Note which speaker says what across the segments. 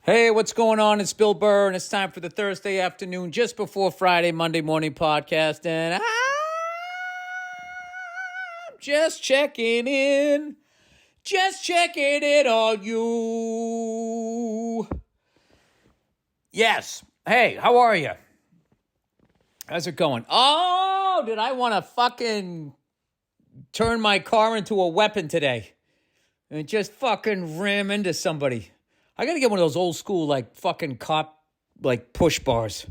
Speaker 1: Hey, what's going on? It's Bill Burr, and it's time for the Thursday afternoon, just before Friday, Monday morning podcast. And I'm just checking in, just checking in on you. Yes. Hey, how are you? How's it going? Oh, did I want to fucking turn my car into a weapon today and just fucking ram into somebody? I got to get one of those old school, like, fucking cop, like, push bars.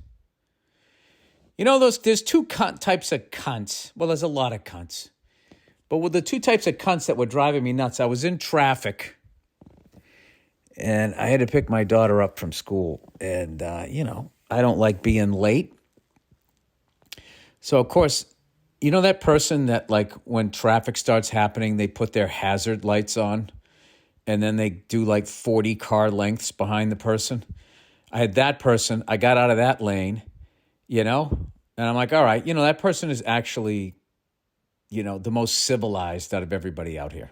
Speaker 1: You know, there's two types of cunts. Well, there's a lot of cunts. But with the two types of cunts that were driving me nuts, I was in traffic. And I had to pick my daughter up from school. And, I don't like being late. So, of course, you know that person that, like, when traffic starts happening, they put their hazard lights on? And then they do like 40 car lengths behind the person. I had that person. I got out of that lane, and I'm like, all right, that person is actually, the most civilized out of everybody out here.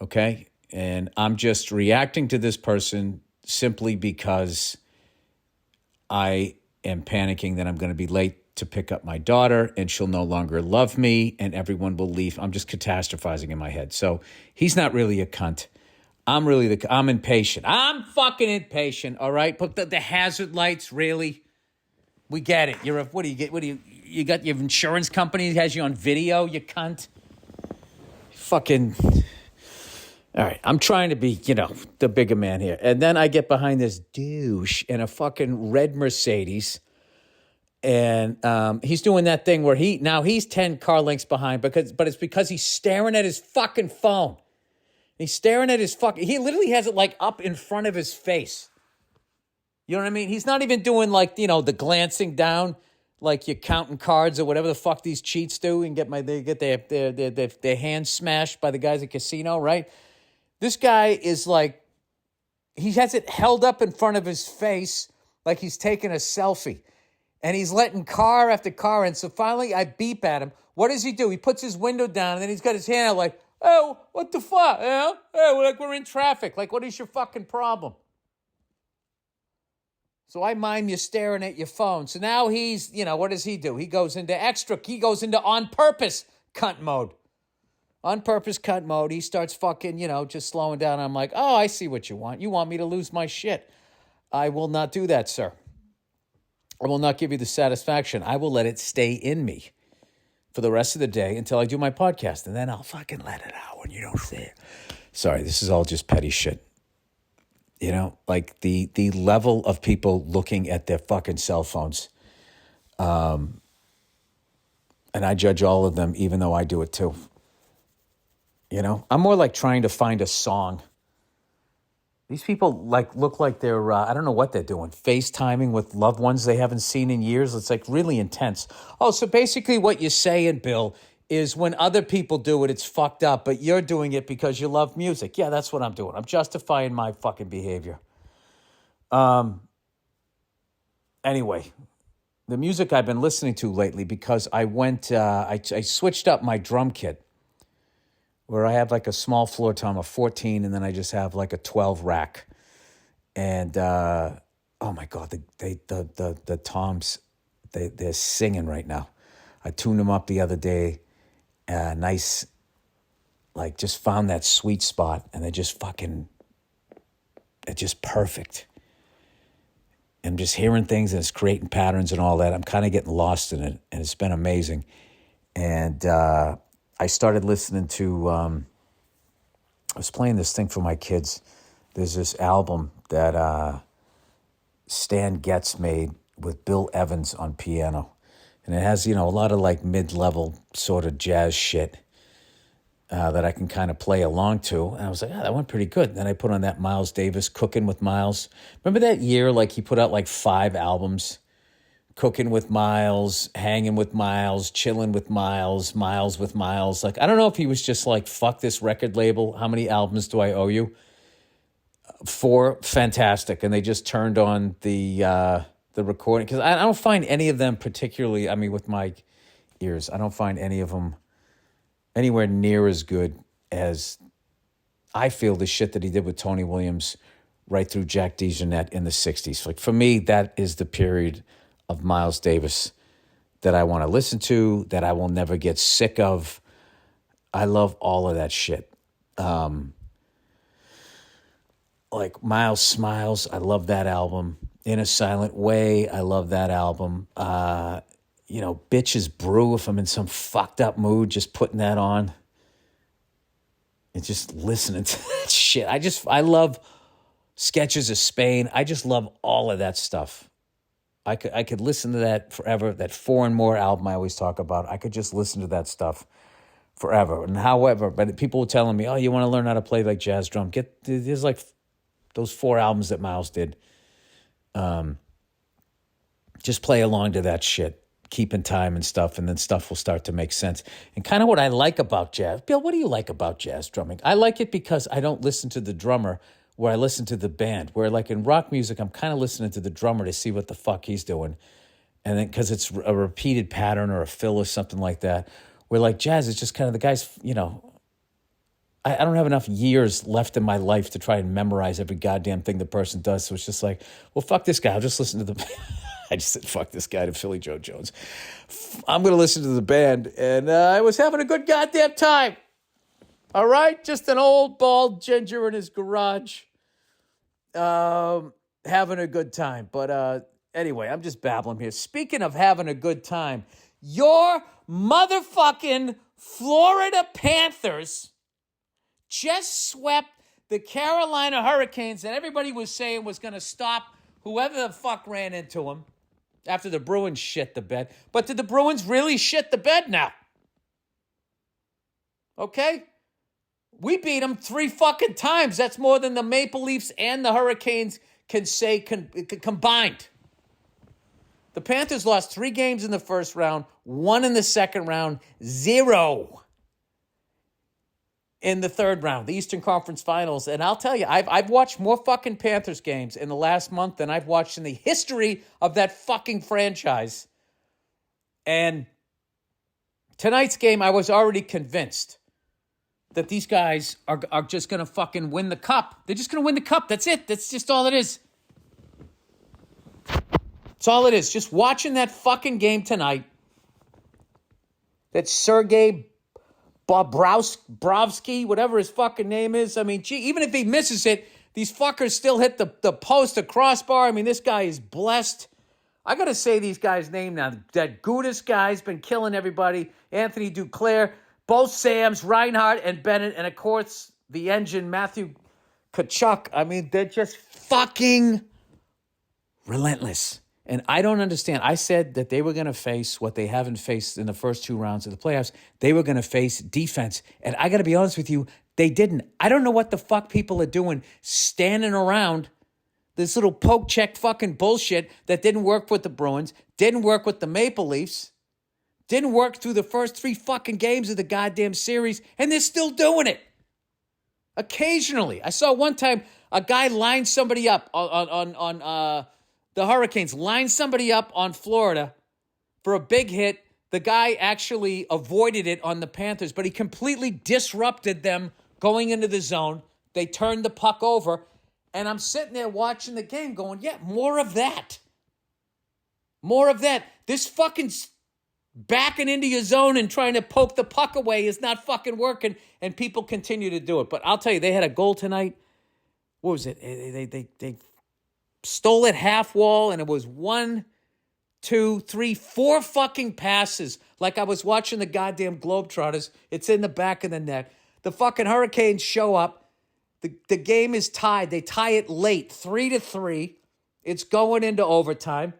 Speaker 1: Okay. And I'm just reacting to this person simply because I am panicking that I'm going to be late to pick up my daughter and she'll no longer love me and everyone will leave. I'm just catastrophizing in my head. So he's not really a cunt. I'm impatient. I'm fucking impatient, all right? But the hazard lights, really? We get it. You got your insurance company that has you on video, you cunt? Fucking, all right, I'm trying to be, the bigger man here. And then I get behind this douche in a fucking red Mercedes. And he's doing that thing where he's 10 car lengths behind, but it's because he's staring at his fucking phone. He's staring at his he literally has it like up in front of his face. You know what I mean? He's not even doing like, the glancing down, like you're counting cards or whatever the fuck these cheats do and they get their hands smashed by the guys at Casino, right? This guy is like, he has it held up in front of his face like he's taking a selfie. And he's letting car after car in. So finally I beep at him. What does he do? He puts his window down and then he's got his hand out like, oh, what the fuck? Hey, we're in traffic. Like, what is your fucking problem? So I mime you staring at your phone. So now he's, what does he do? He goes into on purpose cunt mode. On purpose cunt mode. He starts fucking, just slowing down. I'm like, oh, I see what you want. You want me to lose my shit. I will not do that, sir. I will not give you the satisfaction. I will let it stay in me for the rest of the day until I do my podcast. And then I'll fucking let it out when you don't see it. Sorry, this is all just petty shit. Like the level of people looking at their fucking cell phones. And I judge all of them, even though I do it too. I'm more like trying to find a song. These people look like they're, I don't know what they're doing, FaceTiming with loved ones they haven't seen in years. It's like really intense. Oh, so basically what you're saying, Bill, is when other people do it, it's fucked up, but you're doing it because you love music. Yeah, that's what I'm doing. I'm justifying my fucking behavior. Anyway, the music I've been listening to lately, because I went, I switched up my drum kit, where I have like a small floor tom of 14, and then I just have like a 12 rack. And oh my God, the toms, they're singing right now. I tuned them up the other day. Nice, like just found that sweet spot, and they're just perfect. I'm just hearing things, and it's creating patterns and all that. I'm kind of getting lost in it, and it's been amazing. And I started listening to, I was playing this thing for my kids. There's this album that Stan Getz made with Bill Evans on piano. And it has, a lot of like mid-level sort of jazz shit that I can kind of play along to. And I was like, that went pretty good. And then I put on that Miles Davis, Cooking with Miles. Remember that year, like he put out like 5 albums? Cooking with Miles, Hanging with Miles, Chilling with Miles, Miles with Miles. Like, I don't know if he was just like, fuck this record label. How many albums do I owe you? 4, fantastic. And they just turned on the recording. Because I don't find any of them particularly, with my ears, I don't find any of them anywhere near as good as I feel the shit that he did with Tony Williams right through Jack DeJohnette in the 60s. Like, for me, that is the period of Miles Davis that I want to listen to, that I will never get sick of. I love all of that shit. Like Miles Smiles, I love that album. In a Silent Way, I love that album. Bitches Brew, if I'm in some fucked up mood, just putting that on and just listening to that shit. I love Sketches of Spain. I just love all of that stuff. I could listen to that forever. That Four and More album I always talk about. I could just listen to that stuff forever. And however, but people were telling me, oh, you want to learn how to play like jazz drum? There's like those 4 albums that Miles did. Just play along to that shit. Keep in time and stuff, and then stuff will start to make sense. And kind of what I like about jazz. Bill, what do you like about jazz drumming? I like it because I don't listen to the drummer where I listen to the band. Where like in rock music, I'm kind of listening to the drummer to see what the fuck he's doing. And then because it's a repeated pattern or a fill or something like that. Where like jazz is just kind of the guys, I don't have enough years left in my life to try and memorize every goddamn thing the person does. So it's just like, well, fuck this guy. I'll just listen to the I just said, fuck this guy to Philly Joe Jones. I'm going to listen to the band. And I was having a good goddamn time. All right? Just an old bald ginger in his garage. Having a good time. But anyway, I'm just babbling here. Speaking of having a good time, your motherfucking Florida Panthers just swept the Carolina Hurricanes, and everybody was saying was going to stop whoever the fuck ran into them after the Bruins shit the bed. But did the Bruins really shit the bed now? Okay? We beat them 3 fucking times. That's more than the Maple Leafs and the Hurricanes can say combined. The Panthers lost 3 games in the first round, 1 in the second round, 0 in the third round, the Eastern Conference Finals. And I'll tell you, I've watched more fucking Panthers games in the last month than I've watched in the history of that fucking franchise. And tonight's game, I was already convinced that these guys are just going to fucking win the cup. They're just going to win the cup. That's it. That's just all it is. That's all it is. Just watching that fucking game tonight. That Sergei Bobrovsky, whatever his fucking name is. I mean, gee, even if he misses it, these fuckers still hit the post, the crossbar. I mean, this guy is blessed. I got to say these guys' name now. That Gudis guy's been killing everybody. Anthony Duclair, both Sams, Reinhardt and Bennett, and of course, the engine, Matthew Tkachuk. I mean, they're just fucking relentless. And I don't understand. I said that they were going to face what they haven't faced in the first 2 rounds of the playoffs. They were going to face defense. And I got to be honest with you, they didn't. I don't know what the fuck people are doing standing around this little poke check fucking bullshit that didn't work with the Bruins, didn't work with the Maple Leafs, didn't work through the first 3 fucking games of the goddamn series, and they're still doing it. Occasionally. I saw one time a guy line somebody up on the Hurricanes lined somebody up on Florida for a big hit. The guy actually avoided it on the Panthers, but he completely disrupted them going into the zone. They turned the puck over, and I'm sitting there watching the game going, yeah, more of that. More of that. This fucking backing into your zone and trying to poke the puck away is not fucking working, and people continue to do it. But I'll tell you, they had a goal tonight. What was it? They stole it half wall, and it was 1, 2, 3, 4 fucking passes. Like I was watching the goddamn Globetrotters. It's in the back of the net. The fucking Hurricanes show up. The game is tied. They tie it late, 3-3. It's going into overtime.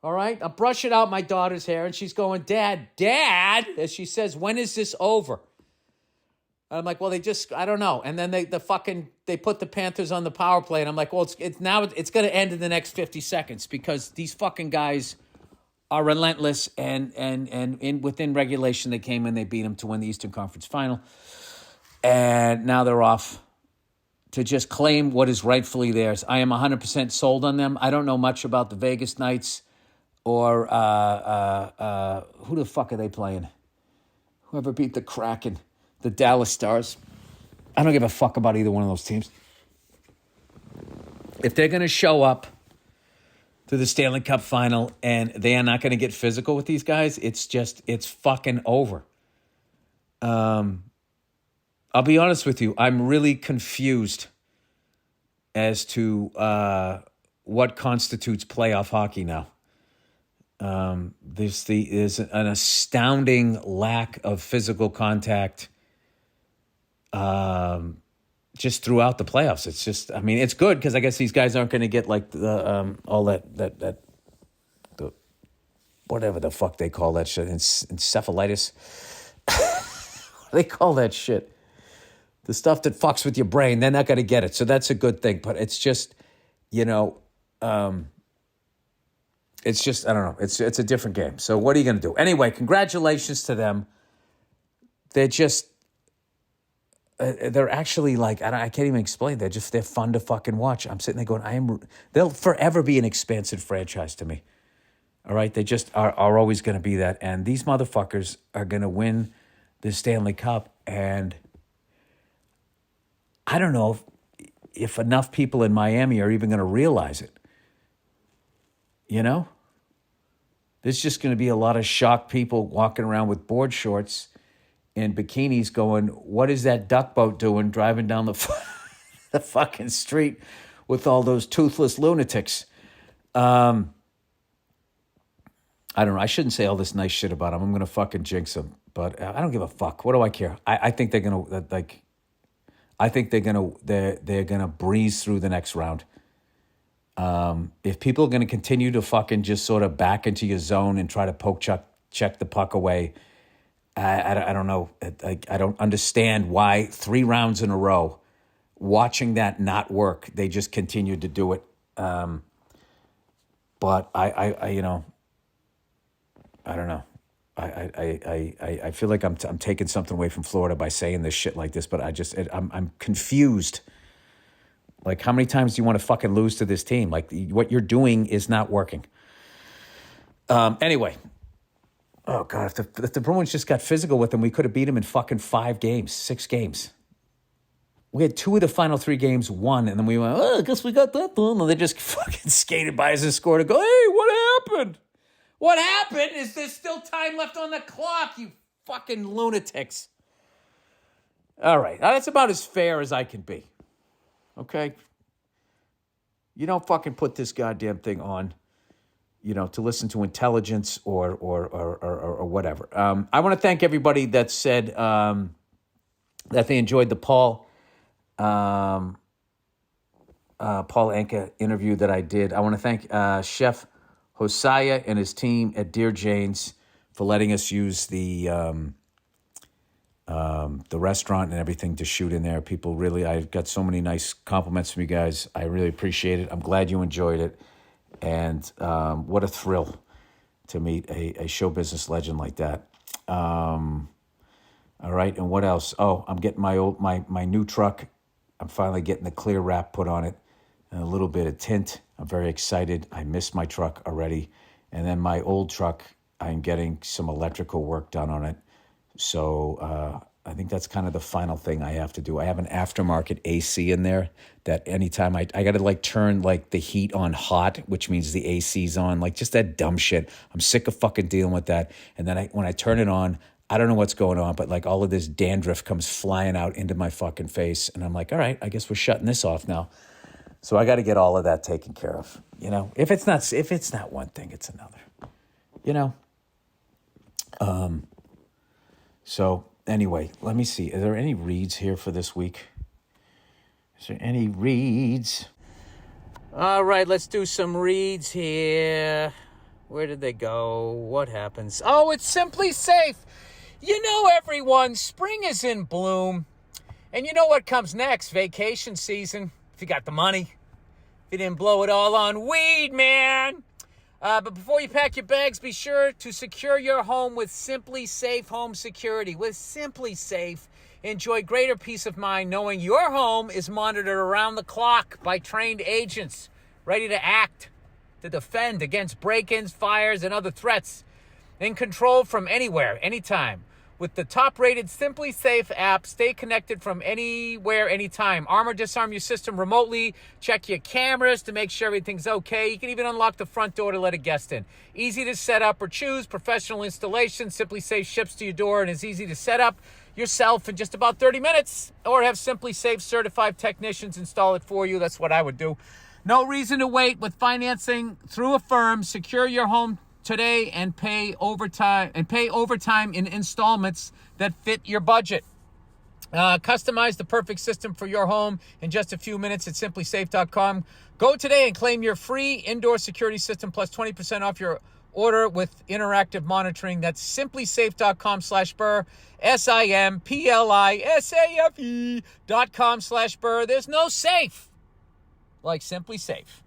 Speaker 1: All right? I'm brushing out my daughter's hair, and she's going, Dad, as she says, when is this over? And I'm like, well, I don't know. And then they put the Panthers on the power play, and I'm like, well, it's going to end in the next 50 seconds because these fucking guys are relentless, and within regulation, they came in, they beat them to win the Eastern Conference Final, and now they're off to just claim what is rightfully theirs. I am 100% sold on them. I don't know much about the Vegas Knights or who the fuck are they playing? Whoever beat the Kraken. The Dallas Stars. I don't give a fuck about either one of those teams. if they're going to show up to the Stanley Cup final and they are not going to get physical with these guys, it's fucking over. I'll be honest with you. I'm really confused as to what constitutes playoff hockey now. There's an astounding lack of physical contact just throughout the playoffs. It's just, I mean, it's good because I guess these guys aren't going to get like the all the whatever the fuck they call that shit, encephalitis. What do they call that shit? The stuff that fucks with your brain. They're not going to get it, so that's a good thing. But it's just, it's just, I don't know. It's a different game. So what are you going to do? Anyway, congratulations to them. They're just, they're actually like, I can't even explain. They're fun to fucking watch. I'm sitting there going, they'll forever be an expansive franchise to me. All right? They just are always going to be that. And these motherfuckers are going to win the Stanley Cup. And I don't know if enough people in Miami are even going to realize it. You know? There's just going to be a lot of shocked people walking around with board shorts and bikinis going, what is that duck boat doing driving down the fucking street with all those toothless lunatics? I don't know. I shouldn't say all this nice shit about them. I'm going to fucking jinx them. But I don't give a fuck. What do I care? I think they're going to, like, I think they're going to breeze through the next round. If people are going to continue to fucking just sort of back into your zone and try to check the puck away, I don't know. I don't understand why 3 rounds in a row, watching that not work, they just continued to do it. But I don't know. I feel like I'm taking something away from Florida by saying this shit like this, but I'm confused. Like, how many times do you want to fucking lose to this team? Like, what you're doing is not working. Anyway. Oh, God, if the Bruins just got physical with them, we could have beat them in fucking 6 games. We had 2 of the final 3 games won, and then we went, I guess we got that done. And they just fucking skated by us and scored and go, hey, what happened? What happened is there's still time left on the clock, you fucking lunatics. All right, that's about as fair as I can be. Okay? You don't fucking put this goddamn thing on, to listen to intelligence or whatever. I want to thank everybody that said that they enjoyed the Paul Anka interview that I did. I want to thank Chef Hosea and his team at Dear Jane's for letting us use the restaurant and everything to shoot in there. People really, I got so many nice compliments from you guys. I really appreciate it. I'm glad you enjoyed it. And what a thrill to meet a show business legend like that. All right, and what else? Oh, I'm getting my new truck. I'm finally getting the clear wrap put on it and a little bit of tint. I'm very excited. I missed my truck already. And then my old truck, I'm getting some electrical work done on it. So I think that's kind of the final thing I have to do. I have an aftermarket AC in there that anytime I got to like turn like the heat on hot, which means the AC's on, like just that dumb shit. I'm sick of fucking dealing with that. And then when I turn it on, I don't know what's going on, but like all of this dandruff comes flying out into my fucking face. And I'm like, all right, I guess we're shutting this off now. So I got to get all of that taken care of. If it's not one thing, it's another, So anyway, let me see. Are there any reads here for this week? Is there any reads? All right, let's do some reads here. Where did they go? What happens? Oh, it's Simply Safe. Everyone, spring is in bloom. And you know what comes next? Vacation season. If you got the money. If you didn't blow it all on weed, man. But before you pack your bags, be sure to secure your home with Simply Safe Home Security. With Simply Safe, enjoy greater peace of mind knowing your home is monitored around the clock by trained agents ready to act to defend against break-ins, fires, and other threats. And control from anywhere, anytime. With the top-rated Simply Safe app, stay connected from anywhere, anytime. Arm or disarm your system remotely. Check your cameras to make sure everything's okay. You can even unlock the front door to let a guest in. Easy to set up or choose. Professional installation. Simply Safe ships to your door and is easy to set up yourself in just about 30 minutes. Or have Simply Safe certified technicians install it for you. That's what I would do. No reason to wait with financing through a firm. Secure your home today and pay overtime in installments that fit your budget. Customize the perfect system for your home in just a few minutes at simplysafe.com. Go today and claim your free indoor security system plus 20% off your order with interactive monitoring. That's simplysafe.com/Burr, simplysafe.com/Burr. There's no safe like Simply Safe.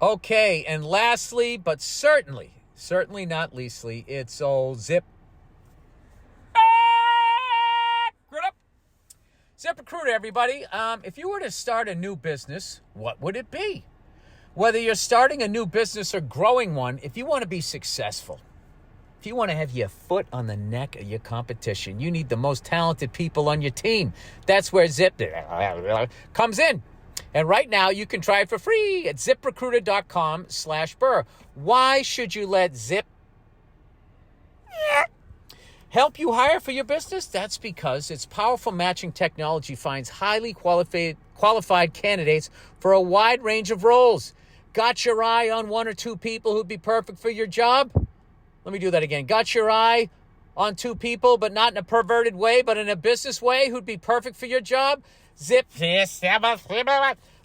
Speaker 1: Okay, and lastly, but certainly not leastly, it's old Zip. ZipRecruiter, everybody. If you were to start a new business, what would it be? Whether you're starting a new business or growing one, if you want to be successful, if you want to have your foot on the neck of your competition, you need the most talented people on your team. That's where Zip comes in. And right now, you can try it for free at ZipRecruiter.com/Burr. Why should you let Zip help you hire for your business? That's because its powerful matching technology finds highly qualified candidates for a wide range of roles. Got your eye on one or two people who'd be perfect for your job? Let me do that again. Got your eye on two people, but not in a perverted way, but in a business way, who'd be perfect for your job? Zip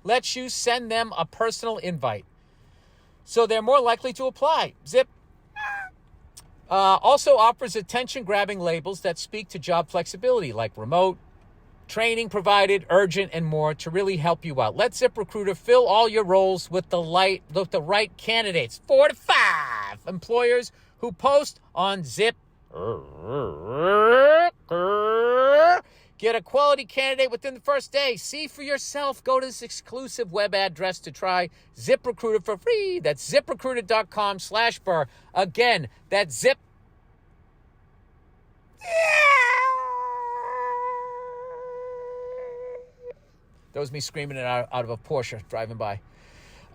Speaker 1: lets you send them a personal invite, so they're more likely to apply. Zip also offers attention-grabbing labels that speak to job flexibility, like remote, training provided, urgent, and more, to really help you out. Let ZipRecruiter fill all your roles with the right candidates. 4 to 5 employers who post on Zip get a quality candidate within the first day. See for yourself. Go to this exclusive web address to try ZipRecruiter for free. That's ZipRecruiter.com/Burr. Again, that's Zip. That was me screaming it out of a Porsche driving by.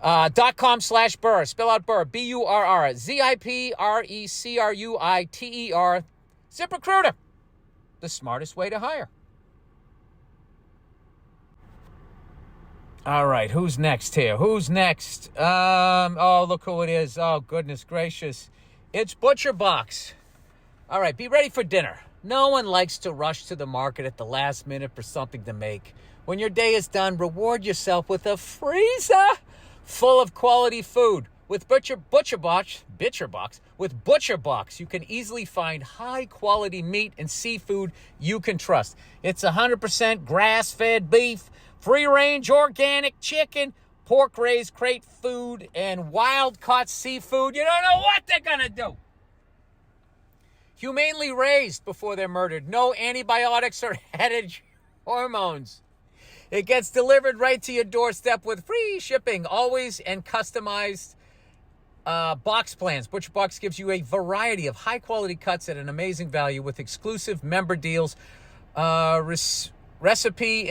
Speaker 1: .com/Burr. Spell out Burr. BURR. ZIPRECRUITER. ZipRecruiter. The smartest way to hire. All right, who's next here? Who's next? Oh, look who it is. Oh, goodness gracious. It's ButcherBox. All right, be ready for dinner. No one likes to rush to the market at the last minute for something to make. When your day is done, reward yourself with a freezer full of quality food. With ButcherBox, you can easily find high-quality meat and seafood you can trust. It's 100% grass-fed beef, free-range organic chicken, pork-raised crate food, and wild-caught seafood. You don't know what they're going to do. Humanely raised before they're murdered. No antibiotics or added hormones. It gets delivered right to your doorstep with free shipping, always, and customized box plans. ButcherBox gives you a variety of high-quality cuts at an amazing value with exclusive member deals, recipe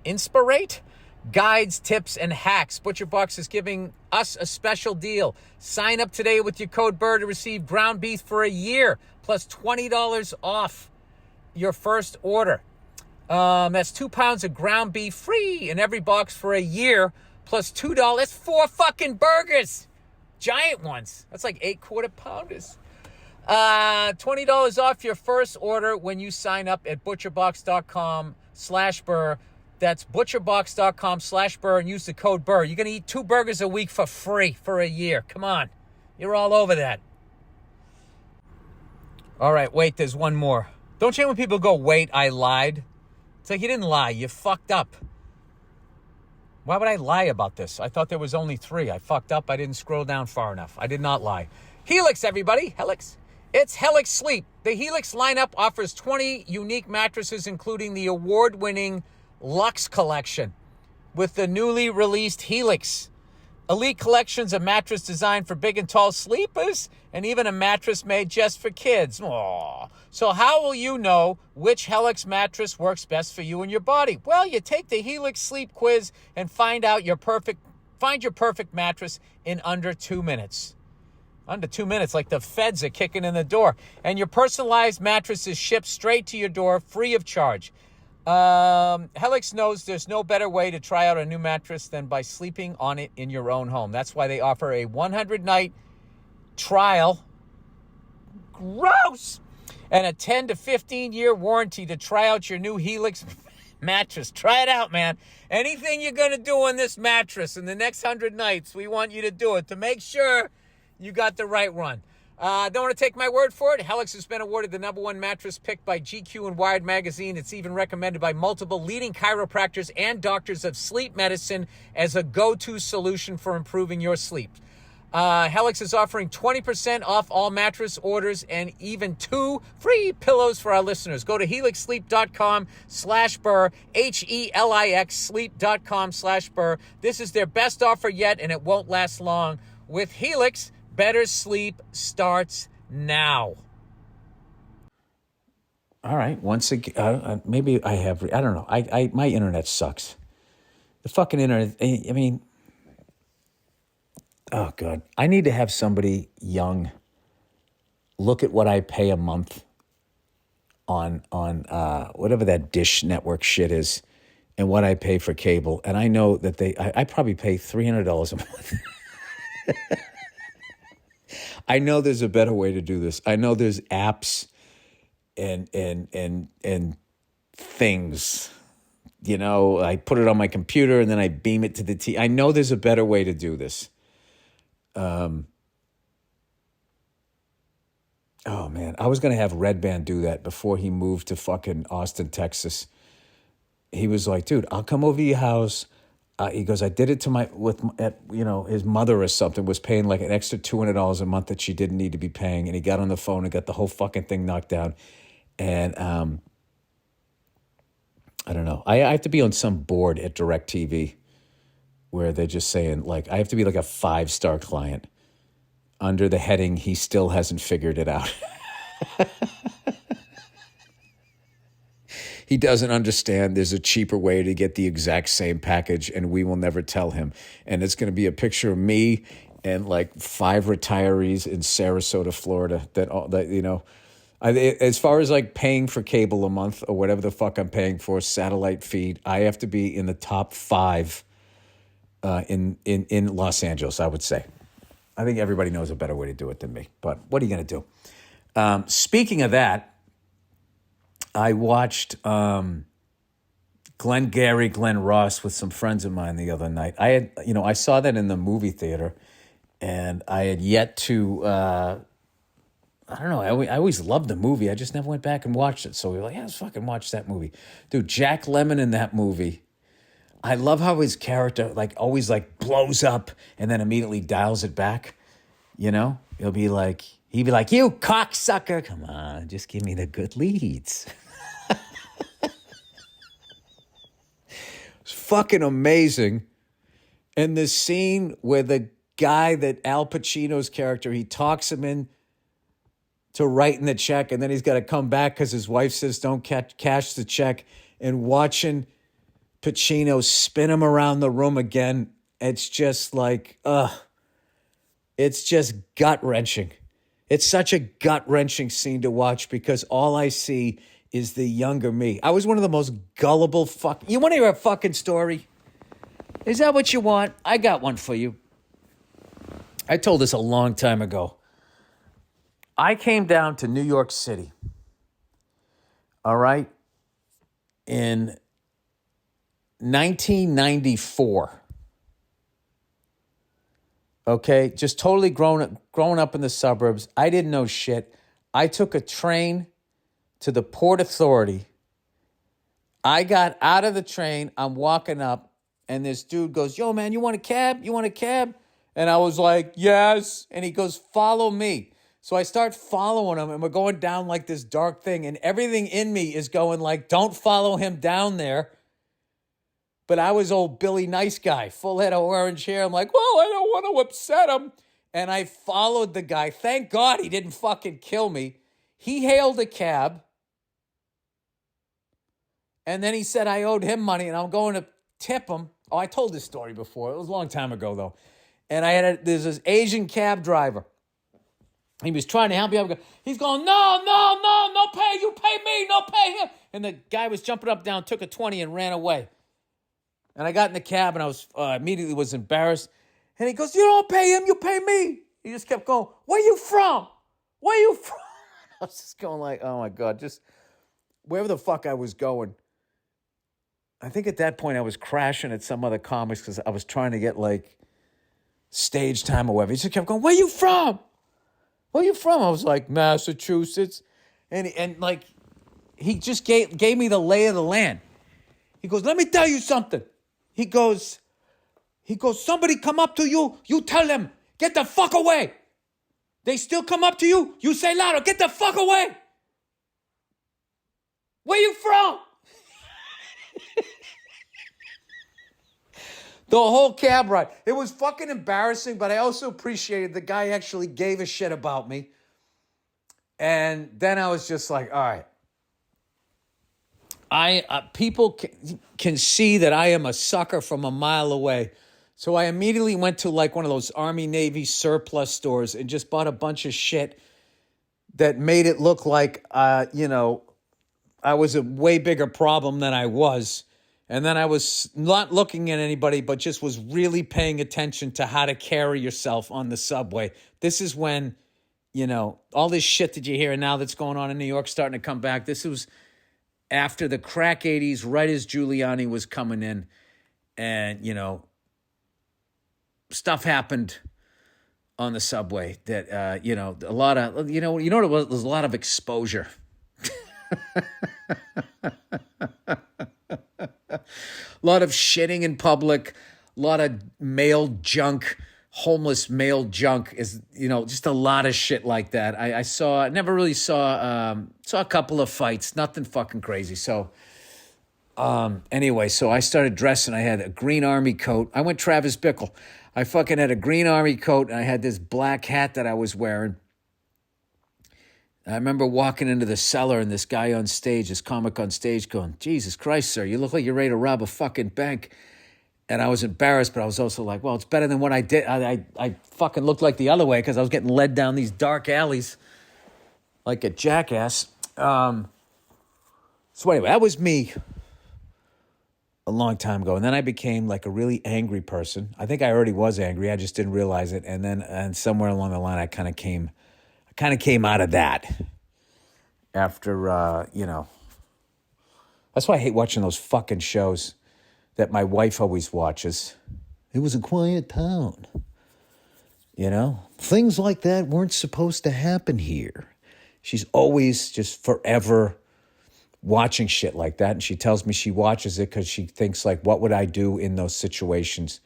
Speaker 1: inspirate, guides, tips, and hacks. ButcherBox is giving us a special deal. Sign up today with your code Burr to receive ground beef for a year, plus $20 off your first order. That's 2 pounds of ground beef free in every box for a year, plus $2. That's 4 fucking burgers. Giant ones. That's like 8 quarter-pounders. $20 off your first order when you sign up at butcherbox.com/Burr. That's butcherbox.com/Burr and use the code Burr. You're going to eat 2 burgers a week for free for a year. Come on. You're all over that. All right, wait, there's one more. Don't you hate when people go, wait, I lied? It's like you didn't lie. You fucked up. Why would I lie about this? I thought there was only 3. I fucked up. I didn't scroll down far enough. I did not lie. Helix, everybody. Helix. It's Helix Sleep. The Helix lineup offers 20 unique mattresses, including the award-winning Luxe Collection with the newly released Helix. Elite collections of mattress designed for big and tall sleepers, and even a mattress made just for kids. Aww. So how will you know which Helix mattress works best for you and your body? Well, you take the Helix Sleep Quiz and find your perfect mattress in under 2 minutes. Under 2 minutes, like the feds are kicking in the door. And your personalized mattress is shipped straight to your door, free of charge. Helix knows there's no better way to try out a new mattress than by sleeping on it in your own home. That's why they offer a 100-night trial. Gross! And a 10 to 15-year warranty to try out your new Helix mattress. Try it out, man. Anything you're going to do on this mattress in the next 100 nights, we want you to do it to make sure you got the right one. Don't want to take my word for it. Helix has been awarded the #1 mattress picked by GQ and Wired magazine. It's even recommended by multiple leading chiropractors and doctors of sleep medicine as a go-to solution for improving your sleep. Helix is offering 20% off all mattress orders and even 2 free pillows for our listeners. Go to helixsleep.com/Burr, HELIX sleep.com/Burr. This is their best offer yet, and it won't last long. With Helix, better sleep starts now. All right. Once again, maybe I have. I don't know. My internet sucks. The fucking internet. I mean, oh god. I need to have somebody young look at what I pay a month on whatever that Dish Network shit is, and what I pay for cable. And I know that I probably pay $300 a month. I know there's a better way to do this. I know there's apps and things. You know, I put it on my computer and then I beam it to the TV. I know there's a better way to do this. Oh man, I was gonna have Red Band do that before he moved to fucking Austin, Texas. He was like, "Dude, I'll come over to your house." He goes, I did it to his mother or something was paying like an extra $200 a month that she didn't need to be paying. And he got on the phone and got the whole fucking thing knocked down. And I don't know. I have to be on some board at DirecTV where they're just saying, like, I have to be like a 5-star client under the heading, he still hasn't figured it out. He doesn't understand there's a cheaper way to get the exact same package, and we will never tell him. And it's going to be a picture of me and like 5 retirees in Sarasota, Florida. As far as like paying for cable a month or whatever the fuck I'm paying for, satellite feed, I have to be in the top 5 in Los Angeles, I would say. I think everybody knows a better way to do it than me. But what are you going to do? Speaking of that, I watched Glenn Ross with some friends of mine the other night. I saw that in the movie theater, and I had yet to, I don't know, I always loved the movie. I just never went back and watched it. So we were like, yeah, let's fucking watch that movie. Dude, Jack Lemmon in that movie, I love how his character like always like blows up and then immediately dials it back. You know, he'd be like, you cocksucker. Come on, just give me the good leads. It's fucking amazing. And the scene where the guy that Al Pacino's character, he talks him in to writing the check, and then he's got to come back because his wife says don't cash the check, and watching Pacino spin him around the room again, it's just like, it's just gut-wrenching. It's such a gut-wrenching scene to watch because all I see is the younger me. I was one of the most gullible You want to hear a fucking story? Is that what you want? I got one for you. I told this a long time ago. I came down to New York City, all right, in 1994. Okay, just totally growing up in the suburbs. I didn't know shit. I took a train to the Port Authority. I got out of the train. I'm walking up, and this dude goes, yo, man, you want a cab? You want a cab? And I was like, yes. And he goes, follow me. So I start following him, and we're going down like this dark thing, and everything in me is going like, don't follow him down there. But I was old Billy Nice Guy, full head of orange hair. I'm like, well, I don't want to upset him. And I followed the guy. Thank God he didn't fucking kill me. He hailed a cab. And then he said I owed him money and I'm going to tip him. Oh, I told this story before. It was a long time ago, though. And there's this Asian cab driver. He was trying to help me out. He's going, no pay. You pay me, no pay him. And the guy was jumping up, down, took a 20 and ran away. And I got in the cab and I was immediately was embarrassed. And he goes, you don't pay him, you pay me. He just kept going, where you from? Where you from? I was just going like, oh my God, just wherever the fuck I was going. I think at that point I was crashing at some other comics because I was trying to get like stage time or whatever. He just kept going, where you from? Where you from? I was like, Massachusetts. And like, he just gave me the lay of the land. He goes, let me tell you something. He goes, somebody come up to you, you tell them, get the fuck away. They still come up to you, you say louder, get the fuck away. Where you from? The whole cab ride. It was fucking embarrassing, but I also appreciated the guy actually gave a shit about me. And then I was just like, all right. People can see that I am a sucker from a mile away. So I immediately went to like one of those Army Navy surplus stores and just bought a bunch of shit that made it look like, I was a way bigger problem than I was. And then I was not looking at anybody, but just was really paying attention to how to carry yourself on the subway. This is when, all this shit that you hear now that's going on in New York starting to come back. This was after the crack 80s, right as Giuliani was coming in. And, stuff happened on the subway that, a lot of, what it was? There's a lot of exposure. A lot of shitting in public, a lot of male junk, homeless male junk is, just a lot of shit like that. I never really saw a couple of fights, nothing fucking crazy. So anyway, so I started dressing. I had a green army coat. I went Travis Bickle. I fucking had a green army coat and I had this black hat that I was wearing. I remember walking into the cellar and this guy on stage, this comic on stage going, Jesus Christ, sir, you look like you're ready to rob a fucking bank. And I was embarrassed, but I was also like, well, it's better than what I did. I fucking looked like the other way because I was getting led down these dark alleys like a jackass. So anyway, that was me a long time ago. And then I became like a really angry person. I think I already was angry. I just didn't realize it. And somewhere along the line, I kind of came out of that after, That's why I hate watching those fucking shows that my wife always watches. It was a quiet town. Things like that weren't supposed to happen here. She's always just forever watching shit like that. And she tells me she watches it because she thinks like, what would I do in those situations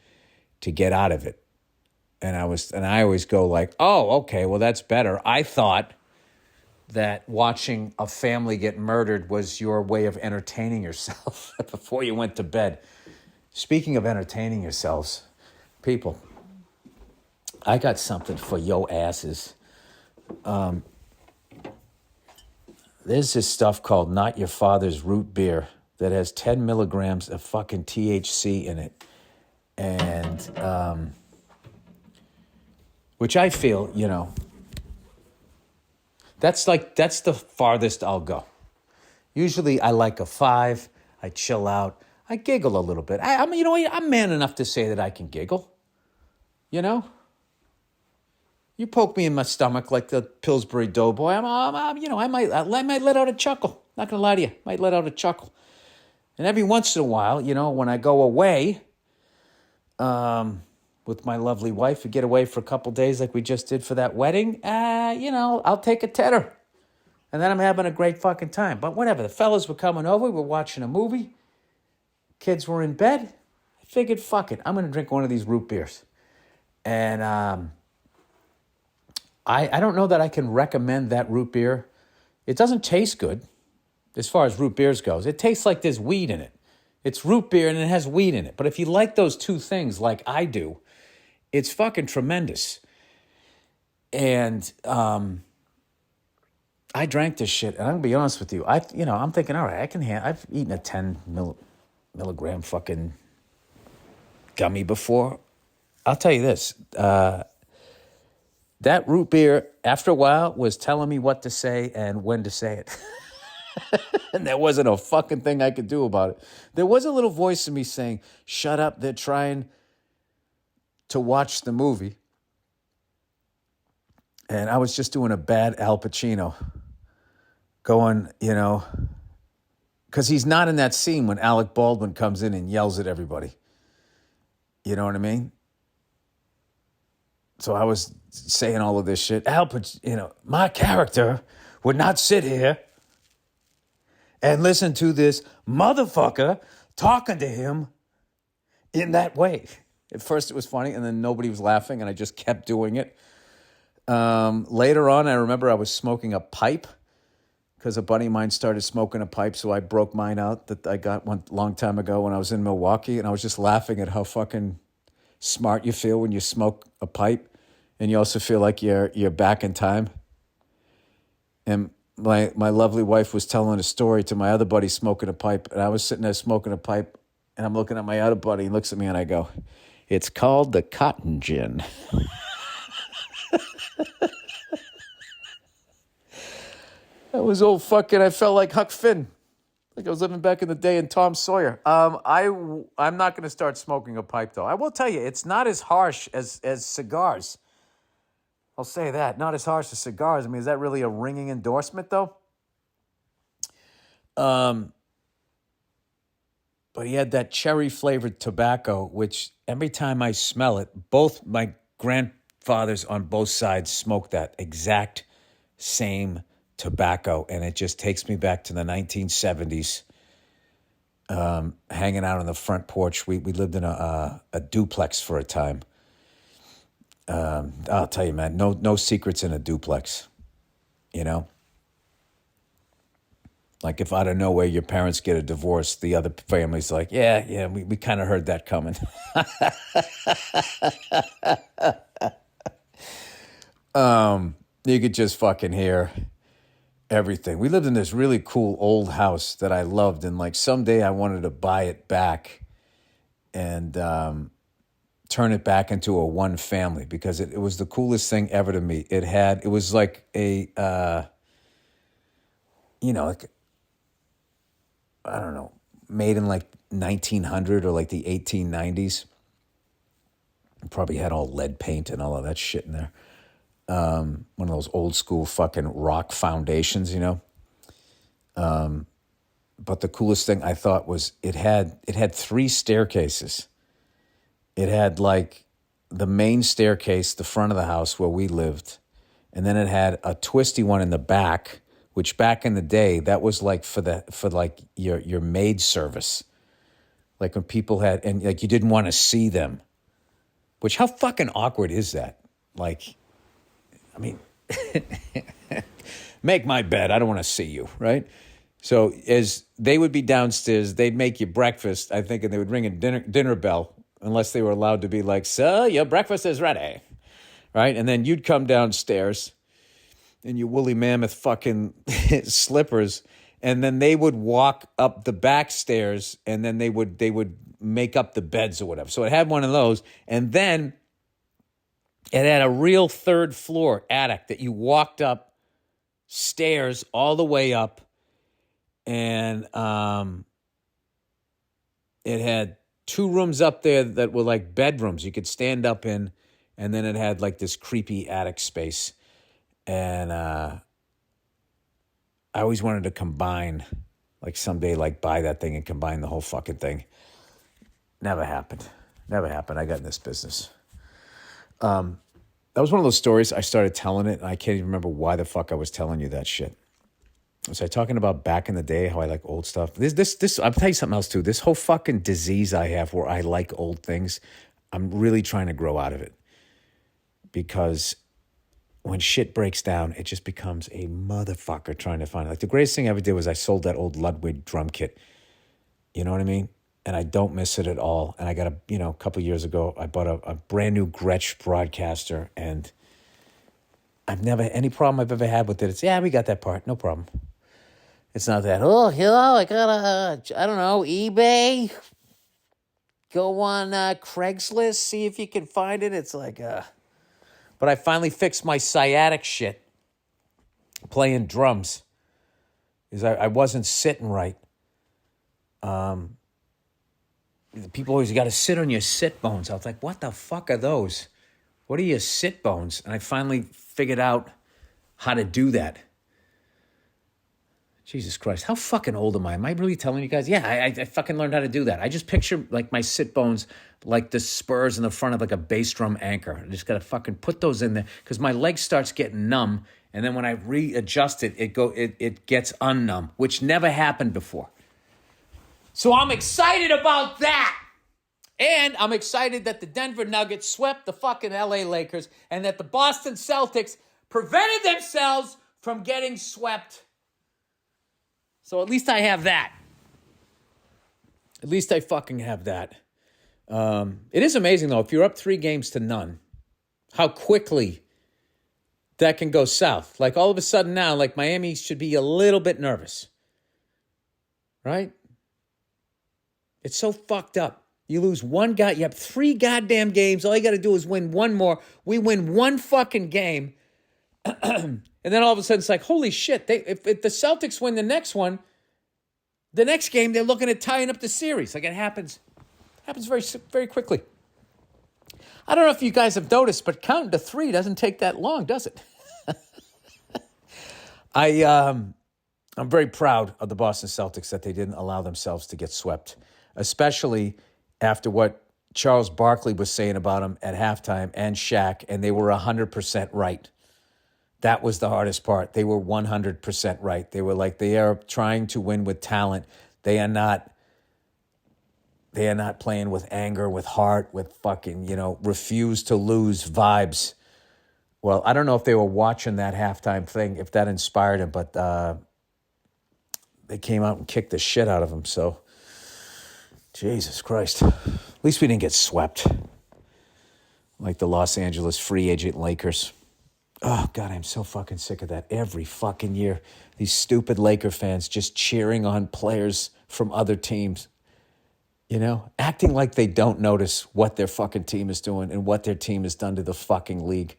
Speaker 1: to get out of it? And I always go like, oh, okay, well, that's better. I thought that watching a family get murdered was your way of entertaining yourself before you went to bed. Speaking of entertaining yourselves, people, I got something for yo asses. There's this stuff called Not Your Father's Root Beer that has 10 milligrams of fucking THC in it. And, which I feel, that's the farthest I'll go. Usually I like a 5, I chill out, I giggle a little bit. I'm man enough to say that I can giggle. You poke me in my stomach like the Pillsbury Doughboy. I might let out a chuckle. Not gonna lie to you, might let out a chuckle. And every once in a while, when I go away, with my lovely wife, we get away for a couple days like we just did for that wedding. I'll take a tenner, and then I'm having a great fucking time. But whatever, the fellas were coming over, we were watching a movie. Kids were in bed. I figured, fuck it, I'm gonna drink one of these root beers, and I don't know that I can recommend that root beer. It doesn't taste good as far as root beers goes. It tastes like there's weed in it. It's root beer and it has weed in it. But if you like those two things like I do, it's fucking tremendous. And I drank this shit, and I'm gonna be honest with you. I'm thinking, all right, I've eaten a 10 milligram fucking gummy before. I'll tell you this. That root beer, after a while, was telling me what to say and when to say it. And there wasn't a fucking thing I could do about it. There was a little voice in me saying, shut up, they're trying to watch the movie. And I was just doing a bad Al Pacino. Going, because he's not in that scene when Alec Baldwin comes in and yells at everybody. You know what I mean? So I was saying all of this shit. My character would not sit here and listen to this motherfucker talking to him in that way. At first it was funny, and then nobody was laughing, and I just kept doing it. Later on, I remember I was smoking a pipe because a buddy of mine started smoking a pipe, so I broke mine out that I got one long time ago when I was in Milwaukee, and I was just laughing at how fucking smart you feel when you smoke a pipe, and you also feel like you're back in time. And my lovely wife was telling a story to my other buddy smoking a pipe, and I was sitting there smoking a pipe, and I'm looking at my other buddy, and he looks at me, and I go, it's called the cotton gin. I felt like Huck Finn. Like I was living back in the day in Tom Sawyer. I'm not going to start smoking a pipe, though. I will tell you, it's not as harsh as cigars. I'll say that. Not as harsh as cigars. I mean, is that really a ringing endorsement, though? But he had that cherry-flavored tobacco, which every time I smell it, both my grandfathers on both sides smoked that exact same tobacco, and it just takes me back to the 1970s, hanging out on the front porch. We lived in a duplex for a time. I'll tell you, man, no secrets in a duplex, Like if out of nowhere your parents get a divorce, the other family's like, yeah, we kind of heard that coming. You could just fucking hear everything. We lived in this really cool old house that I loved, and like someday I wanted to buy it back and turn it back into a one family because it was the coolest thing ever to me. It was like a like, I don't know, made in like 1900 or like the 1890s. It probably had all lead paint and all of that shit in there. One of those old school fucking rock foundations, But the coolest thing I thought was it had 3 staircases. It had like the main staircase, the front of the house where we lived, and then it had a twisty one in the back, which back in the day that was like for like your maid service, like when people had and like you didn't want to see them. Which how fucking awkward is that? Like, I mean, make my bed. I don't want to see you, right? So as they would be downstairs, they'd make you breakfast, I think, and they would ring a dinner bell, unless they were allowed to be like, "Sir, your breakfast is ready," right? And then you'd come downstairs in your woolly mammoth fucking slippers, and then they would walk up the back stairs, and then they would make up the beds or whatever. So it had one of those, and then it had a real 3rd floor attic that you walked up stairs all the way up, and it had 2 rooms up there that were like bedrooms you could stand up in, and then it had like this creepy attic space. And I always wanted to combine, like someday, like buy that thing and combine the whole fucking thing. Never happened. I got in this business. That was one of those stories I started telling it, and I can't even remember why the fuck I was telling you that shit. Was I talking about back in the day, how I like old stuff? This I'll tell you something else too. This whole fucking disease I have where I like old things, I'm really trying to grow out of it. Because when shit breaks down, it just becomes a motherfucker trying to find it. Like the greatest thing I ever did was I sold that old Ludwig drum kit. You know what I mean? and I don't miss it at all. And I got a couple of years ago, I bought a brand new Gretsch broadcaster, and I've never, any problem I've ever had with it, it's, we got that part, no problem. It's not that, I got I don't know, eBay, go on Craigslist, see if you can find it. It's like, but I finally fixed my sciatic shit playing drums. Because I wasn't sitting right. People always got to sit on your sit bones. I was like, what the fuck are those? What are your sit bones? And I finally figured out how to do that. Jesus Christ, how fucking old am I? Am I really telling you guys? Yeah, I fucking learned how to do that. I just picture like my sit bones like the spurs in the front of like a bass drum anchor. I just got to fucking put those in there because my leg starts getting numb. And then when I readjust it, it gets unnumb, which never happened before. So I'm excited about that. And I'm excited that the Denver Nuggets swept the fucking LA Lakers and that the Boston Celtics prevented themselves from getting swept. So at least I have that. At least I fucking have that. It is amazing, though, if you're up 3-0, how quickly that can go south. Like, all of a sudden now, like, Miami should be a little bit nervous. Right? It's so fucked up. You lose one guy. You have 3 goddamn games. All you got to do is win one more. We win one fucking game. And then all of a sudden, it's like, holy shit. If the Celtics win the next one, the next game, they're looking at tying up the series. Like, it happens very, very quickly. I don't know if you guys have noticed, but counting to 3 doesn't take that long, does it? I'm very proud of the Boston Celtics that they didn't allow themselves to get swept, especially after what Charles Barkley was saying about them at halftime and Shaq, and they were 100% right. That was the hardest part. They were 100% right. They were like, they are trying to win with talent. They are not playing with anger, with heart, with fucking, refuse to lose vibes. Well, I don't know if they were watching that halftime thing, if that inspired them, but they came out and kicked the shit out of them. So, Jesus Christ. At least we didn't get swept like the Los Angeles free agent Lakers. Oh, God, I'm so fucking sick of that. Every fucking year, these stupid Laker fans just cheering on players from other teams. Acting like they don't notice what their fucking team is doing and what their team has done to the fucking league.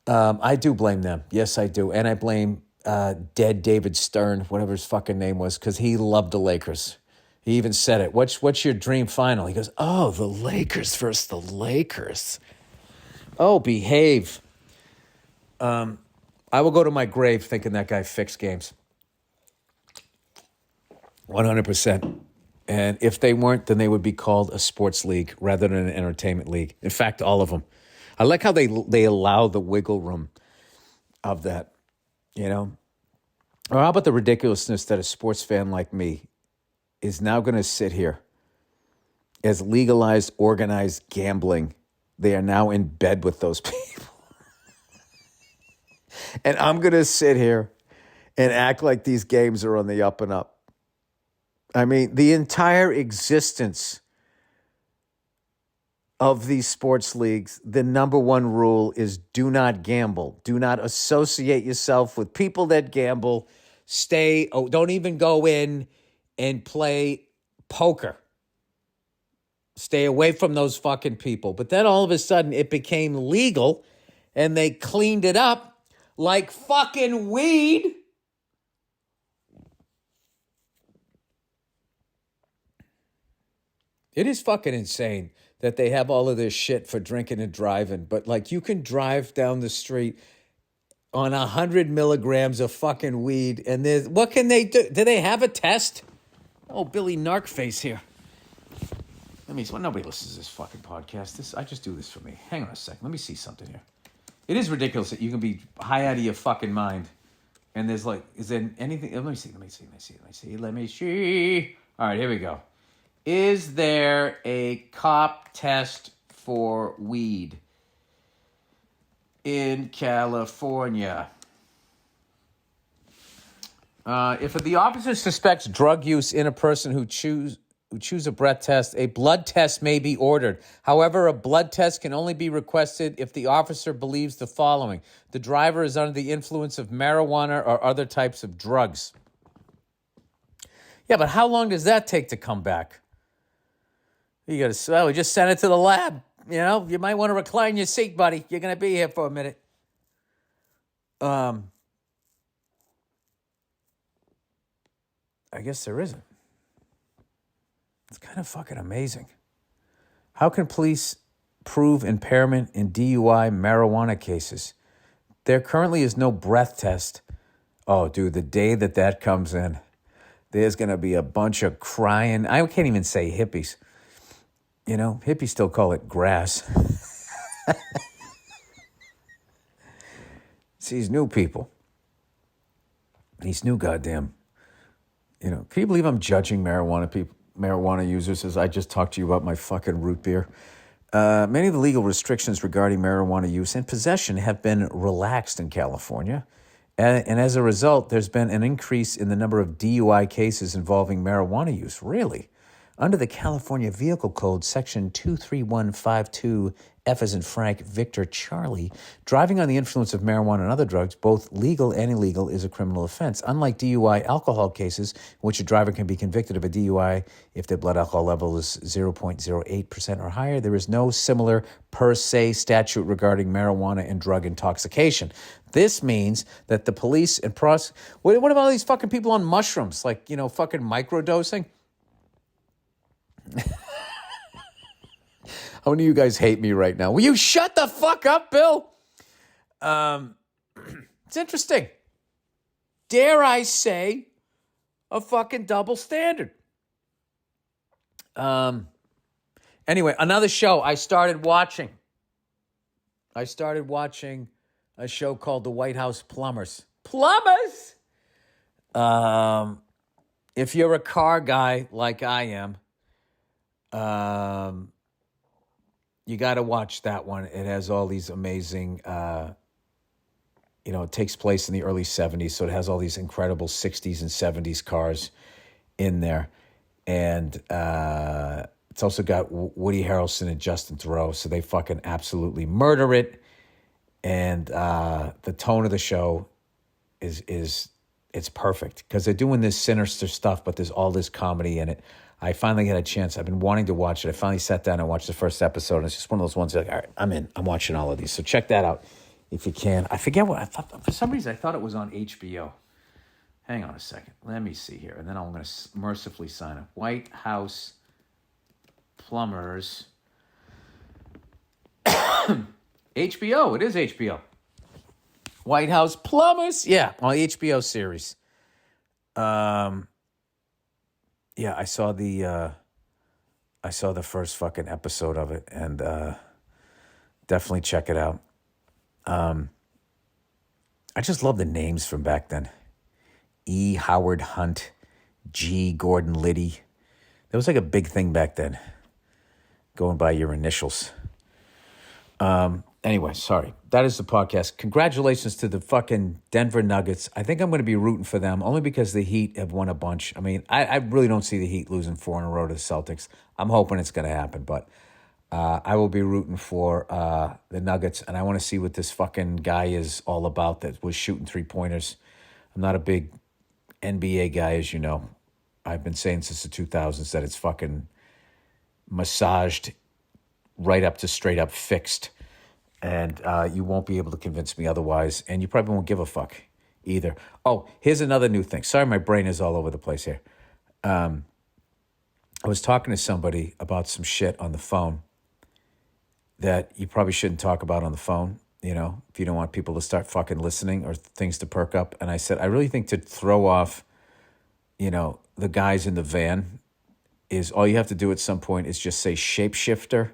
Speaker 1: I do blame them. Yes, I do. And I blame dead David Stern, whatever his fucking name was, because he loved the Lakers. He even said it. What's your dream final? He goes, oh, the Lakers versus the Lakers. Oh, behave. I will go to my grave thinking that guy fixed games. 100%. And if they weren't, then they would be called a sports league rather than an entertainment league. In fact, all of them. I like how they allow the wiggle room of that, Or how about the ridiculousness that a sports fan like me is now going to sit here as legalized, organized gambling. They are now in bed with those people. And I'm going to sit here and act like these games are on the up and up. I mean, the entire existence of these sports leagues, the number one rule is do not gamble. Do not associate yourself with people that gamble. Don't even go in and play poker. Stay away from those fucking people. But then all of a sudden it became legal and they cleaned it up like fucking weed. It is fucking insane that they have all of this shit for drinking and driving. But like you can drive down the street on 100 milligrams of fucking weed and what can they do? Do they have a test? Oh, Billy Narkface here. Nobody listens to this fucking podcast. I just do this for me. Hang on a second. Let me see something here. It is ridiculous that you can be high out of your fucking mind. And is there anything? Let me see. All right, here we go. Is there a cop test for weed in California? If the officer suspects drug use in a person who chews who choose a breath test, a blood test may be ordered. However, a blood test can only be requested if the officer believes the following: the driver is under the influence of marijuana or other types of drugs. Yeah, but how long does that take to come back? You got to, well, we just sent it to the lab. You know, you might want to recline your seat, buddy. You're going to be here for a minute. I guess there isn't. It's kind of fucking amazing. How can police prove impairment in DUI marijuana cases? There currently is no breath test. Oh, dude, the day that comes in, there's going to be a bunch of crying. I can't even say hippies. You know, hippies still call it grass. It's these new people. These new goddamn, you know, can you believe I'm judging marijuana users as I just talked to you about my fucking root beer? Many of the legal restrictions regarding marijuana use and possession have been relaxed in California. And as a result, there's been an increase in the number of DUI cases involving marijuana use. Really? Under the California Vehicle Code, Section 23152, F as in Frank, Victor, Charlie, driving on the influence of marijuana and other drugs, both legal and illegal, is a criminal offense. Unlike DUI alcohol cases, in which a driver can be convicted of a DUI if their blood alcohol level is 0.08% or higher, there is no similar per se statute regarding marijuana and drug intoxication. This means that the police and what about all these fucking people on mushrooms, like, you know, fucking microdosing? How many of you guys hate me right now? Will you shut the fuck up, Bill? It's interesting. Dare I say, a fucking double standard. Anyway, another show I started watching. A show called The White House Plumbers. Plumbers? If you're a car guy like I am, you got to watch that one. It has all these amazing, it takes place in the early 70s, so it has all these incredible 60s and 70s cars in there. And it's also got Woody Harrelson and Justin Theroux, so they fucking absolutely murder it. And the tone of the show is it's perfect because they're doing this sinister stuff, but there's all this comedy in it. I finally had a chance. I've been wanting to watch it. I finally sat down and watched the first episode, and it's just one of those ones like, all right, I'm in. I'm watching all of these. So check that out if you can. I forget what I thought. For some reason, I thought it was on HBO. Hang on a second. Let me see here, and then I'm going to mercifully sign up. White House Plumbers. HBO. It is HBO. White House Plumbers. Yeah, on the HBO series. Yeah, I saw the first fucking episode of it, and definitely check it out. I just love the names from back then. E. Howard Hunt, G. Gordon Liddy. That was like a big thing back then, going by your initials. Anyway, sorry. That is the podcast. Congratulations to the fucking Denver Nuggets. I think I'm going to be rooting for them only because the Heat have won a bunch. I mean, I really don't see the Heat losing 4 in a row to the Celtics. I'm hoping it's going to happen, but I will be rooting for the Nuggets, and I want to see what this fucking guy is all about that was shooting three-pointers. I'm not a big NBA guy, as you know. I've been saying since the 2000s that it's fucking massaged right up to straight up fixed. And you won't be able to convince me otherwise. And you probably won't give a fuck either. Oh, here's another new thing. Sorry, my brain is all over the place here. I was talking to somebody about some shit on the phone that you probably shouldn't talk about on the phone, you know, if you don't want people to start fucking listening or things to perk up. And I said, I really think to throw off, you know, the guys in the van is all you have to do at some point is just say shapeshifter,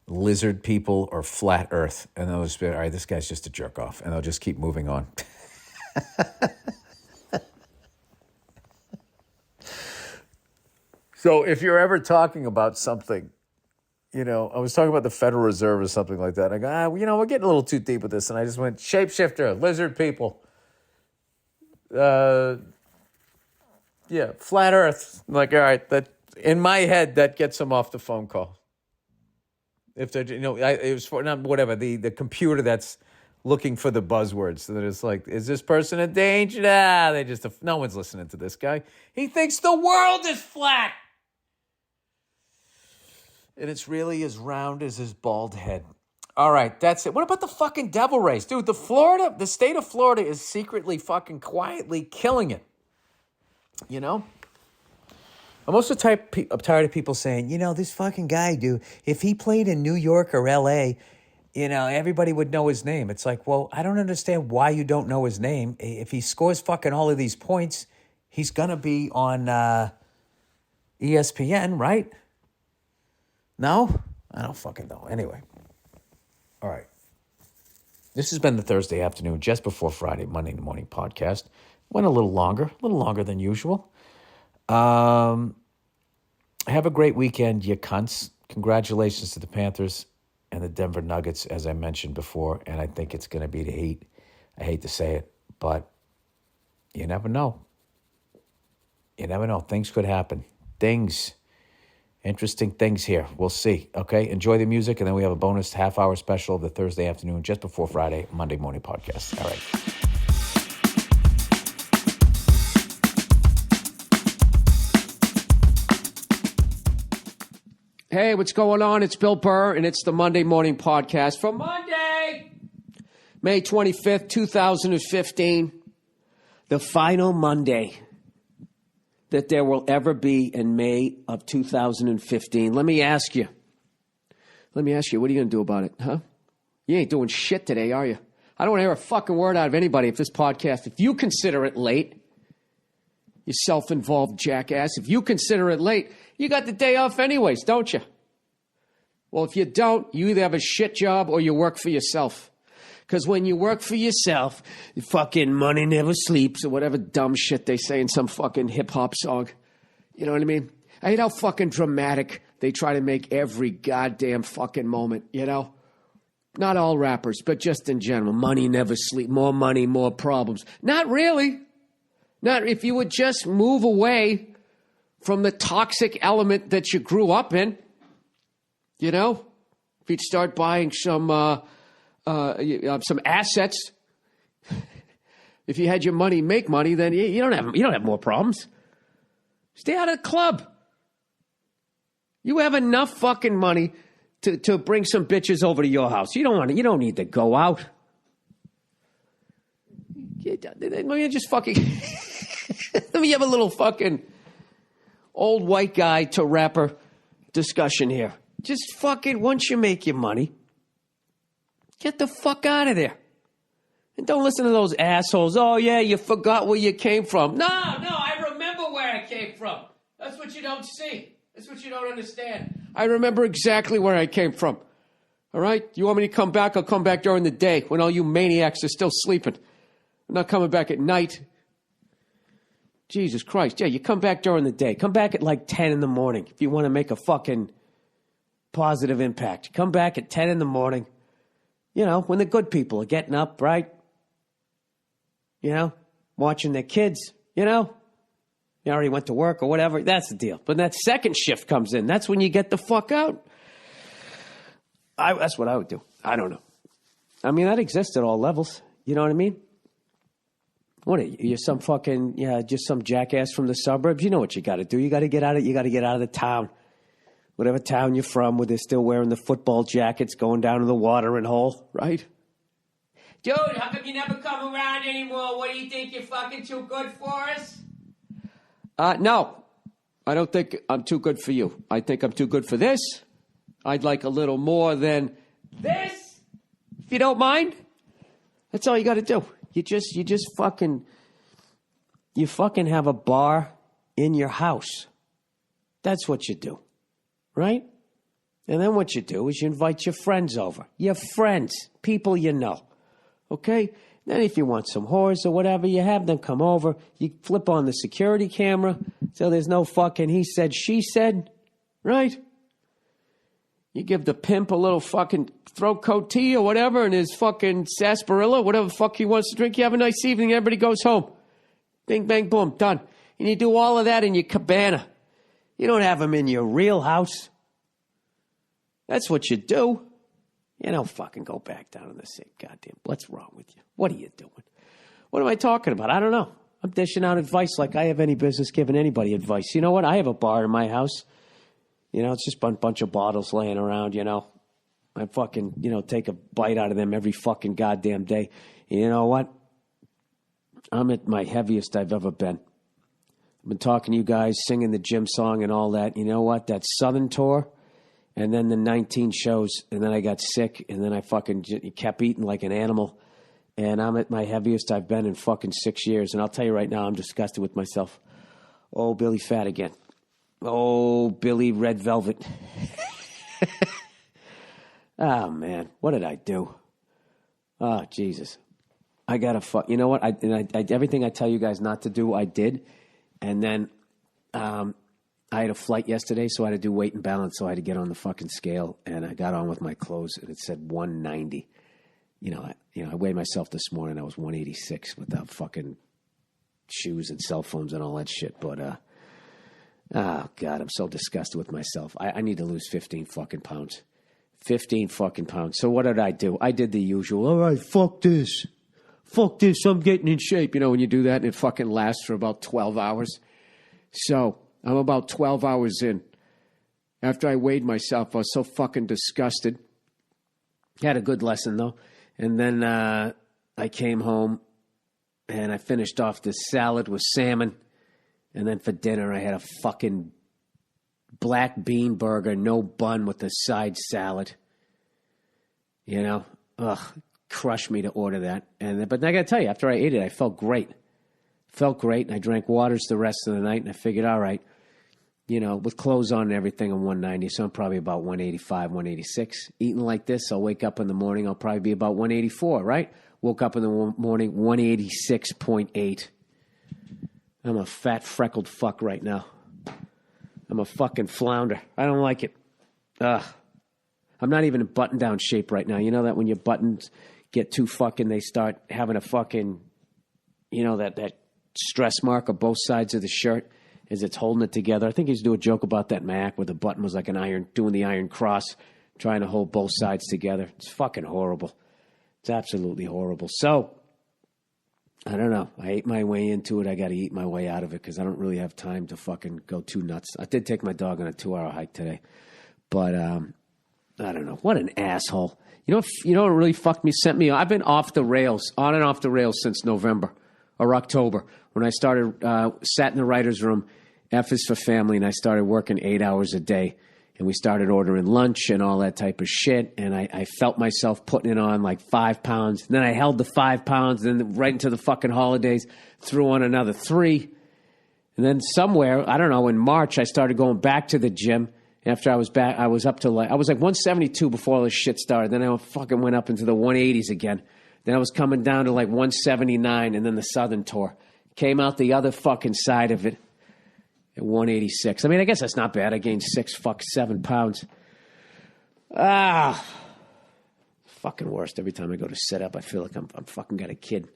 Speaker 1: lizard people, or flat earth, and they'll just be, all right, this guy's just a jerk off, and they'll just keep moving on. So if you're ever talking about something, you know, I was talking about the Federal Reserve or something like that. I go, we're getting a little too deep with this, and I just went shapeshifter, lizard people, flat earth. I'm like, all right, that In my head, that gets them off the phone call. If they're, it was for not whatever the computer that's looking for the buzzwords. So that it's like, is this person in danger? Nah, no one's listening to this guy. He thinks the world is flat, and it's really as round as his bald head. All right, that's it. What about the fucking Devil Rays, dude? The state of Florida is secretly fucking quietly killing it. I'm also tired of people saying, this fucking guy, dude, if he played in New York or L.A., everybody would know his name. It's like, well, I don't understand why you don't know his name. If he scores fucking all of these points, he's going to be on ESPN, right? No? I don't fucking know. Anyway. All right. This has been the Thursday afternoon, just before Friday, Monday morning podcast. Went a little longer than usual. Have a great weekend, you cunts. Congratulations to the Panthers and the Denver Nuggets, as I mentioned before, and I think it's going to be the Heat. I hate to say it, but you never know. Things could happen. Interesting things here. We'll see. Okay, enjoy the music, and then we have a bonus half-hour special of the Thursday afternoon, just before Friday, Monday morning podcast. All right. Hey, what's going on? It's Bill Burr, and it's the Monday Morning Podcast for Monday, May 25th, 2015, the final Monday that there will ever be in May of 2015. Let me ask you, what are you going to do about it, huh? You ain't doing shit today, are you? I don't want to hear a fucking word out of anybody if this podcast, if you consider it late, you self-involved jackass, if you consider it late, you got the day off anyways, don't you? Well, if you don't, you either have a shit job or you work for yourself. Because when you work for yourself, fucking money never sleeps or whatever dumb shit they say in some fucking hip-hop song. You know what I mean? I hate how fucking dramatic they try to make every goddamn fucking moment, Not all rappers, but just in general. Money never sleeps. More money, more problems. Not really. Not if you would just move away from the toxic element that you grew up in, if you'd start buying some assets. If you had your money make money, then you don't have more problems. Stay out of the club. You have enough fucking money to bring some bitches over to your house. You don't need to go out. Let me just fucking let me have a little fucking old white guy to rapper discussion here. Just fucking, once you make your money, get the fuck out of there. And don't listen to those assholes. Oh, yeah, you forgot where you came from. No, I remember where I came from. That's what you don't see. That's what you don't understand. I remember exactly where I came from. All right? You want me to come back? I'll come back during the day when all you maniacs are still sleeping. I'm not coming back at night. Jesus Christ. Yeah, you come back during the day. Come back at like 10 in the morning if you want to make a fucking positive impact. Come back at 10 in the morning, when the good people are getting up, right? Watching their kids, You already went to work or whatever. That's the deal. But that second shift comes in. That's when you get the fuck out. That's what I would do. I don't know. I mean, that exists at all levels. You know what I mean? What are you? You're some fucking, just some jackass from the suburbs. You know what you got to do. You got to get out of the town. Whatever town you're from, where they're still wearing the football jackets going down to the watering hole, right? Dude, how come you never come around anymore? What do you think? You're fucking too good for us? No. I don't think I'm too good for you. I think I'm too good for this. I'd like a little more than this, if you don't mind. That's all you got to do. You fucking have a bar in your house. That's what you do. Right? And then what you do is you invite your friends over. Your friends, people you know. Okay? Then if you want some whores or whatever, you have them come over. You flip on the security camera so there's no fucking he said, she said. Right? You give the pimp a little fucking throat coat tea or whatever and his fucking sarsaparilla, whatever the fuck he wants to drink. You have a nice evening. Everybody goes home. Bing, bang, boom. Done. And you do all of that in your cabana.
Speaker 2: You don't have them in your real house. That's what you do. You don't fucking go back down in the same goddamn. What's wrong with you? What are you doing? What am I talking about? I don't know. I'm dishing out advice like I have any business giving anybody advice. You know what? I have a bar in my house. You know, it's just a bunch of bottles laying around, you know. I fucking, take a bite out of them every fucking goddamn day. And you know what? I'm at my heaviest I've ever been. I've been talking to you guys, singing the gym song and all that. You know what? That Southern tour and then the 19 shows, and then I got sick, and then I fucking kept eating like an animal. And I'm at my heaviest I've been in fucking 6 years. And I'll tell you right now, I'm disgusted with myself. Oh, Billy Fat again. Oh, Billy Red Velvet. Oh, man. What did I do? Oh, Jesus. I got to you know what? I everything I tell you guys not to do, I did. And then I had a flight yesterday, so I had to do weight and balance. So I had to get on the fucking scale. And I got on with my clothes, and it said 190. I weighed myself this morning. I was 186 without fucking shoes and cell phones and all that shit. But, oh, God, I'm so disgusted with myself. I need to lose 15 fucking pounds. 15 fucking pounds. So what did I do? I did the usual. All right, fuck this. Fuck this. I'm getting in shape. You know, when you do that and it fucking lasts for about 12 hours. So I'm about 12 hours in. After I weighed myself, I was so fucking disgusted. Had a good lesson, though. And then I came home and I finished off this salad with salmon. And then for dinner, I had a fucking black bean burger, no bun with a side salad. You know, crushed me to order that. But I got to tell you, after I ate it, I felt great. Felt great. And I drank waters the rest of the night. And I figured, all right, with clothes on and everything, I'm 190. So I'm probably about 185, 186. Eating like this, I'll wake up in the morning, I'll probably be about 184, right? Woke up in the morning, 186.8. I'm a fat, freckled fuck right now. I'm a fucking flounder. I don't like it. I'm not even in button-down shape right now. You know that when your buttons get too fucking, they start having a fucking, that stress mark on both sides of the shirt as it's holding it together. I think he used to do a joke about that Mac where the button was like an iron, doing the iron cross, trying to hold both sides together. It's fucking horrible. It's absolutely horrible. So, I don't know. I ate my way into it. I got to eat my way out of it because I don't really have time to fucking go too nuts. I did take my dog on a 2-hour hike today. But, I don't know. What an asshole. You know what really fucked me? I've been off the rails, on and off the rails since November or October when I started, sat in the writer's room, F is for family, and I started working 8 hours a day. And we started ordering lunch and all that type of shit. And I felt myself putting it on like 5 pounds. And then I held the 5 pounds. Then right into the fucking holidays, threw on another 3. And then somewhere, I don't know, in March, I started going back to the gym. After I was back, I was up to I was like 172 before all this shit started. Then I fucking went up into the 180s again. Then I was coming down to like 179 and then the Southern tour. Came out the other fucking side of it. At 186. I mean, I guess that's not bad. I gained 7 pounds. Fucking worst. Every time I go to sit up, I feel like I'm fucking got a kid.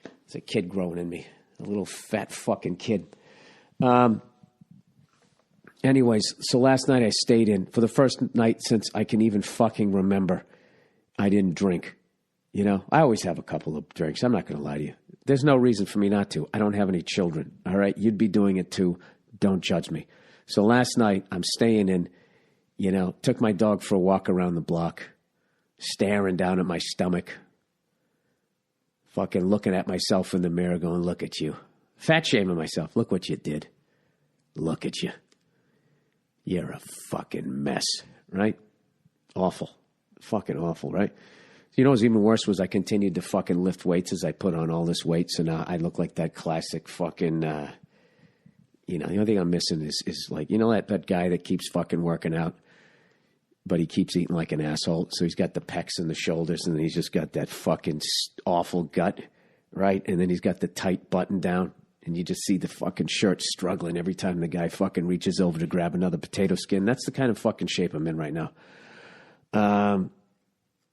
Speaker 2: There's a kid growing in me. A little fat fucking kid. Anyways, so last night I stayed in. For the first night since I can even fucking remember, I didn't drink. I always have a couple of drinks. I'm not going to lie to you. There's no reason for me not to. I don't have any children. All right? You'd be doing it too. Don't judge me. So last night, I'm staying in, took my dog for a walk around the block, staring down at my stomach, fucking looking at myself in the mirror going, look at you. Fat shaming myself. Look what you did. Look at you. You're a fucking mess, right? Awful. Fucking awful, right? What was even worse was I continued to fucking lift weights as I put on all this weight. So now I look like that classic fucking... the only thing I'm missing is like, that guy that keeps fucking working out, but he keeps eating like an asshole. So he's got the pecs and the shoulders, and then he's just got that fucking awful gut, right? And then he's got the tight button down, and you just see the fucking shirt struggling every time the guy fucking reaches over to grab another potato skin. That's the kind of fucking shape I'm in right now.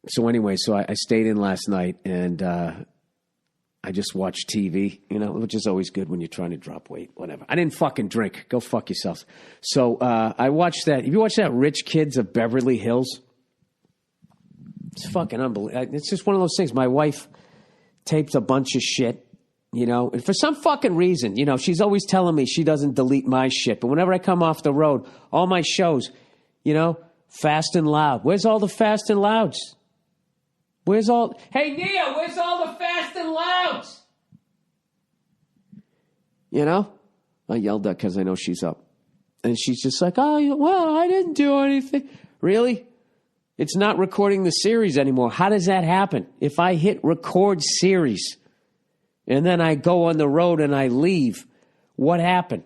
Speaker 2: So anyway, I stayed in last night, and I just watch TV, which is always good when you're trying to drop weight, whatever. I didn't fucking drink. Go fuck yourselves. So I watched that. Have you watched that Rich Kids of Beverly Hills? It's fucking unbelievable. It's just one of those things. My wife taped a bunch of shit, and for some fucking reason, she's always telling me she doesn't delete my shit. But whenever I come off the road, all my shows, Fast and Loud. Where's all the Fast and Louds? Hey, Nia, where's all the Fast and Louds? I yelled at because I know she's up. And she's just like, oh, well, I didn't do anything. Really? It's not recording the series anymore. How does that happen? If I hit record series and then I go on the road and I leave, what happened?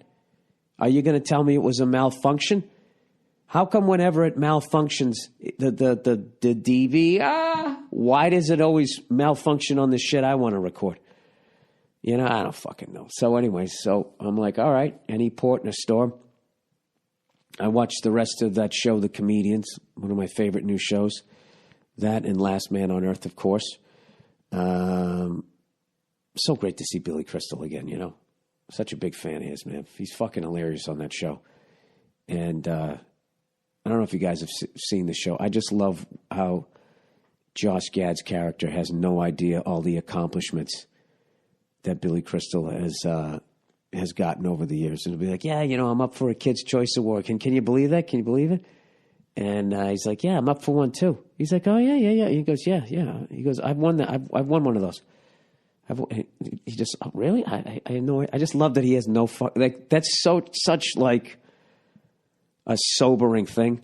Speaker 2: Are you going to tell me it was a malfunction? How come whenever it malfunctions, the DV, why does it always malfunction on the shit I want to record? I don't fucking know. So anyways, I'm like, all right, any port in a storm. I watched the rest of that show, The Comedians, one of my favorite new shows. That and Last Man on Earth, of course. So great to see Billy Crystal again, Such a big fan of his, man. He's fucking hilarious on that show. And I don't know if you guys have seen the show. I just love how Josh Gad's character has no idea all the accomplishments that Billy Crystal has gotten over the years. And he'll be like, yeah, I'm up for a Kids' Choice Award. Can you believe that? Can you believe it? And he's like, yeah, I'm up for one too. He's like, oh, yeah. He goes, yeah. He goes, I've won that. I've won one of those. He just, oh, really? I know. I just love that he has no fuck. Like, that's such like a sobering thing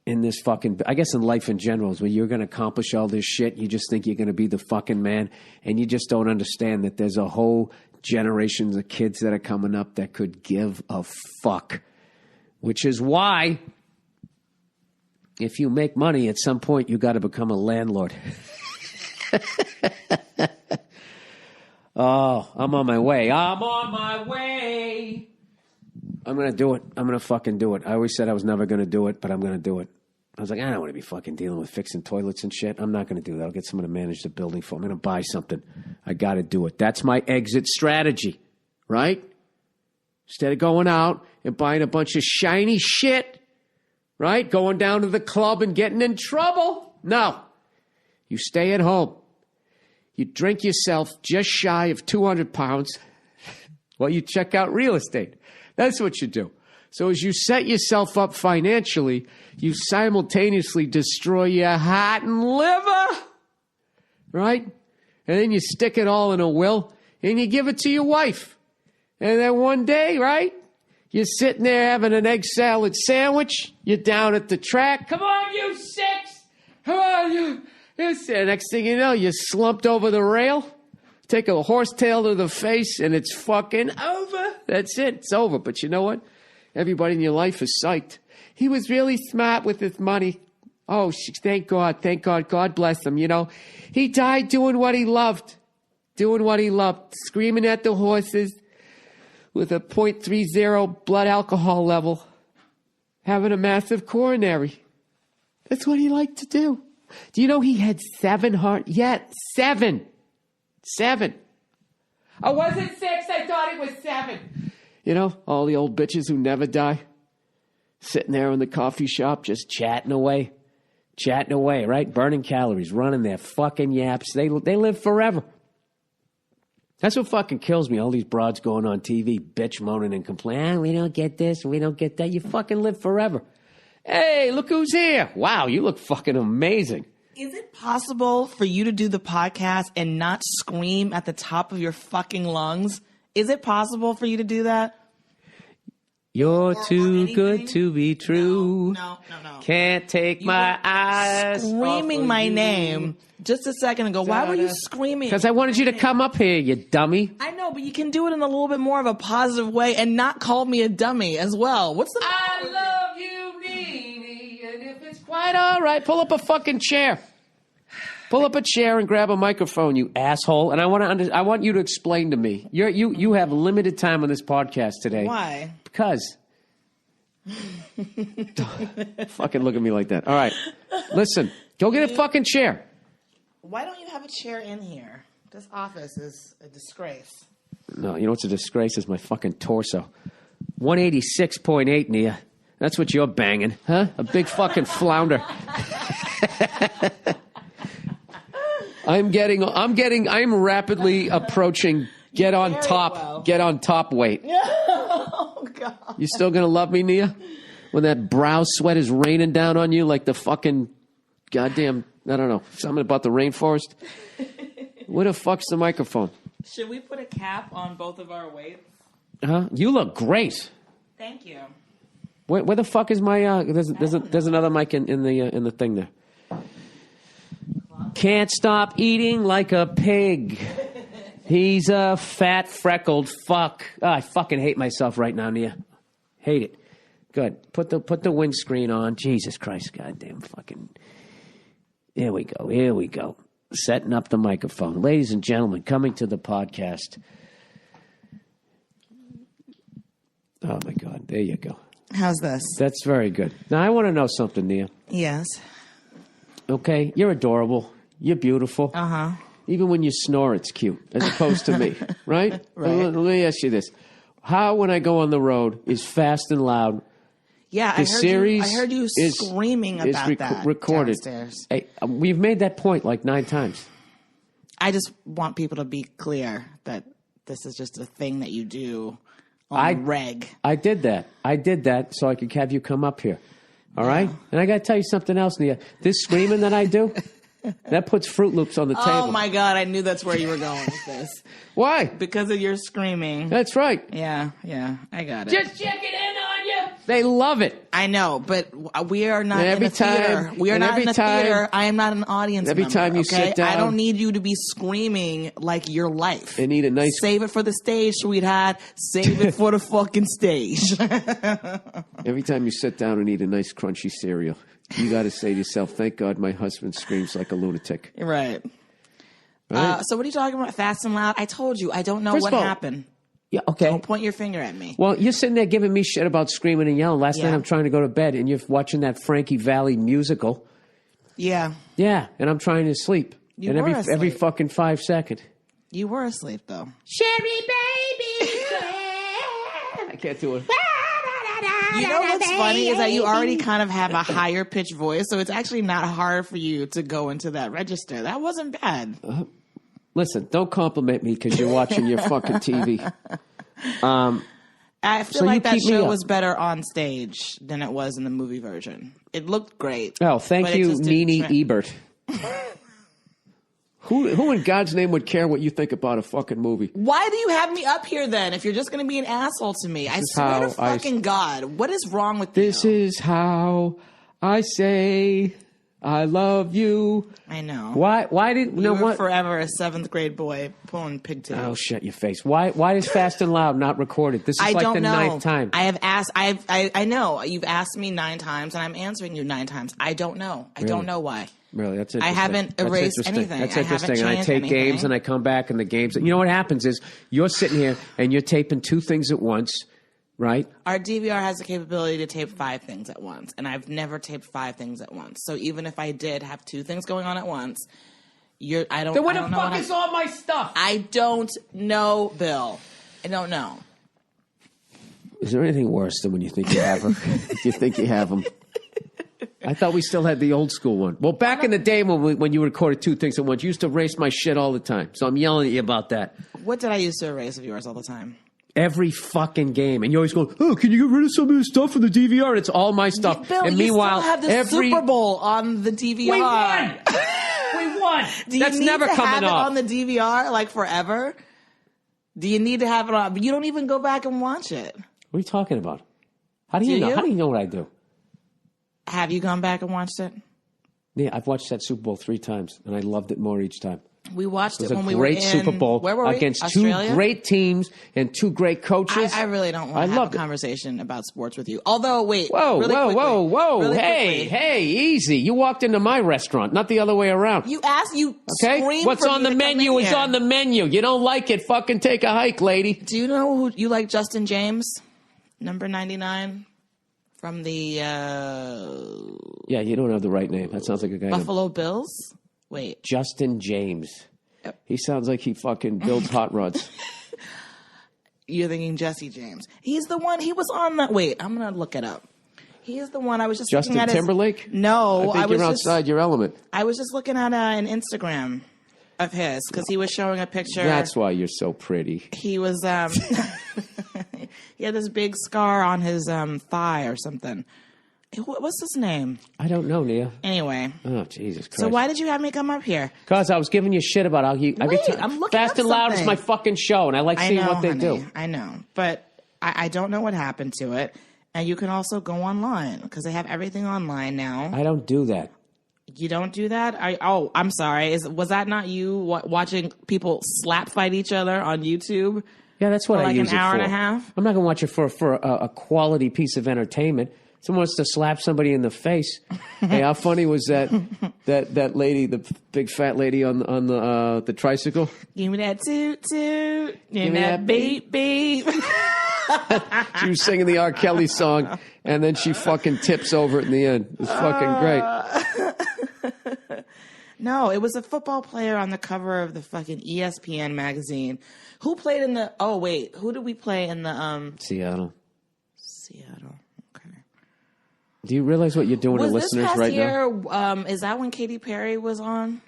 Speaker 2: in this fucking, I guess in life in general, is where you're going to accomplish all this shit. You just think you're going to be the fucking man. And you just don't understand that there's a whole generations of kids that are coming up that could give a fuck. Which is why, if you make money, at some point you got to become a landlord. Oh, I'm on my way. I'm going to do it. I'm going to fucking do it. I always said I was never going to do it, but I'm going to do it. I was like, I don't want to be fucking dealing with fixing toilets and shit. I'm not going to do that. I'll get someone to manage the building for me. I'm going to buy something. I got to do it. That's my exit strategy, right? Instead of going out and buying a bunch of shiny shit, right? Going down to the club and getting in trouble. No. You stay at home. You drink yourself just shy of 200 pounds while you check out real estate. That's what you do. So as you set yourself up financially, you simultaneously destroy your heart and liver, right? And then you stick it all in a will and you give it to your wife. And then one day, right, you're sitting there having an egg salad sandwich. You're down at the track. Come on, you six. Come on, you. Next thing you know, you slumped over the rail. Take a horsetail to the face, and it's fucking over. That's it. It's over. But you know what? Everybody in your life is psyched. He was really smart with his money. Oh, thank God. Thank God. God bless him. He died doing what he loved. Screaming at the horses with a .30 blood alcohol level. Having a massive coronary. That's what he liked to do. Do you know he had 7 heart? Yeah, 7. 7. Oh, was it 6? I thought it was 7. All the old bitches who never die. Sitting there in the coffee shop just chatting away, right? Burning calories, running their fucking yaps. They live forever. That's what fucking kills me. All these broads going on TV, bitch moaning and complaining. We don't get this, we don't get that. You fucking live forever. Hey, look who's here. Wow, you look fucking amazing.
Speaker 3: Is it possible for you to do the podcast and not scream at the top of your fucking lungs? Is it possible for you to do that?
Speaker 2: You're too good to be true.
Speaker 3: No.
Speaker 2: Can't take my eyes
Speaker 3: screaming my name just a second ago. Why were you screaming?
Speaker 2: Because I wanted you to come up here, you dummy.
Speaker 3: I know, but you can do it in a little bit more of a positive way and not call me a dummy as well. What's the
Speaker 2: I love you, Nene, and if it's quite all right, pull up a fucking chair. Pull up a chair and grab a microphone, you asshole. And I want you to explain to me. You have limited time on this podcast today.
Speaker 3: Why?
Speaker 2: Because. Fucking look at me like that. All right. Listen. Go get a fucking chair.
Speaker 3: Why don't you have a chair in here? This office is a disgrace.
Speaker 2: No, you know what's a disgrace is my fucking torso. 186.8, Nia. That's what you're banging, huh? A big fucking flounder. I'm rapidly approaching get on top weight.
Speaker 3: Oh, God.
Speaker 2: You still gonna love me, Nia? When that brow sweat is raining down on you like the fucking goddamn, I don't know, something about the rainforest? Where the fuck's the microphone?
Speaker 3: Should we put a cap on both of our weights?
Speaker 2: Huh? You look great.
Speaker 3: Thank you.
Speaker 2: Where the fuck is my? There's another mic in the thing there. Can't stop eating like a pig. He's a fat freckled fuck. Oh, I fucking hate myself right now, Nia. Hate it. Good. Put the windscreen on. Jesus Christ, goddamn fucking. Here we go. Setting up the microphone, ladies and gentlemen, coming to the podcast. Oh my God! There you go.
Speaker 3: How's this?
Speaker 2: That's very good. Now, I want to know something, Nia.
Speaker 3: Yes.
Speaker 2: Okay? You're adorable. You're beautiful.
Speaker 3: Uh-huh.
Speaker 2: Even when you snore, it's cute, as opposed to me, right?
Speaker 3: Right.
Speaker 2: Let me ask you this. How, when I go on the road, is Fast and Loud?
Speaker 3: Yeah,
Speaker 2: The series
Speaker 3: I heard you screaming about that
Speaker 2: recorded.
Speaker 3: downstairs.
Speaker 2: Hey, we've made that point like 9 times.
Speaker 3: I just want people to be clear that this is just a thing that you do on reg.
Speaker 2: I did that so I could have you come up here. All right? And I got to tell you something else, Nia. This screaming that I do, that puts Fruit Loops on the table.
Speaker 3: Oh, my God. I knew that's where you were going with this.
Speaker 2: Why?
Speaker 3: Because of your screaming.
Speaker 2: That's right.
Speaker 3: Yeah, I got it.
Speaker 1: Just checking in on you.
Speaker 2: They love it.
Speaker 3: I know, but we are not in a theater. We are not in a theater. I am not an audience member.
Speaker 2: Every time you sit down.
Speaker 3: I don't need you to be screaming like your life.
Speaker 2: They need a nice...
Speaker 3: Save it for the stage, sweetheart. Save it for the fucking stage.
Speaker 2: Every time you sit down and eat a nice crunchy cereal, you got to say to yourself, thank God my husband screams like a lunatic.
Speaker 3: Right.
Speaker 2: Right?
Speaker 3: So what are you talking about? Fast and Loud? I told you. I don't know
Speaker 2: First
Speaker 3: what
Speaker 2: of all,
Speaker 3: happened.
Speaker 2: Yeah, okay.
Speaker 3: Don't point your finger at me.
Speaker 2: Well, you're sitting there giving me shit about screaming and yelling. Last night I'm trying to go to bed, and you're watching that Frankie Valli musical.
Speaker 3: Yeah.
Speaker 2: Yeah, and I'm trying to sleep.
Speaker 3: You
Speaker 2: and
Speaker 3: were
Speaker 2: every
Speaker 3: asleep.
Speaker 2: fucking 5 seconds.
Speaker 3: You were asleep, though.
Speaker 1: Sherry baby.
Speaker 2: I can't do it.
Speaker 3: You know what's funny is that you already kind of have a higher pitched voice, so it's actually not hard for you to go into that register. That wasn't bad.
Speaker 2: Listen, don't compliment me because you're watching your fucking TV.
Speaker 3: I feel
Speaker 2: So
Speaker 3: like
Speaker 2: you
Speaker 3: that
Speaker 2: keep me
Speaker 3: show
Speaker 2: up.
Speaker 3: was better on stage than it was in the movie version. It looked great.
Speaker 2: Oh, thank
Speaker 3: but it
Speaker 2: you,
Speaker 3: just didn't
Speaker 2: Nene Ebert. Who in God's name would care what you think about a fucking movie?
Speaker 3: Why do you have me up here then if you're just going to be an asshole to me? I swear to fucking God. What is wrong with
Speaker 2: This
Speaker 3: you?
Speaker 2: is how I say I love you.
Speaker 3: I know.
Speaker 2: Why did
Speaker 3: You
Speaker 2: no
Speaker 3: were
Speaker 2: what?
Speaker 3: forever a 7th grade boy pulling pigtails.
Speaker 2: Oh, shut your face. Why is Fast and Loud not recorded? This is
Speaker 3: I
Speaker 2: like
Speaker 3: don't
Speaker 2: the
Speaker 3: know.
Speaker 2: 9th time.
Speaker 3: I have asked. I know you've asked me 9 times, and I'm answering you 9 times. I don't know. I don't know why.
Speaker 2: Really, that's
Speaker 3: I
Speaker 2: interesting.
Speaker 3: haven't
Speaker 2: That's
Speaker 3: erased
Speaker 2: interesting.
Speaker 3: anything.
Speaker 2: That's
Speaker 3: I haven't
Speaker 2: interesting. And I
Speaker 3: changed
Speaker 2: take
Speaker 3: anything.
Speaker 2: games and I come back and the games. You know what happens is you're sitting here and you're taping 2 things at once, right?
Speaker 3: Our DVR has the capability to tape 5 things at once, and I've never taped 5 things at once. So even if I did have 2 things going on at once, I don't.
Speaker 1: Then where
Speaker 3: I
Speaker 1: the
Speaker 3: don't know
Speaker 1: fuck
Speaker 3: what
Speaker 1: is all my stuff?
Speaker 3: I don't know, Bill. I don't know.
Speaker 2: Is there anything worse than when you think you have them? You think you have them. I thought we still had the old school one. Well, back in the day when you recorded 2 things at once, you used to erase my shit all the time. So I'm yelling at you about that.
Speaker 3: What did I use to erase of yours all the time?
Speaker 2: Every fucking game. And you always go, oh, can you get rid of some of this stuff from the DVR? And it's all my stuff.
Speaker 3: Bill,
Speaker 2: and
Speaker 3: you
Speaker 2: meanwhile,
Speaker 3: still have the Super Bowl on the DVR.
Speaker 1: We won. We won.
Speaker 3: Do you
Speaker 2: That's
Speaker 3: need
Speaker 2: never
Speaker 3: to
Speaker 2: coming
Speaker 3: have it
Speaker 2: up.
Speaker 3: on the DVR like forever? Do you need to have it on? But you don't even go back and watch it.
Speaker 2: What are you talking about? How do you
Speaker 3: Do
Speaker 2: know?
Speaker 3: you?
Speaker 2: How do you know what I do?
Speaker 3: Have you gone back and watched it?
Speaker 2: Yeah, I've watched that Super Bowl 3 times, and I loved it more each time.
Speaker 3: We watched
Speaker 2: It was
Speaker 3: it when
Speaker 2: a
Speaker 3: we were in
Speaker 2: great Super Bowl
Speaker 3: where were we?
Speaker 2: against
Speaker 3: Australia?
Speaker 2: 2 great teams and 2 great coaches.
Speaker 3: I really don't
Speaker 2: I
Speaker 3: want to have
Speaker 2: loved
Speaker 3: a
Speaker 2: it.
Speaker 3: conversation about sports with you. Although, wait.
Speaker 2: Whoa,
Speaker 3: really
Speaker 2: whoa,
Speaker 3: quickly,
Speaker 2: whoa, whoa.
Speaker 3: really
Speaker 2: Hey,
Speaker 3: quickly.
Speaker 2: hey, easy. You walked into my restaurant, not the other way around.
Speaker 3: You asked, you
Speaker 2: Okay?
Speaker 3: screamed
Speaker 2: What's
Speaker 3: for
Speaker 2: on
Speaker 3: me
Speaker 2: the
Speaker 3: to come
Speaker 2: menu
Speaker 3: in
Speaker 2: is
Speaker 3: here.
Speaker 2: on the menu. You don't like it, fucking take a hike, lady.
Speaker 3: Do you know who you like? Justin James, number 99 from the
Speaker 2: Yeah, you don't have the right name. That sounds like a guy named
Speaker 3: Buffalo Bills. Wait,
Speaker 2: Justin James. He sounds like he fucking builds hot rods.
Speaker 3: You're thinking Jesse James. He's the one. He was on that. Wait, I'm gonna look it up. He is the one. I was just
Speaker 2: Justin
Speaker 3: looking at
Speaker 2: Timberlake?
Speaker 3: No,
Speaker 2: I think you're outside your element.
Speaker 3: I was just looking at an Instagram of his because he was showing a picture.
Speaker 2: That's why you're so pretty.
Speaker 3: He was. He had this big scar on his thigh or something. What's his name?
Speaker 2: I don't know, Nia.
Speaker 3: Anyway.
Speaker 2: Oh, Jesus Christ.
Speaker 3: So why did you have me come up here?
Speaker 2: Because I was giving you shit about how you...
Speaker 3: I'm looking
Speaker 2: Fast
Speaker 3: up
Speaker 2: and Loud is
Speaker 3: something.
Speaker 2: my fucking show, and I like seeing what they do.
Speaker 3: I know, but I don't know what happened to it. And you can also go online because they have everything online now.
Speaker 2: I don't do that.
Speaker 3: You don't do that? I'm sorry. Was that not you watching people slap fight each other on YouTube?
Speaker 2: Yeah, that's what
Speaker 3: for
Speaker 2: I
Speaker 3: like
Speaker 2: use it for.
Speaker 3: an hour and a half?
Speaker 2: I'm not going to watch it for a quality piece of entertainment. Someone wants to slap somebody in the face. Hey, how funny was that lady, the big fat lady on the tricycle?
Speaker 3: Give me that toot toot. Give me that beep beep.
Speaker 2: She was singing the R. Kelly song, and then she fucking tips over it in the end. It was fucking great.
Speaker 3: No, it was a football player on the cover of the fucking ESPN magazine. Who played in the... Oh, wait. Who did we play in the...
Speaker 2: Seattle.
Speaker 3: Okay.
Speaker 2: Do you realize what you're doing to
Speaker 3: Was this
Speaker 2: listeners
Speaker 3: past
Speaker 2: right
Speaker 3: year,
Speaker 2: now?
Speaker 3: Is that when Katy Perry was on?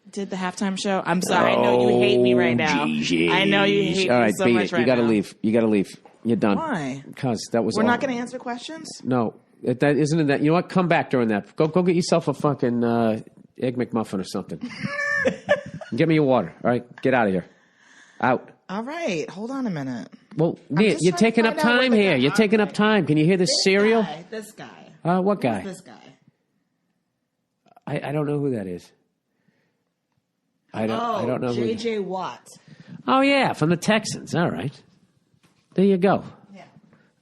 Speaker 3: Did the halftime show? I'm sorry. I know you hate me right now.
Speaker 2: Geez.
Speaker 3: I know you hate
Speaker 2: All right,
Speaker 3: me so
Speaker 2: beat
Speaker 3: much
Speaker 2: it.
Speaker 3: right
Speaker 2: You got to
Speaker 3: now.
Speaker 2: leave. You got to leave. You're done.
Speaker 3: Why?
Speaker 2: Because that was
Speaker 3: We're
Speaker 2: all.
Speaker 3: not going to answer questions?
Speaker 2: No. That isn't it that. You know what? Come back during that. Go get yourself a fucking Egg McMuffin or something. Get me your water. All right? Get out of here. Out.
Speaker 3: All right. Hold on a minute.
Speaker 2: Well, Nia,
Speaker 3: just
Speaker 2: you're
Speaker 3: trying to
Speaker 2: taking up
Speaker 3: find out what
Speaker 2: time
Speaker 3: the
Speaker 2: here.
Speaker 3: guy-
Speaker 2: You're taking up time. Can you hear this cereal?
Speaker 3: This guy.
Speaker 2: What guy?
Speaker 3: This guy.
Speaker 2: I don't know who that is. I don't know who.
Speaker 3: J.J. Watt.
Speaker 2: Oh, yeah, from the Texans. All right. There you go.
Speaker 3: Yeah.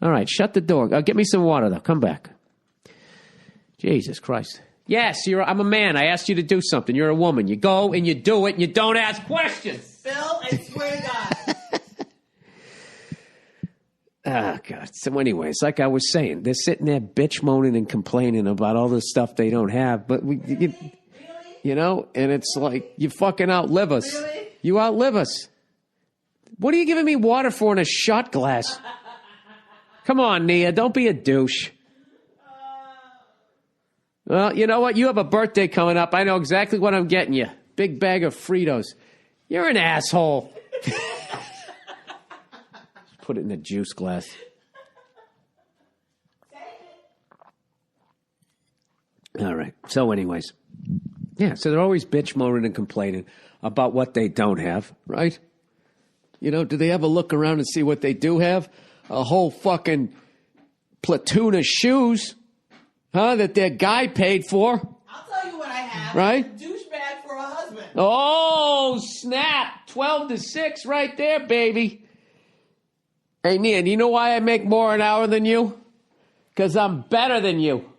Speaker 2: All right, shut the door. Get me some water, though. Come back. Jesus Christ. Yes, I'm a man. I asked you to do something. You're a woman. You go and you do it and you don't ask questions.
Speaker 3: Phil, I swear to God.
Speaker 2: Oh, God. So anyways, like I was saying, they're sitting there bitch moaning and complaining about all the stuff they don't have. But, you know, and it's like, you fucking outlive us.
Speaker 3: Really?
Speaker 2: You outlive us. What are you giving me water for in a shot glass? Come on, Nia. Don't be a douche. Well, you know what? You have a birthday coming up. I know exactly what I'm getting you. Big bag of Fritos. You're an asshole. Put it in a juice glass. All right. So anyways. Yeah, so they're always bitch moaning and complaining about what they don't have, right? You know, do they ever look around and see what they do have? A whole fucking platoon of shoes, that their guy paid for.
Speaker 3: I'll tell you what I have.
Speaker 2: Right?
Speaker 3: A douchebag for a husband.
Speaker 2: Oh, snap. 12-6 right there, baby. Hey, Nia, do you know why I make more an hour than you? Because I'm better than you.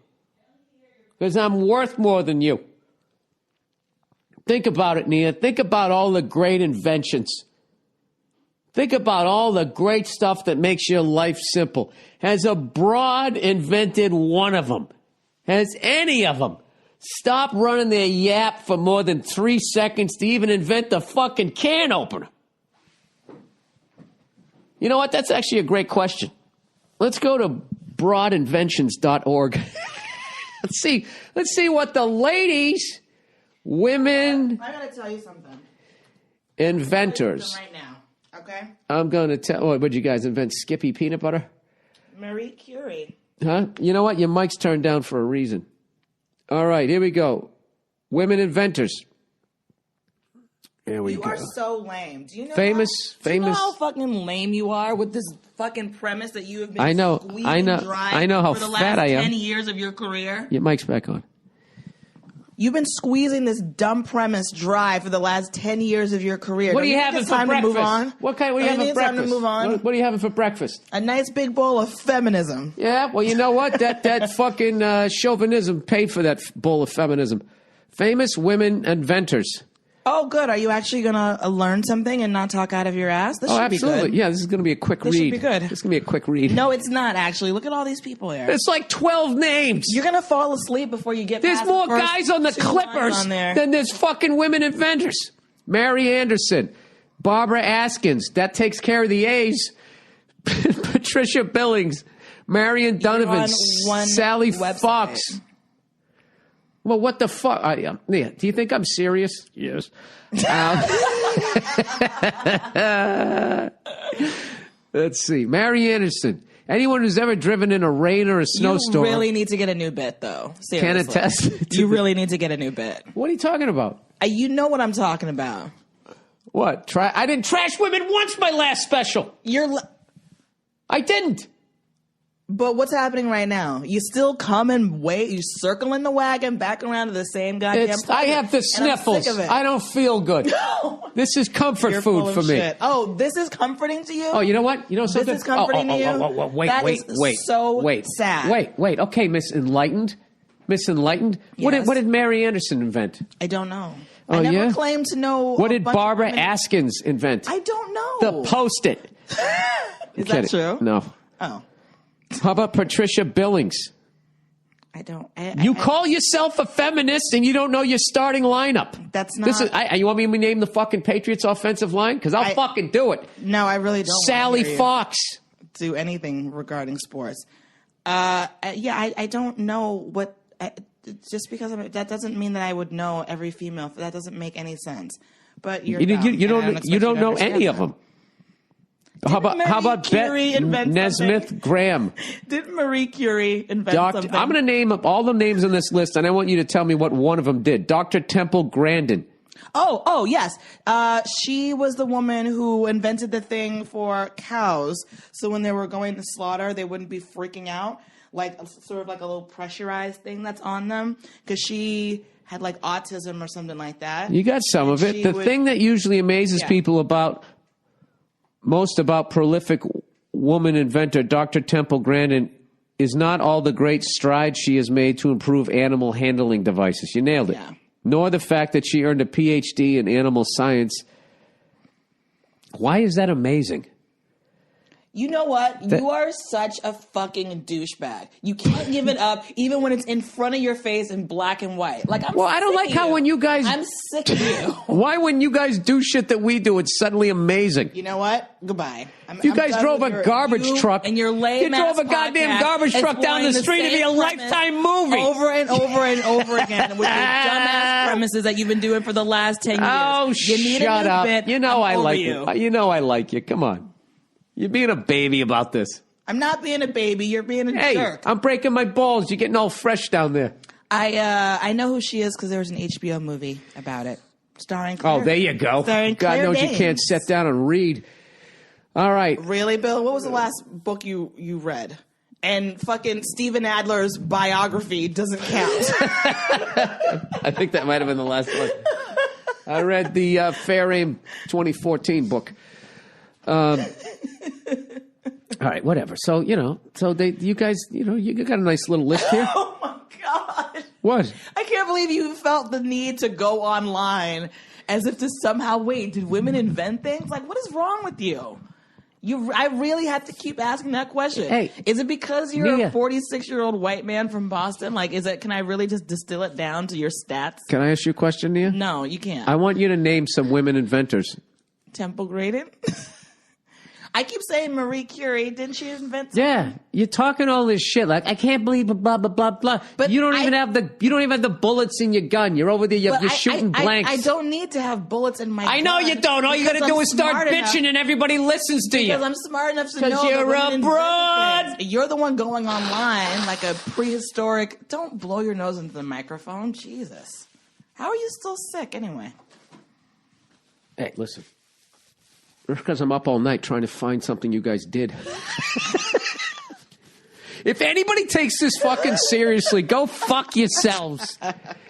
Speaker 2: Because I'm worth more than you. Think about it, Nia. Think about all the great inventions. Think about all the great stuff that makes your life simple. Has a broad invented one of them? Has any of them stopped running their yap for more than 3 seconds to even invent the fucking can opener? You know what? That's actually a great question. Let's go to broadinventions.org. Let's see what the ladies, women,
Speaker 3: I gotta tell you something.
Speaker 2: inventors.
Speaker 3: Right now, okay?
Speaker 2: I'm going to tell. What did you guys invent? Skippy peanut butter?
Speaker 3: Marie Curie.
Speaker 2: Huh? You know what? Your mic's turned down for a reason. All right, here we go. Women inventors. Here we
Speaker 3: You
Speaker 2: go.
Speaker 3: are so lame. Do you know
Speaker 2: Famous.
Speaker 3: Do you know how fucking lame you are with this fucking premise that you have been
Speaker 2: I know
Speaker 3: dry
Speaker 2: how
Speaker 3: for the
Speaker 2: fat
Speaker 3: last
Speaker 2: I am.
Speaker 3: 10 years of your career?
Speaker 2: Your mic's back on.
Speaker 3: You've been squeezing this dumb premise dry for the last 10 years of your career.
Speaker 2: What
Speaker 3: Don't
Speaker 2: are you
Speaker 3: think
Speaker 2: having
Speaker 3: it's
Speaker 2: for
Speaker 3: time
Speaker 2: breakfast?
Speaker 3: To move on?
Speaker 2: What are you
Speaker 3: Don't
Speaker 2: having
Speaker 3: think
Speaker 2: for
Speaker 3: it's time
Speaker 2: breakfast?
Speaker 3: to move on?
Speaker 2: What are you having for breakfast?
Speaker 3: A nice big bowl of feminism.
Speaker 2: Yeah, well, you know what? That fucking chauvinism paid for that bowl of feminism. Famous women inventors.
Speaker 3: Oh, good. Are you actually going to learn something and not talk out of your ass? This
Speaker 2: Oh,
Speaker 3: should
Speaker 2: absolutely.
Speaker 3: be good.
Speaker 2: Yeah, this is going to be a quick
Speaker 3: This
Speaker 2: read.
Speaker 3: should be good.
Speaker 2: This is going to be a quick read.
Speaker 3: No, it's not, actually. Look at all these people here.
Speaker 2: It's like 12 names.
Speaker 3: You're going to fall asleep before you get
Speaker 2: There's
Speaker 3: past
Speaker 2: more
Speaker 3: the first
Speaker 2: guys on the
Speaker 3: 2 lines
Speaker 2: Clippers
Speaker 3: on there.
Speaker 2: than there's fucking women inventors. Mary Anderson, Barbara Askins. That takes care of the A's. Patricia Billings, Marion Donovan, Sally Fox. Well, what the fuck? Yeah. Do you think I'm serious? Yes. Let's see. Mary Anderson. Anyone who's ever driven in a rain or a snowstorm.
Speaker 3: You really need to get a new bit, though. Seriously.
Speaker 2: Can attest.
Speaker 3: You really need to get a new bit.
Speaker 2: What are you talking about?
Speaker 3: You know what I'm talking about.
Speaker 2: What? I didn't trash women once my last special. I didn't.
Speaker 3: But what's happening right now? You still come and wait. You circling the wagon back around to the same goddamn place.
Speaker 2: I have the sniffles. I don't feel good. This is comfort food for me.
Speaker 3: Shit. Oh, this is comforting to you?
Speaker 2: Oh, you know what? You know something?
Speaker 3: This is comforting to you?
Speaker 2: Wait.
Speaker 3: Sad.
Speaker 2: Wait. Okay, Miss Enlightened.
Speaker 3: Yes.
Speaker 2: What did Mary Anderson invent?
Speaker 3: I don't know.
Speaker 2: Oh,
Speaker 3: I never claimed to know.
Speaker 2: What did Barbara Askins invent?
Speaker 3: I don't know.
Speaker 2: The Post-it.
Speaker 3: Is that true?
Speaker 2: No.
Speaker 3: Oh.
Speaker 2: How about Patricia Billings?
Speaker 3: I don't.
Speaker 2: You call yourself a feminist and you don't know your starting lineup.
Speaker 3: That's not.
Speaker 2: You want me to name the fucking Patriots offensive line? Because I'll fucking do it.
Speaker 3: No, I really don't.
Speaker 2: Sally Fox.
Speaker 3: Do anything regarding sports. I don't know what. Just because that doesn't mean that I would know every female. That doesn't make any sense. But you
Speaker 2: don't know any of them. How about Bette Nesmith Graham?
Speaker 3: Didn't Marie Curie invent something?
Speaker 2: I'm going to name up all the names on this list, and I want you to tell me what one of them did. Dr. Temple Grandin.
Speaker 3: Oh, yes. She was the woman who invented the thing for cows, so when they were going to slaughter, they wouldn't be freaking out, like sort of like a little pressurized thing that's on them, because she had like autism or something like that.
Speaker 2: You got some of it. The thing that usually amazes people about prolific woman inventor Dr. Temple Grandin is not all the great strides she has made to improve animal handling devices. You nailed it. Yeah. Nor the fact that she earned a PhD in animal science. Why is that amazing?
Speaker 3: You know what? You are such a fucking douchebag. You can't give it up, even when it's in front of your face in black and white. Like,
Speaker 2: I don't like how when you guys...
Speaker 3: I'm sick of you.
Speaker 2: Why when you guys do shit that we do, it's suddenly amazing?
Speaker 3: You know what? Goodbye.
Speaker 2: You guys drove a garbage truck.
Speaker 3: And your lame
Speaker 2: You drove a goddamn garbage truck down the street. It'd be a Lifetime movie.
Speaker 3: Over and over and over again with your dumbass premises that you've been doing for the last 10 years.
Speaker 2: Oh, shut up.
Speaker 3: Bit.
Speaker 2: You know I like you. You know I like you. Come on. You're being a baby about this.
Speaker 3: I'm not being a baby. You're being a jerk.
Speaker 2: I'm breaking my balls. You're getting all fresh down there.
Speaker 3: I know who she is because there was an HBO movie about it. Starring Claire.
Speaker 2: Oh, there you go.
Speaker 3: Starring
Speaker 2: God
Speaker 3: Claire
Speaker 2: knows
Speaker 3: Danes.
Speaker 2: You can't sit down and read. All right.
Speaker 3: Really, Bill? What was the last book you read? And fucking Stephen Adler's biography doesn't count.
Speaker 2: I think that might have been the last one. I read the Fair Aim 2014 book. All right, whatever. So, you guys, you got a nice little list here.
Speaker 3: Oh, my God.
Speaker 2: What?
Speaker 3: I can't believe you felt the need to go online as if to somehow, wait, did women invent things? Like, what is wrong with you? I really had to keep asking that question.
Speaker 2: Hey,
Speaker 3: is it because you're a 46-year-old white man from Boston? Like, can I really just distill it down to your stats?
Speaker 2: Can I ask you a question, Nia?
Speaker 3: No, you can't.
Speaker 2: I want you to name some women inventors.
Speaker 3: Temple Grandin? I keep saying Marie Curie. Didn't she invent something?
Speaker 2: Yeah, you're talking all this shit. Like, I can't believe blah blah blah blah. But you don't even have the bullets in your gun. You're over there. You're shooting blanks.
Speaker 3: I don't need to have bullets in my gun.
Speaker 2: I know you don't. All you got to do is start bitching, and everybody listens to you.
Speaker 3: Because I'm smart enough to know.
Speaker 2: Because you're a broad.
Speaker 3: You're the one going online like a prehistoric. Don't blow your nose into the microphone. Jesus, how are you still sick anyway?
Speaker 2: Hey, listen. Because I'm up all night trying to find something you guys did. If anybody takes this fucking seriously, go fuck yourselves.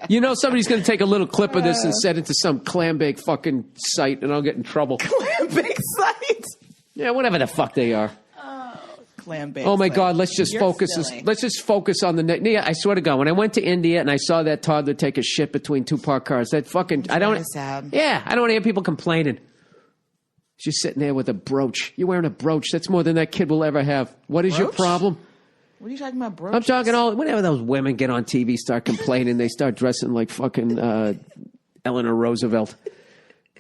Speaker 2: Somebody's going to take a little clip of this and set it to some clambake fucking site, and I'll get in trouble.
Speaker 3: Clambake site?
Speaker 2: Yeah, whatever the fuck they are.
Speaker 3: Clambake.
Speaker 2: Oh my God, let's just focus.
Speaker 3: Silly.
Speaker 2: Let's just focus on the net. Nia, I swear to God, when I went to India and I saw that toddler take a shit between two parked cars, that fucking
Speaker 3: sad.
Speaker 2: Yeah, I don't want to hear people complaining. She's sitting there with a brooch. You're wearing a brooch. That's more than that kid will ever have. What is your problem?
Speaker 3: What are you talking about, brooch?
Speaker 2: I'm talking whenever those women get on TV, start complaining, they start dressing like fucking Eleanor Roosevelt.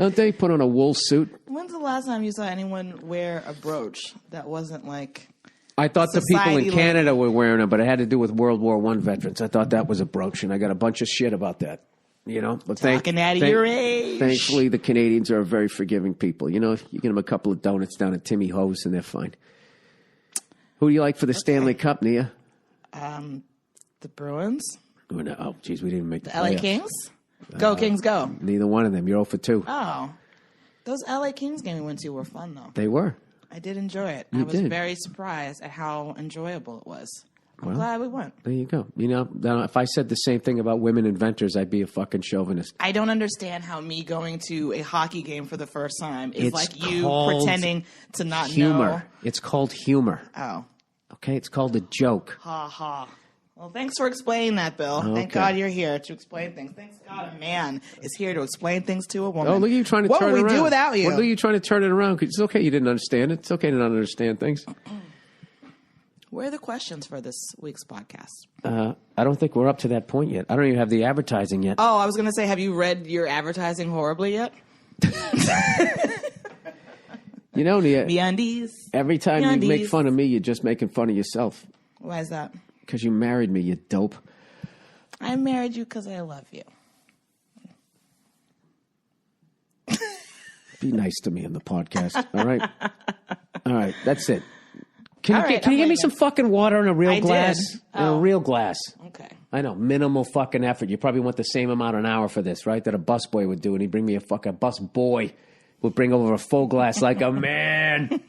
Speaker 2: Don't they put on a wool suit?
Speaker 3: When's the last time you saw anyone wear a brooch that wasn't like...
Speaker 2: I thought the people in
Speaker 3: Society
Speaker 2: Canada were wearing them, but it had to do with World War I veterans. I thought that was a brooch, and I got a bunch of shit about that. You know, but
Speaker 3: Talking out of your age.
Speaker 2: Thankfully, the Canadians are very forgiving people. You know, you get them a couple of donuts down at Timmy Ho's, and they're fine. Who do you like for the Stanley Cup, Nia?
Speaker 3: The Bruins?
Speaker 2: Oh, geez, we didn't make the
Speaker 3: LA
Speaker 2: playoffs.
Speaker 3: Kings? Go, Kings, go.
Speaker 2: Neither one of them. You're 0 for 2.
Speaker 3: Oh. Those LA Kings games we went to were fun, though.
Speaker 2: They were.
Speaker 3: I did enjoy it.
Speaker 2: You
Speaker 3: I was
Speaker 2: did.
Speaker 3: very surprised at how enjoyable it was. I'm glad we went.
Speaker 2: There you go. You know, now, if I said the same thing about women inventors, I'd be a fucking chauvinist.
Speaker 3: I don't understand how me going to a hockey game for the first time is
Speaker 2: It's
Speaker 3: like you
Speaker 2: called
Speaker 3: pretending to not
Speaker 2: humor.
Speaker 3: know.
Speaker 2: It's called humor.
Speaker 3: Oh.
Speaker 2: Okay, it's called a joke.
Speaker 3: Ha ha. Well, thanks for explaining that, Bill. Thank
Speaker 2: Okay.
Speaker 3: God you're here to explain things. Thanks God a man is here to explain things to a woman.
Speaker 2: Oh, look at you trying to
Speaker 3: what
Speaker 2: turn it
Speaker 3: would
Speaker 2: around.
Speaker 3: we do without you?
Speaker 2: Well, look at you trying to turn it around. 'Cause it's okay you didn't understand it. It's okay to not understand things.
Speaker 3: Where are the questions for this week's podcast?
Speaker 2: I don't think we're up to that point yet. I don't even have the advertising yet.
Speaker 3: Oh, I was going to say, have you read your advertising horribly yet?
Speaker 2: You know, Nia,
Speaker 3: MeUndies.
Speaker 2: every time you make
Speaker 3: MeUndies.
Speaker 2: fun of me, you're just making fun of yourself.
Speaker 3: Why is that?
Speaker 2: Because you married me, you dope.
Speaker 3: I married you because I love you.
Speaker 2: Be nice to me on the podcast, all right? All right, that's it. Can
Speaker 3: All
Speaker 2: you,
Speaker 3: right,
Speaker 2: can you
Speaker 3: I'm
Speaker 2: give me
Speaker 3: waiting.
Speaker 2: some fucking water in a real
Speaker 3: I
Speaker 2: glass?
Speaker 3: did.
Speaker 2: In a
Speaker 3: Oh.
Speaker 2: real glass.
Speaker 3: Okay.
Speaker 2: I know, minimal fucking effort. You probably want the same amount an hour for this, right? That a busboy would do, and he'd bring me a fucking bus boy would bring over a full glass like a man.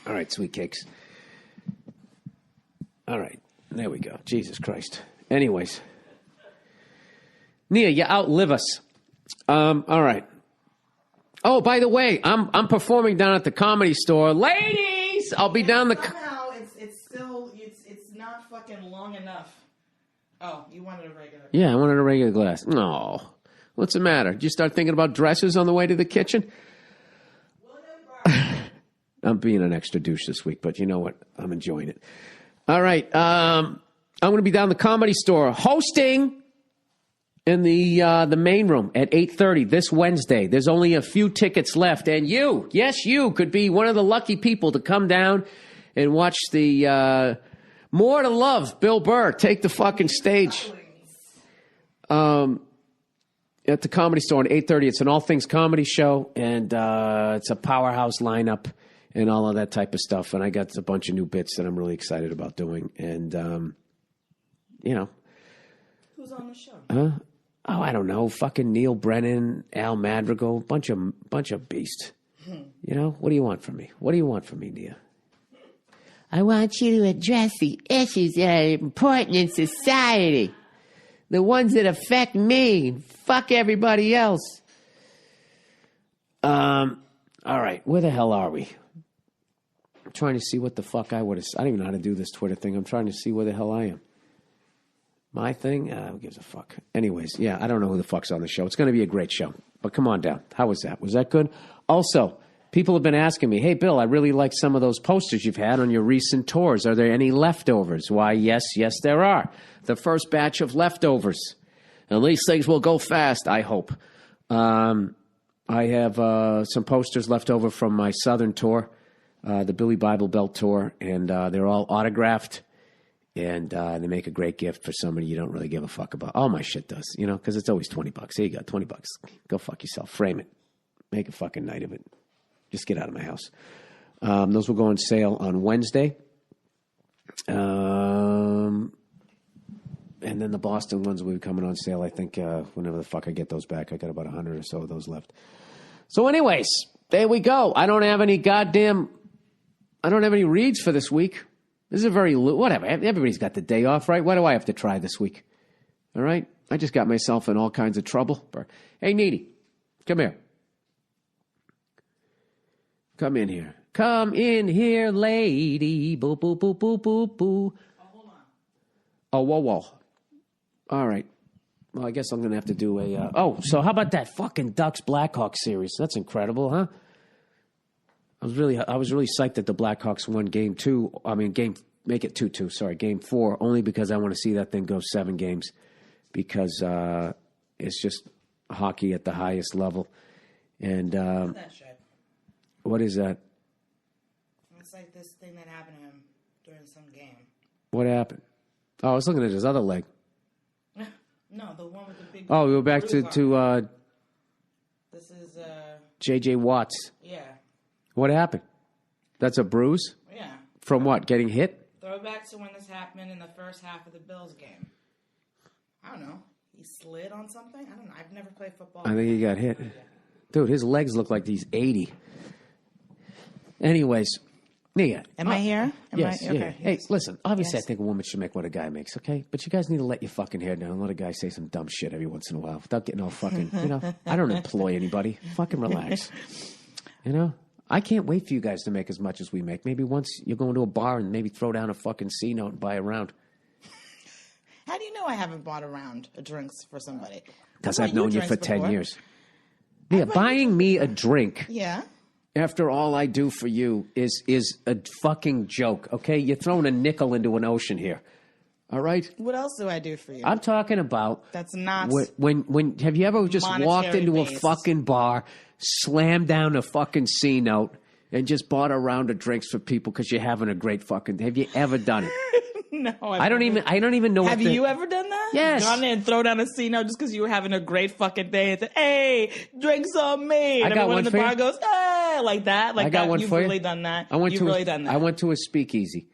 Speaker 2: All right, sweet cakes. All right, there we go. Jesus Christ. Anyways, Nia, you outlive us. All right. Oh, by the way, I'm performing down at the Comedy Store, ladies. I'll be down the.
Speaker 3: Somehow it's still it's not fucking long enough. Oh, you wanted a regular.
Speaker 2: Yeah, I wanted a regular glass. No, what's the matter? Did you start thinking about dresses on the way to the kitchen? I'm being an extra douche this week, but you know what? I'm enjoying it. All right, I'm going to be down the Comedy Store hosting in the main room at 8:30 this Wednesday. There's only a few tickets left, and you, yes, you could be one of the lucky people to come down and watch the More to Love, Bill Burr, take the fucking stage. At the Comedy Store at 8:30. It's an all things comedy show, and it's a powerhouse lineup and all of that type of stuff. And I got a bunch of new bits that I'm really excited about doing. And you know,
Speaker 3: Who's on the show?
Speaker 2: oh, I don't know, fucking Neil Brennan, Al Madrigal, bunch of beasts. You know, what do you want from me? What do you want from me, Nia?
Speaker 4: I want you to address the issues that are important in society. The ones that affect me. Fuck everybody else.
Speaker 2: All right, where the hell are we? I'm trying to see what the fuck I would have. I don't even know how to do this Twitter thing. I'm trying to see where the hell I am. My thing? Who gives a fuck? Anyways, yeah, I don't know who the fuck's on the show. It's going to be a great show. But come on down. How was that? Was that good? Also, people have been asking me, hey, Bill, I really like some of those posters you've had on your recent tours. Are there any leftovers? Why, yes, there are. The first batch of leftovers. And these things will go fast, I hope. I have some posters left over from my Southern tour, the Billy Bible Belt tour, and they're all autographed. And they make a great gift for somebody you don't really give a fuck about. All my shit does, you know, because it's always $20. Here you go, $20. Go fuck yourself. Frame it. Make a fucking night of it. Just get out of my house. Those will go on sale on Wednesday. And then the Boston ones will be coming on sale, I think, whenever the fuck I get those back. I got about 100 or so of those left. So anyways, there we go. I don't have any reads for this week. This is a very, whatever. Everybody's got the day off, right? Why do I have to try this week? All right? I just got myself in all kinds of trouble. Hey, Needy, come here. Come in here. Come in here, lady. Boo, boo, boo, boo, boo, boo.
Speaker 3: Oh, hold on.
Speaker 2: Oh, whoa. All right. Well, I guess I'm going to have to do a... so how about that fucking Ducks Blackhawks series? That's incredible, huh? I was really psyched that the Blackhawks won game 4, game 4, only because I want to see that thing go 7 games. Because it's just hockey at the highest level. And
Speaker 3: That shit.
Speaker 2: what is that?
Speaker 3: It's like this thing that happened to him during some game.
Speaker 2: What happened? Oh, I was looking at his other leg.
Speaker 3: No, the one with the big.
Speaker 2: Oh, we go back to
Speaker 3: This is
Speaker 2: J.J. Watts.
Speaker 3: yeah,
Speaker 2: What happened? That's a bruise?
Speaker 3: yeah.
Speaker 2: From what? Getting hit?
Speaker 3: Throwback to when this happened in the first half of the Bills game. I don't know. He slid on something? I don't know. I've never played football.
Speaker 2: I think he got hit. Dude, his legs look like he's 80. Anyways, Nia.
Speaker 3: Am I here?
Speaker 2: Yes,
Speaker 3: Okay.
Speaker 2: yeah. Hey, listen, obviously
Speaker 3: Yes.
Speaker 2: I think a woman should make what a guy makes, okay? But you guys need to let your fucking hair down and let a guy say some dumb shit every once in a while without getting all fucking, I don't employ anybody. Fucking relax. I can't wait for you guys to make as much as we make. Maybe once you're going to a bar and maybe throw down a fucking C note and buy a round.
Speaker 3: How do you know I haven't bought a round of drinks for somebody?
Speaker 2: Because
Speaker 3: bought
Speaker 2: I've known you for
Speaker 3: drinks
Speaker 2: 10
Speaker 3: before.
Speaker 2: years. Nia, buying me a drink
Speaker 3: Yeah.
Speaker 2: after all I do for you is a fucking joke, okay? You're throwing a nickel into an ocean here, all right?
Speaker 3: What else do I do for you?
Speaker 2: I'm talking about
Speaker 3: That's not
Speaker 2: when have you ever just walked
Speaker 3: monetary
Speaker 2: into a
Speaker 3: based.
Speaker 2: fucking bar, slammed down a fucking C note, and just bought a round of drinks for people because you're having a great fucking? Have you ever done it?
Speaker 3: No.
Speaker 2: I don't even know.
Speaker 3: Have you ever done that?
Speaker 2: Yes.
Speaker 3: Gone in and throw down a C note just because you were having a great fucking day and said, "Hey, drinks on me." And
Speaker 2: I got
Speaker 3: everyone
Speaker 2: one
Speaker 3: in the
Speaker 2: for
Speaker 3: bar
Speaker 2: you.
Speaker 3: goes, "Hey," like that. Like
Speaker 2: I got
Speaker 3: that.
Speaker 2: one
Speaker 3: You've
Speaker 2: for you.
Speaker 3: really done that.
Speaker 2: I went
Speaker 3: You've
Speaker 2: to
Speaker 3: really done that.
Speaker 2: I went to a speakeasy,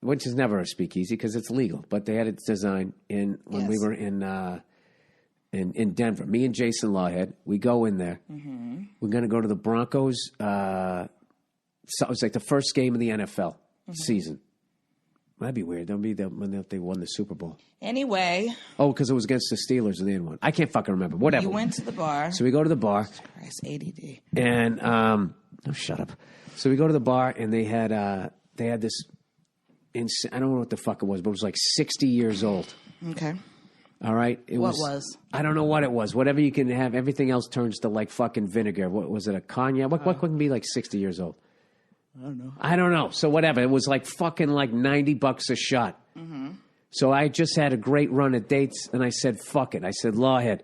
Speaker 2: which is never a speakeasy because it's legal, but they had it designed when we
Speaker 3: Yes.
Speaker 2: were in Denver. Me and Jason Lawhead, we go in there.
Speaker 3: Mm-hmm.
Speaker 2: We're going to go to the Broncos. So it was like the first game of the NFL
Speaker 3: Mm-hmm.
Speaker 2: season. That'd be weird. That'd be when they won the Super Bowl.
Speaker 3: Anyway,
Speaker 2: Oh, because it was against the Steelers and they didn't win. I can't fucking remember. Whatever.
Speaker 3: you went to the bar.
Speaker 2: So we go to the bar
Speaker 3: Christ, ADD.
Speaker 2: and oh, shut up. So we go to the bar and they had this. I don't know what the fuck it was, but it was like 60 years old.
Speaker 3: Okay.
Speaker 2: All right.
Speaker 3: What was?
Speaker 2: I don't know what it was. Whatever you can have. Everything else turns to like fucking vinegar. What was it? A cognac? What can be like 60 years old? I don't know. So whatever. It was like fucking like $90 a shot.
Speaker 3: Mm-hmm.
Speaker 2: So I just had a great run of dates and I said, fuck it. I said, Lawhead.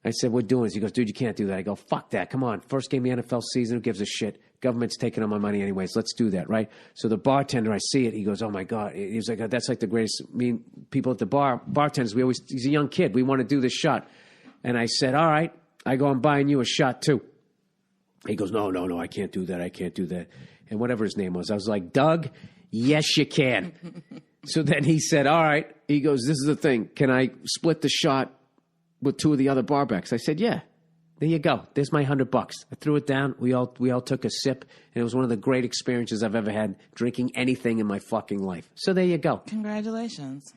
Speaker 2: I said, we're doing this. He goes, dude, you can't do that. I go, fuck that. Come on. First game of the NFL season. Who gives a shit? Government's taking all my money anyways. Let's do that, right? So the bartender, I see it. He goes, oh, my God. He was like, that's like the greatest. I mean, people at the bar, bartenders, he's a young kid. We want to do this shot. And I said, all right. I go, I'm buying you a shot, too. He goes, no, I can't do that. I can't do that. And whatever his name was, I was like, Doug, yes, you can. So then he said, all right. He goes, this is the thing. Can I split the shot with two of the other barbacks? I said, yeah. There you go. There's my $100. I threw it down. We all took a sip, and it was one of the great experiences I've ever had drinking anything in my fucking life. So there you go.
Speaker 3: Congratulations.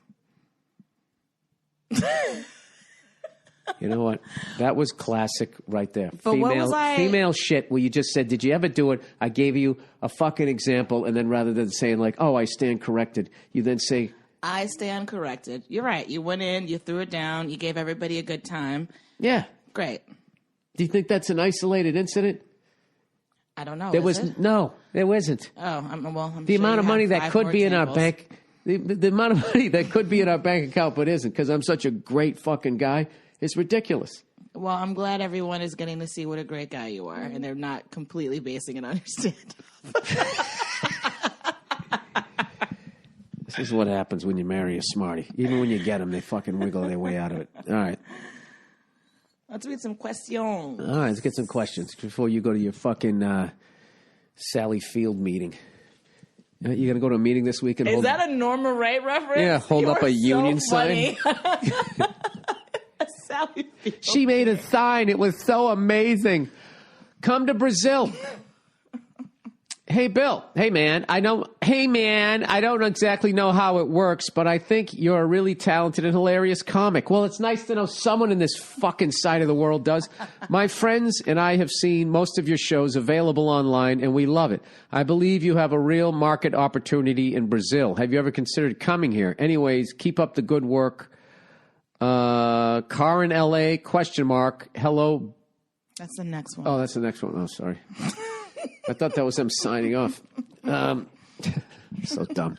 Speaker 2: You know what? That was classic right there.
Speaker 3: But what was I-
Speaker 2: Female shit where you just said, did you ever do it? I gave you a fucking example, and then rather than saying like, oh, I stand corrected, you then say,
Speaker 3: I stand corrected. You're right. You went in, you threw it down, you gave everybody a good time.
Speaker 2: yeah.
Speaker 3: Great.
Speaker 2: Do you think that's an isolated incident?
Speaker 3: I don't know.
Speaker 2: There
Speaker 3: is
Speaker 2: was
Speaker 3: it?
Speaker 2: no, there wasn't.
Speaker 3: Oh, I'm
Speaker 2: The
Speaker 3: sure
Speaker 2: amount
Speaker 3: you
Speaker 2: of money
Speaker 3: have
Speaker 2: that
Speaker 3: 5
Speaker 2: could
Speaker 3: more
Speaker 2: be in our
Speaker 3: examples.
Speaker 2: bank, the amount of money that could be in our bank account but isn't because I'm such a great fucking guy, is ridiculous.
Speaker 3: Well, I'm glad everyone is getting to see what a great guy you are, and they're not completely basing it on your stand.
Speaker 2: This is what happens when you marry a smarty. Even when you get them, they fucking wiggle their way out of it. All right.
Speaker 3: Let's read some questions.
Speaker 2: All right, let's get some questions before you go to your fucking Sally Field meeting. You going to go to a meeting this week? And
Speaker 3: Is that a Norma Ray reference?
Speaker 2: Yeah, hold
Speaker 3: You
Speaker 2: up
Speaker 3: are
Speaker 2: a union
Speaker 3: funny. Sally Field.
Speaker 2: She made a sign. It was so amazing. Come to Brazil. Hey, Bill. Hey, man. I don't exactly know how it works, but I think you're a really talented and hilarious comic. Well, it's nice to know someone in this fucking side of the world does. My friends and I have seen most of your shows available online, and we love it. I believe you have a real market opportunity in Brazil. Have you ever considered coming here? Anyways, keep up the good work. Car in L.A., ? Hello.
Speaker 3: That's the next one.
Speaker 2: Oh, that's the next one. Oh, sorry. I thought that was them signing off. So dumb.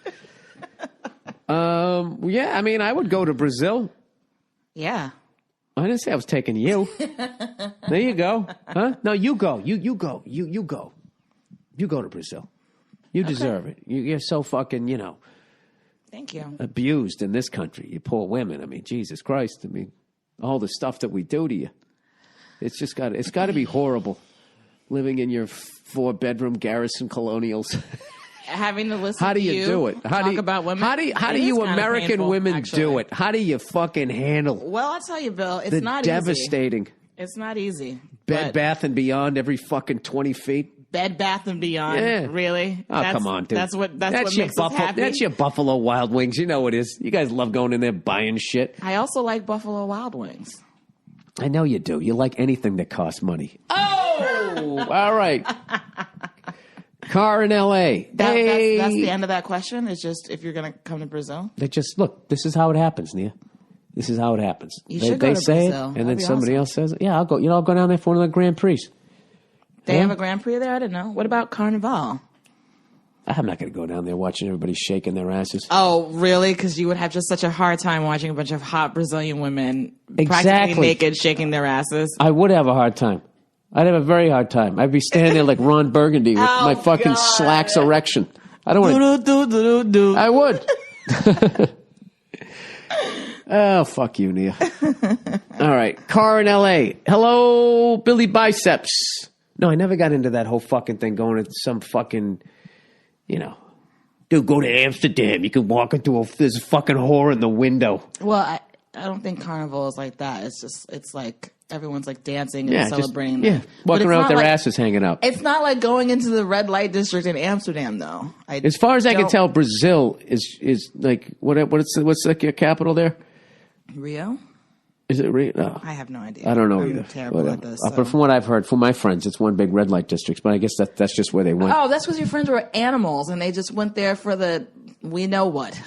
Speaker 2: Yeah, I mean, I would go to Brazil.
Speaker 3: Yeah.
Speaker 2: I didn't say I was taking you. There you go. Huh? No, you go. You go. You go. You go to Brazil. You deserve it. You're so fucking,
Speaker 3: Thank you.
Speaker 2: abused in this country. You poor women. I mean, Jesus Christ. I mean, all the stuff that we do to you. It's just got to be horrible living in your 4-bedroom Garrison Colonials.
Speaker 3: Having to listen
Speaker 2: How do
Speaker 3: to
Speaker 2: you do it?
Speaker 3: Talk about women.
Speaker 2: How do you
Speaker 3: kind of
Speaker 2: American
Speaker 3: painful,
Speaker 2: women
Speaker 3: actually.
Speaker 2: do it? How do you fucking handle
Speaker 3: Well, I'll tell you, Bill, it's
Speaker 2: the
Speaker 3: not
Speaker 2: devastating
Speaker 3: easy. It's not easy.
Speaker 2: Bed Bath and Beyond every fucking 20 feet?
Speaker 3: Bed Bath and Beyond.
Speaker 2: Yeah.
Speaker 3: Really?
Speaker 2: Oh, come on, dude.
Speaker 3: That's what
Speaker 2: your
Speaker 3: makes us happy.
Speaker 2: That's your Buffalo Wild Wings. You know what it is. You guys love going in there buying shit.
Speaker 3: I also like Buffalo Wild Wings.
Speaker 2: I know you do. You like anything that costs money. Oh! All right. Car in L.A.
Speaker 3: That's the end of that question. It's just if you're going to come to Brazil.
Speaker 2: They just, look, this is how it happens, Nia. This is how it happens.
Speaker 3: You should go to
Speaker 2: say
Speaker 3: Brazil.
Speaker 2: it,
Speaker 3: That'd
Speaker 2: and then
Speaker 3: be
Speaker 2: somebody
Speaker 3: awesome.
Speaker 2: else says it. Yeah, I'll go. I'll go down there for one of the Grand Prix.
Speaker 3: They have a Grand Prix there? I didn't know. What about Carnival?
Speaker 2: I'm not going to go down there watching everybody shaking their asses.
Speaker 3: Oh, really? Because you would have just such a hard time watching a bunch of hot Brazilian women
Speaker 2: Exactly.
Speaker 3: practically naked shaking their asses.
Speaker 2: I would have a hard time. I'd have a very hard time. I'd be standing there like Ron Burgundy with
Speaker 3: Oh,
Speaker 2: my fucking
Speaker 3: God.
Speaker 2: slacks erection. I don't want to. I would. Oh, fuck you, Nia. All right. Car in L.A. Hello, Billy Biceps. No, I never got into that whole fucking thing going to some fucking, dude, go to Amsterdam. You can walk into there's a fucking whore in the window.
Speaker 3: Well, I don't think Carnival is like that. It's like everyone's like dancing and
Speaker 2: Yeah,
Speaker 3: celebrating.
Speaker 2: just,
Speaker 3: But
Speaker 2: walking
Speaker 3: it's
Speaker 2: around
Speaker 3: not
Speaker 2: with their
Speaker 3: like-
Speaker 2: asses hanging out.
Speaker 3: It's not like going into the red light district in Amsterdam, though.
Speaker 2: As far as I can
Speaker 3: don't-
Speaker 2: tell, Brazil is like what's the capital there?
Speaker 3: Rio?
Speaker 2: Is it Rio? No.
Speaker 3: I have no idea.
Speaker 2: I don't know
Speaker 3: I'm
Speaker 2: either.
Speaker 3: terrible
Speaker 2: Whatever.
Speaker 3: at this.
Speaker 2: But from what I've heard from my friends, it's one big red light district. But I guess that's just where they went.
Speaker 3: Oh, that's because your friends were animals and they just went there for the we know what.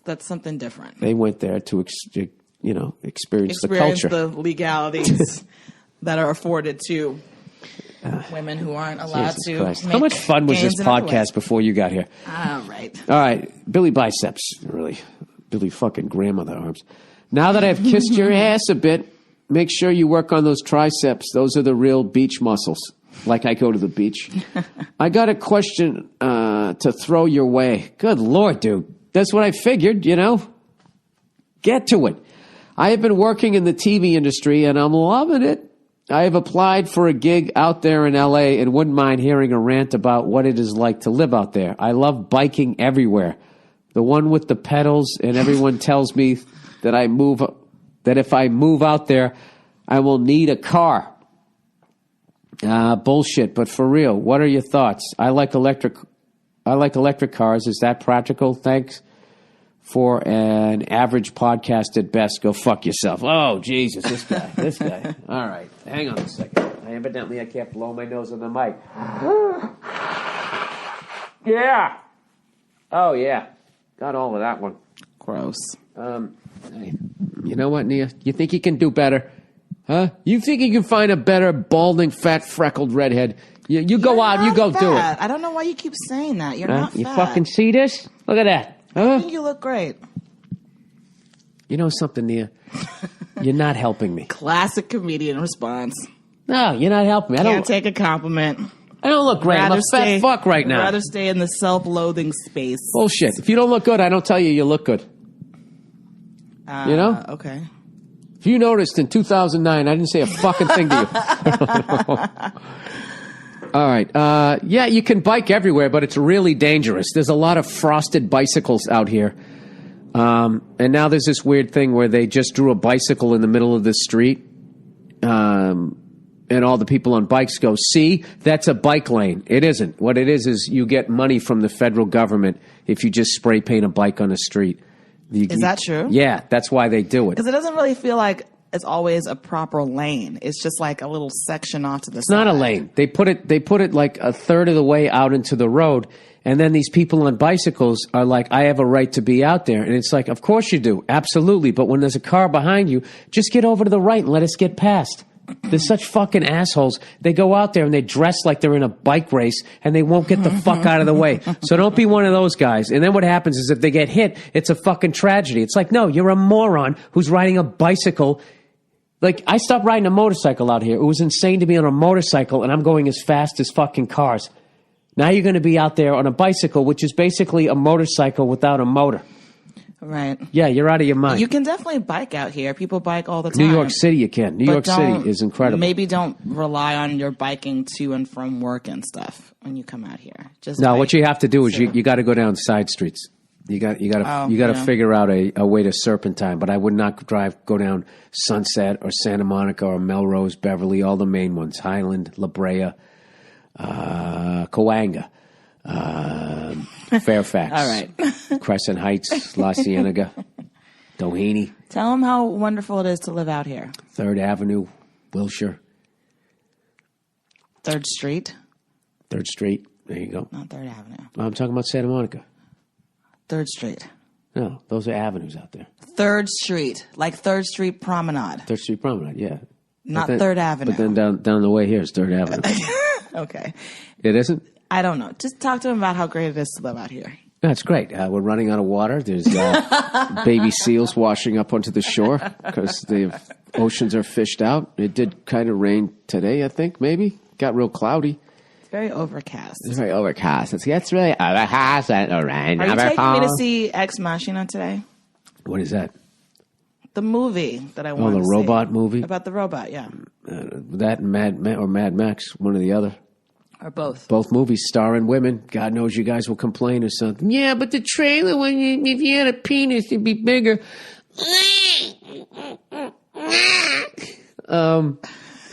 Speaker 3: That's something different.
Speaker 2: They went there to experience the
Speaker 3: Experience
Speaker 2: culture.
Speaker 3: the legalities that are afforded to women who aren't allowed
Speaker 2: Jesus
Speaker 3: to.
Speaker 2: Christ.
Speaker 3: Make
Speaker 2: How much fun was
Speaker 3: gains
Speaker 2: this
Speaker 3: in other
Speaker 2: podcast
Speaker 3: ways.
Speaker 2: before you got here?
Speaker 3: All right.
Speaker 2: All right, Billy Biceps, really, Billy fucking grandmother arms. Now that I've kissed your ass a bit, make sure you work on those triceps. Those are the real beach muscles. Like I go to the beach. I got a question to throw your way. Good Lord, dude. That's what I figured, Get to it. I have been working in the TV industry, and I'm loving it. I have applied for a gig out there in L.A. and wouldn't mind hearing a rant about what it is like to live out there. I love biking everywhere. The one with the pedals, and everyone tells me that if I move out there, I will need a car. Bullshit, but for real, what are your thoughts? I like electric cars. Is that practical? Thanks for an average podcast at best. Go fuck yourself. Oh, Jesus, this guy. All right, hang on a second. I can't blow my nose on the mic. Yeah. Oh, yeah. Got all of that one.
Speaker 3: Gross.
Speaker 2: Hey, you know what, Nia? You think you can do better? Huh? You think you can find a better balding, fat, freckled redhead? You go out and you go do it.
Speaker 3: I don't know why you keep saying that. You're not fat.
Speaker 2: You fucking see this? Look at that.
Speaker 3: I
Speaker 2: Huh?
Speaker 3: think you look great.
Speaker 2: You know something, Nia? You're not helping me.
Speaker 3: Classic comedian response.
Speaker 2: No, you're not helping me.
Speaker 3: Can't take a compliment.
Speaker 2: I don't look great. I'm a fat fuck right now.
Speaker 3: Rather stay in the self-loathing space.
Speaker 2: Bullshit. If you don't look good, I don't tell you look good. You know?
Speaker 3: Okay.
Speaker 2: If you noticed in 2009, I didn't say a fucking thing to you. All right. Yeah, you can bike everywhere, but it's really dangerous. There's a lot of frosted bicycles out here. And now there's this weird thing where they just drew a bicycle in the middle of the street. And all the people on bikes go, see, that's a bike lane. It isn't. What it is you get money from the federal government if you just spray paint a bike on the street.
Speaker 3: Is that true?
Speaker 2: Yeah, that's why they do it.
Speaker 3: Because it doesn't really feel like it's always a proper lane. It's just like a little section off to the side.
Speaker 2: It's not a lane. They put it like a third of the way out into the road. And then these people on bicycles are like, I have a right to be out there. And it's like, of course you do. Absolutely. But when there's a car behind you, just get over to the right and let us get past. They're such fucking assholes. They go out there and they dress like they're in a bike race and they won't get the fuck out of the way. So don't be one of those guys. And then what happens is if they get hit, it's a fucking tragedy. It's like, no, you're a moron who's riding a bicycle Like, I stopped riding a motorcycle out here. It was insane to be on a motorcycle, and I'm going as fast as fucking cars. Now you're going to be out there on a bicycle, which is basically a motorcycle without a motor.
Speaker 3: Right.
Speaker 2: Yeah, you're out of your mind.
Speaker 3: You can definitely bike out here. People bike all the time.
Speaker 2: New York City, you can. New York City is incredible.
Speaker 3: Maybe don't rely on your biking to and from work and stuff when you come out here. Just
Speaker 2: no,
Speaker 3: bike.
Speaker 2: what you have to do is you got to go down side streets. You got to figure out a way to serpentine. But I would not go down Sunset or Santa Monica or Melrose, Beverly, all the main ones, Highland, La Brea, Coanga, Fairfax.
Speaker 3: All right.
Speaker 2: Crescent Heights, La Cienega, Doheny.
Speaker 3: Tell them how wonderful it is to live out here.
Speaker 2: 3rd Avenue, Wilshire.
Speaker 3: 3rd Street.
Speaker 2: 3rd Street. There you go.
Speaker 3: Not 3rd Avenue.
Speaker 2: I'm talking about Santa Monica.
Speaker 3: 3rd Street.
Speaker 2: No, those are avenues out there.
Speaker 3: 3rd Street. Like 3rd Street Promenade.
Speaker 2: 3rd Street Promenade, yeah.
Speaker 3: Not 3rd Avenue.
Speaker 2: But then down the way here is 3rd Avenue.
Speaker 3: Okay.
Speaker 2: It isn't?
Speaker 3: I don't know. Just talk to them about how great it is to live out here.
Speaker 2: That's great. We're running out of water. There's baby seals washing up onto the shore because the oceans are fished out. It did kind of rain today, I think, maybe. Got real cloudy.
Speaker 3: It's very overcast.
Speaker 2: It's very overcast. It's really overcast and rain.
Speaker 3: Are you taking me to see Ex Machina today?
Speaker 2: What is that?
Speaker 3: The movie that I wanted
Speaker 2: Oh,
Speaker 3: to
Speaker 2: the robot movie?
Speaker 3: About the robot, yeah.
Speaker 2: That and Mad Max, one or the other.
Speaker 3: Or both.
Speaker 2: Both movies starring women. God knows you guys will complain or something. Yeah, but the trailer, if you had a penis, it'd be bigger.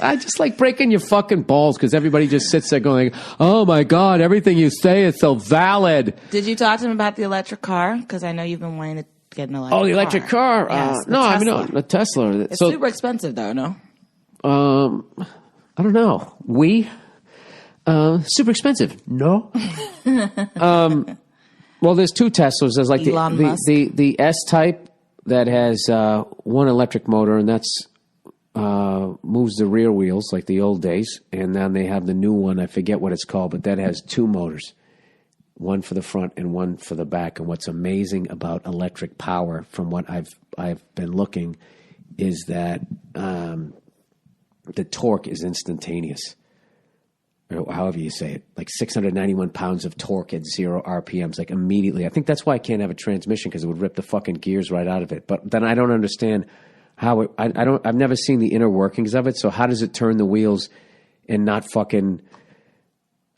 Speaker 2: I just like breaking your fucking balls because everybody just sits there going, oh my God, everything you say is so valid.
Speaker 3: Did you talk to him about the electric car? Because I know you've been wanting to get an electric car.
Speaker 2: Oh, the electric car?
Speaker 3: Yes,
Speaker 2: no, I mean, no, the Tesla.
Speaker 3: It's super expensive, though, no?
Speaker 2: I don't know. Super expensive. No. Well, there's 2 Teslas. There's like
Speaker 3: Elon Musk.
Speaker 2: the S-Type that has one electric motor, and that's moves the rear wheels like the old days. And then they have the new one. I forget what it's called, but that has 2 motors, one for the front and one for the back. And what's amazing about electric power, from what I've been looking, is that the torque is instantaneous. Or however you say it, like 691 pounds of torque at 0 RPMs, like immediately. I think that's why I can't have a transmission, because it would rip the fucking gears right out of it. But then I don't understand how it, I've never seen the inner workings of it. So how does it turn the wheels and not fucking,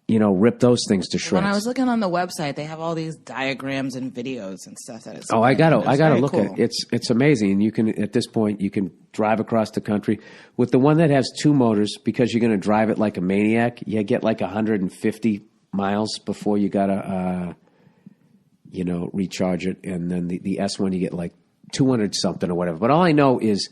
Speaker 2: rip those things to shreds?
Speaker 3: When I was looking on the website, they have all these diagrams and videos and stuff that it's.
Speaker 2: Oh, I gotta look
Speaker 3: cool.
Speaker 2: at it. It's amazing. And you can, at this point, you can drive across the country with the one that has 2 motors, because you're going to drive it like a maniac. You get like 150 miles before you gotta, recharge it. And then the S1, you get like 200 something or whatever. But all I know is,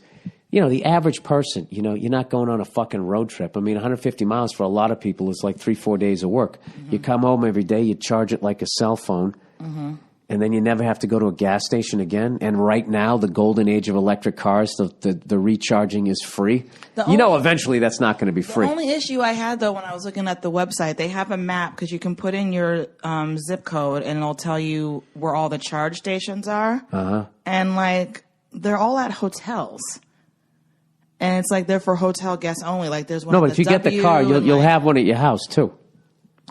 Speaker 2: the average person, you're not going on a fucking road trip. I mean, 150 miles for a lot of people is like 3-4 days of work. Mm-hmm. You come home every day, you charge it like a cell phone, mm-hmm. and then you never have to go to a gas station again. And right now, the golden age of electric cars, the recharging is free. Eventually that's not going to be free.
Speaker 3: The only issue I had, though, when I was looking at the website, they have a map, because you can put in your zip code and it'll tell you where all the charge stations are. Uh-huh. And, they're all at hotels. And it's like they're for hotel guests only. Like there's one.
Speaker 2: No, but if you get the car, you'll have one at your house too.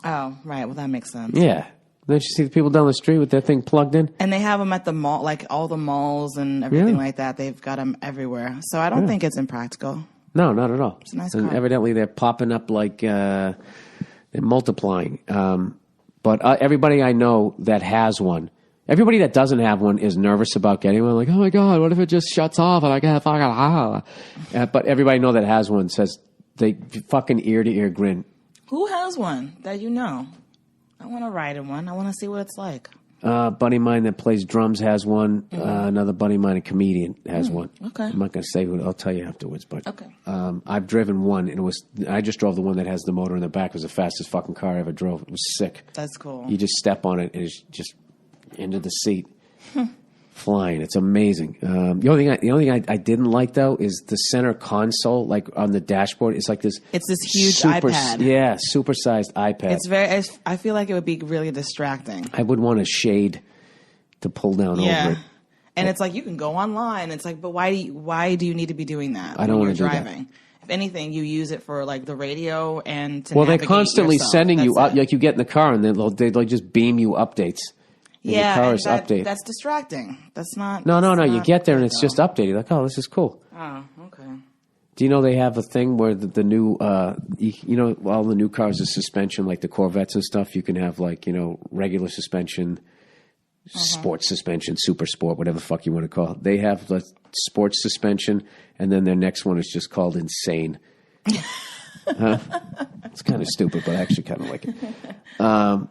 Speaker 3: Oh, right. Well, that makes sense.
Speaker 2: Yeah. Don't you see the people down the street with their thing plugged in?
Speaker 3: And they have them at the mall, like all the malls and everything like that. They've got them everywhere. So I don't think it's impractical.
Speaker 2: No, not at all.
Speaker 3: It's a nice
Speaker 2: and
Speaker 3: car.
Speaker 2: Evidently they're popping up like they're multiplying. But everybody I know that has one. Everybody that doesn't have one is nervous about getting one. Like, oh my God, what if it just shuts off and I can't fucking but everybody I know that has one says they fucking ear to ear grin.
Speaker 3: Who has one that you know? I want to ride in one. I want to see what it's like.
Speaker 2: Buddy of mine that plays drums has one. Mm-hmm. Another buddy of mine, a comedian, has one.
Speaker 3: Okay.
Speaker 2: I'm not going to say who. I'll tell you afterwards. But
Speaker 3: okay.
Speaker 2: I've driven one, and I just drove the one that has the motor in the back. It was the fastest fucking car I ever drove. It was sick.
Speaker 3: That's cool.
Speaker 2: You just step on it, and it's just into the seat, flying. It's amazing. The only thing I didn't like though is the center console, like on the dashboard. It's like this.
Speaker 3: It's this huge iPad.
Speaker 2: Yeah, supersized iPad.
Speaker 3: It's very. I feel like it would be really distracting.
Speaker 2: I would want a shade to pull down over it.
Speaker 3: And it's like, you can go online. It's like, but why do you need to be doing that?
Speaker 2: I don't
Speaker 3: want
Speaker 2: want
Speaker 3: to
Speaker 2: do
Speaker 3: driving. If anything, you use it for like the radio and to
Speaker 2: Well, they're
Speaker 3: navigate
Speaker 2: constantly
Speaker 3: yourself.
Speaker 2: sending you
Speaker 3: That's
Speaker 2: up.
Speaker 3: it.
Speaker 2: Like you get in the car and they'll just beam you updates. And your car
Speaker 3: and
Speaker 2: is updated.
Speaker 3: that's distracting. That's not.
Speaker 2: No.
Speaker 3: that's
Speaker 2: You
Speaker 3: not
Speaker 2: get there and
Speaker 3: good,
Speaker 2: it's just
Speaker 3: though.
Speaker 2: updated. Like, oh, this is cool.
Speaker 3: Oh, okay.
Speaker 2: Do you know they have a thing where the new, you know, all the new cars are suspension, like the Corvettes and stuff. You can have like, you know, regular suspension, sports suspension, super sport, whatever the fuck you want to call it. They have the sports suspension, and then their next one is just called insane. It's kind of stupid, but I actually kind of like it. All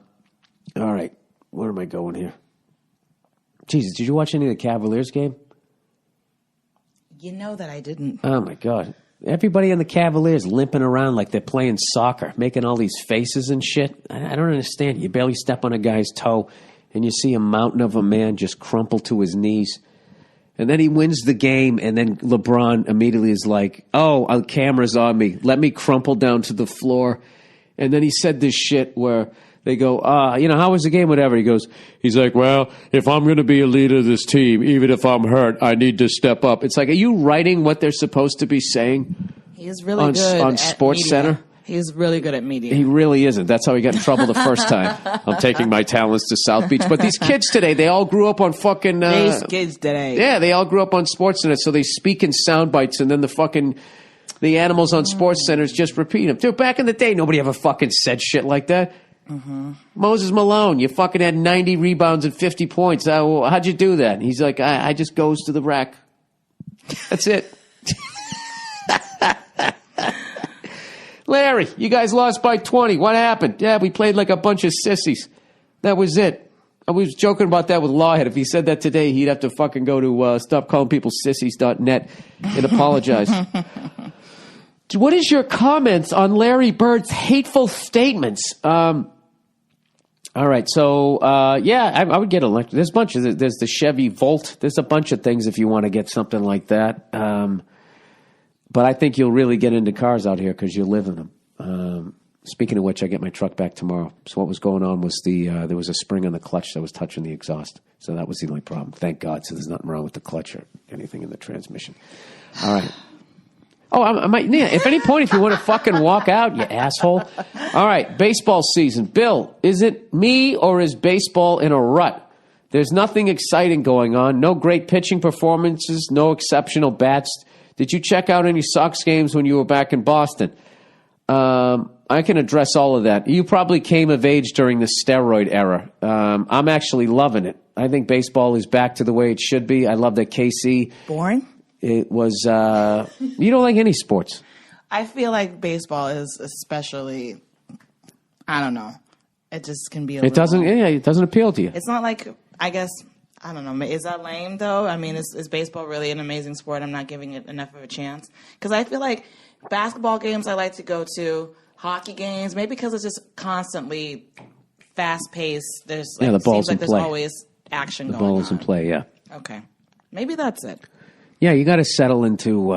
Speaker 2: right. Where am I going here? Jesus, did you watch any of the Cavaliers game?
Speaker 3: You know that I didn't.
Speaker 2: Oh, my God. Everybody in the Cavaliers limping around like they're playing soccer, making all these faces and shit. I don't understand. You barely step on a guy's toe, and you see a mountain of a man just crumple to his knees. And then he wins the game, and then LeBron immediately is like, oh, camera's on me. Let me crumple down to the floor. And then he said this shit where they go, you know, how was the game, whatever. He's like, well, if I'm going to be a leader of this team, even if I'm hurt, I need to step up. It's like, are you writing what they're supposed to be saying?
Speaker 3: He's really
Speaker 2: on,
Speaker 3: good
Speaker 2: on
Speaker 3: at
Speaker 2: Sports
Speaker 3: media.
Speaker 2: Center?
Speaker 3: He's really good at media.
Speaker 2: He really isn't. That's how he got in trouble the first time. I'm taking my talents to South Beach. But these kids today, they all grew up on fucking...
Speaker 3: These kids today.
Speaker 2: Yeah, they all grew up on SportsCenter, so they speak in sound bites, and then the animals on SportsCenters just repeat them. Dude, back in the day, nobody ever fucking said shit like that. Mm-hmm. Moses Malone, you fucking had 90 rebounds and 50 points. How'd you do that? And he's like, I just goes to the rack. That's it. Larry, you guys lost by 20. What happened? Yeah, we played like a bunch of sissies. That was it. I was joking about that with Lawhead. If he said that today, he'd have to fucking go to stopcallingpeoplesissies.net and apologize. What is your comments on Larry Bird's hateful statements? All right, so I would get elected. There's a bunch of there's the Chevy Volt. There's a bunch of things if you want to get something like that. But I think you'll really get into cars out here because you live in them. Speaking of which, I get my truck back tomorrow. So what was going on was there was a spring on the clutch that was touching the exhaust. So that was the only problem. Thank God. So there's nothing wrong with the clutch or anything in the transmission. All right. Oh, I might. Yeah, if any point, if you want to fucking walk out, you asshole. All right, baseball season. Bill, is it me or is baseball in a rut? There's nothing exciting going on. No great pitching performances. No exceptional bats. Did you check out any Sox games when you were back in Boston? I can address all of that. You probably came of age during the steroid era. I'm actually loving it. I think baseball is back to the way it should be. I love that KC.
Speaker 3: Boring?
Speaker 2: It was, you don't like any sports.
Speaker 3: I feel like baseball is especially, I don't know. It just can be a
Speaker 2: It doesn't appeal to you.
Speaker 3: It's not like, I guess, I don't know. Is that lame, though? I mean, is baseball really an amazing sport? I'm not giving it enough of a chance. Because I feel like basketball games I like to go to, hockey games, maybe because it's just constantly fast-paced. There's like,
Speaker 2: the ball's
Speaker 3: seems like
Speaker 2: in
Speaker 3: there's
Speaker 2: play.
Speaker 3: always action
Speaker 2: The
Speaker 3: going on.
Speaker 2: ball is in play, yeah.
Speaker 3: Okay. Maybe that's it.
Speaker 2: Yeah, you got to settle into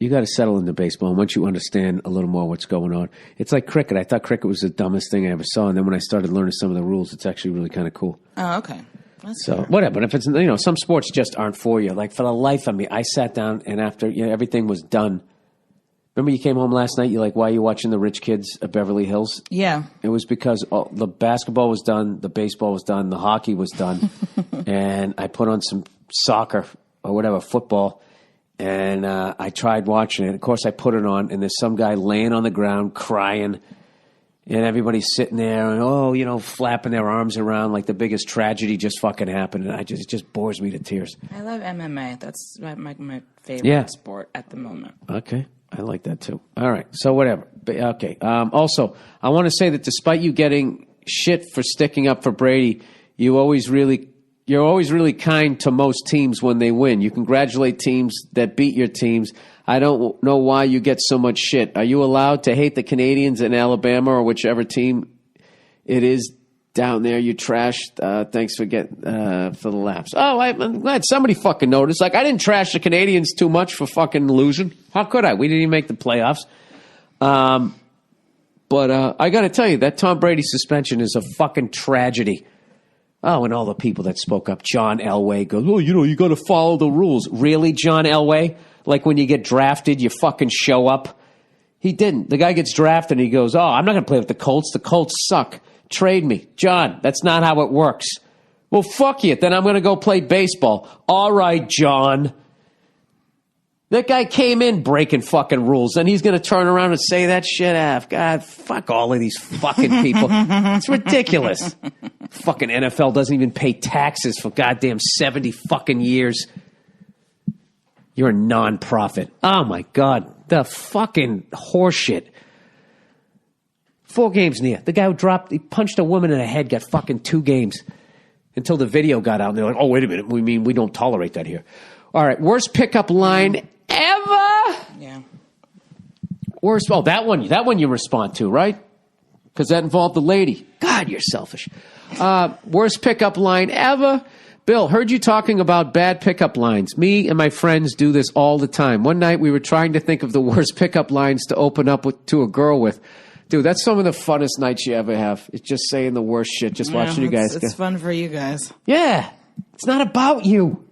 Speaker 2: baseball. And once you understand a little more what's going on, it's like cricket. I thought cricket was the dumbest thing I ever saw, and then when I started learning some of the rules, it's actually really kind of cool.
Speaker 3: Oh, okay. That's
Speaker 2: So
Speaker 3: fair.
Speaker 2: whatever. But if it's some sports just aren't for you. Like for the life of me, I sat down and after everything was done. Remember you came home last night? You're like, why are you watching the rich kids of Beverly Hills?
Speaker 3: Yeah.
Speaker 2: It was because the basketball was done, the baseball was done, the hockey was done, and I put on some soccer or whatever, football, and I tried watching it. Of course, I put it on, and there's some guy laying on the ground crying, and everybody's sitting there and, flapping their arms around like the biggest tragedy just fucking happened, and it just bores me to tears.
Speaker 3: I love MMA. That's my favorite sport at the moment.
Speaker 2: Okay. I like that too. All right. So whatever. Okay. Also, I want to say that despite you getting shit for sticking up for Brady, you're always really kind to most teams when they win. You congratulate teams that beat your teams. I don't know why you get so much shit. Are you allowed to hate the Canadians in Alabama or whichever team it is down there? You trashed. Thanks for the laughs. Oh, I'm glad somebody fucking noticed. Like, I didn't trash the Canadians too much for fucking losing. How could I? We didn't even make the playoffs. But I got to tell you, that Tom Brady suspension is a fucking tragedy. Oh, and all the people that spoke up. John Elway goes, oh, you got to follow the rules. Really, John Elway? Like when you get drafted, you fucking show up? He didn't. The guy gets drafted and he goes, oh, I'm not going to play with the Colts. The Colts suck. Trade me. John, that's not how it works. Well, fuck you. Then I'm going to go play baseball. All right, John. That guy came in breaking fucking rules, and he's going to turn around and say that shit. God, fuck all of these fucking people. It's ridiculous. Fucking NFL doesn't even pay taxes for goddamn 70 fucking years. You're a non-profit. Oh, my God. The fucking horseshit. 4 games, Nia. The guy who he punched a woman in the head, got fucking 2 games until the video got out. And they're like, oh, wait a minute. We don't tolerate that here. All right. Worst pickup line ever.
Speaker 3: Yeah.
Speaker 2: Worst. Oh, that one you respond to, right? Because that involved the lady. God, you're selfish. Worst pickup line ever. Bill, heard you talking about bad pickup lines. Me and my friends do this all the time. One night we were trying to think of the worst pickup lines to open up to a girl with. Dude, that's some of the funnest nights you ever have. It's just saying the worst shit, just watching you guys.
Speaker 3: It's fun for you guys.
Speaker 2: Yeah. It's not about you.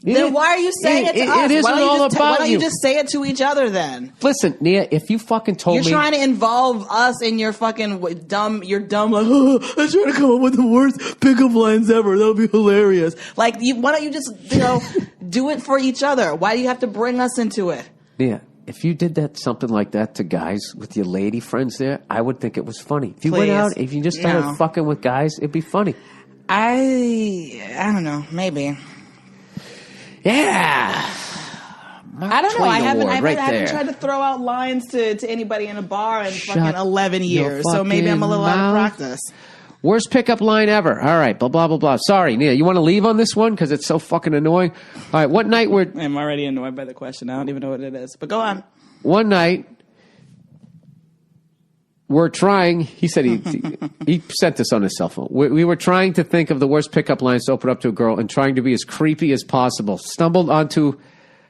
Speaker 3: Then why are you saying it to us?
Speaker 2: It isn't all about you.
Speaker 3: Why don't you just say it to each other then?
Speaker 2: Listen, Nia, if you fucking told me...
Speaker 3: You're trying to involve us in your fucking dumb, like, oh, I'm trying to come up with the worst pickup lines ever. That'll be hilarious. Like, why don't you just, do it for each other? Why do you have to bring us into it?
Speaker 2: Nia, if you did something like that to guys with your lady friends there, I would think it was funny. If you went out, if you just started fucking with guys, it'd be funny.
Speaker 3: I don't know. Maybe.
Speaker 2: Yeah.
Speaker 3: I don't know. I haven't
Speaker 2: right
Speaker 3: tried to throw out lines to anybody in a bar in fucking 11 years. So maybe I'm a little out of practice.
Speaker 2: Worst pickup line ever. All right. Blah, blah, blah, blah. Sorry, Nia. You want to leave on this one? Because it's so fucking annoying. All right. What night I'm
Speaker 3: already annoyed by the question. I don't even know what it is. But go on.
Speaker 2: One night, we're trying, he said he sent this on his cell phone. We were trying to think of the worst pickup lines to open up to a girl and trying to be as creepy as possible. Stumbled onto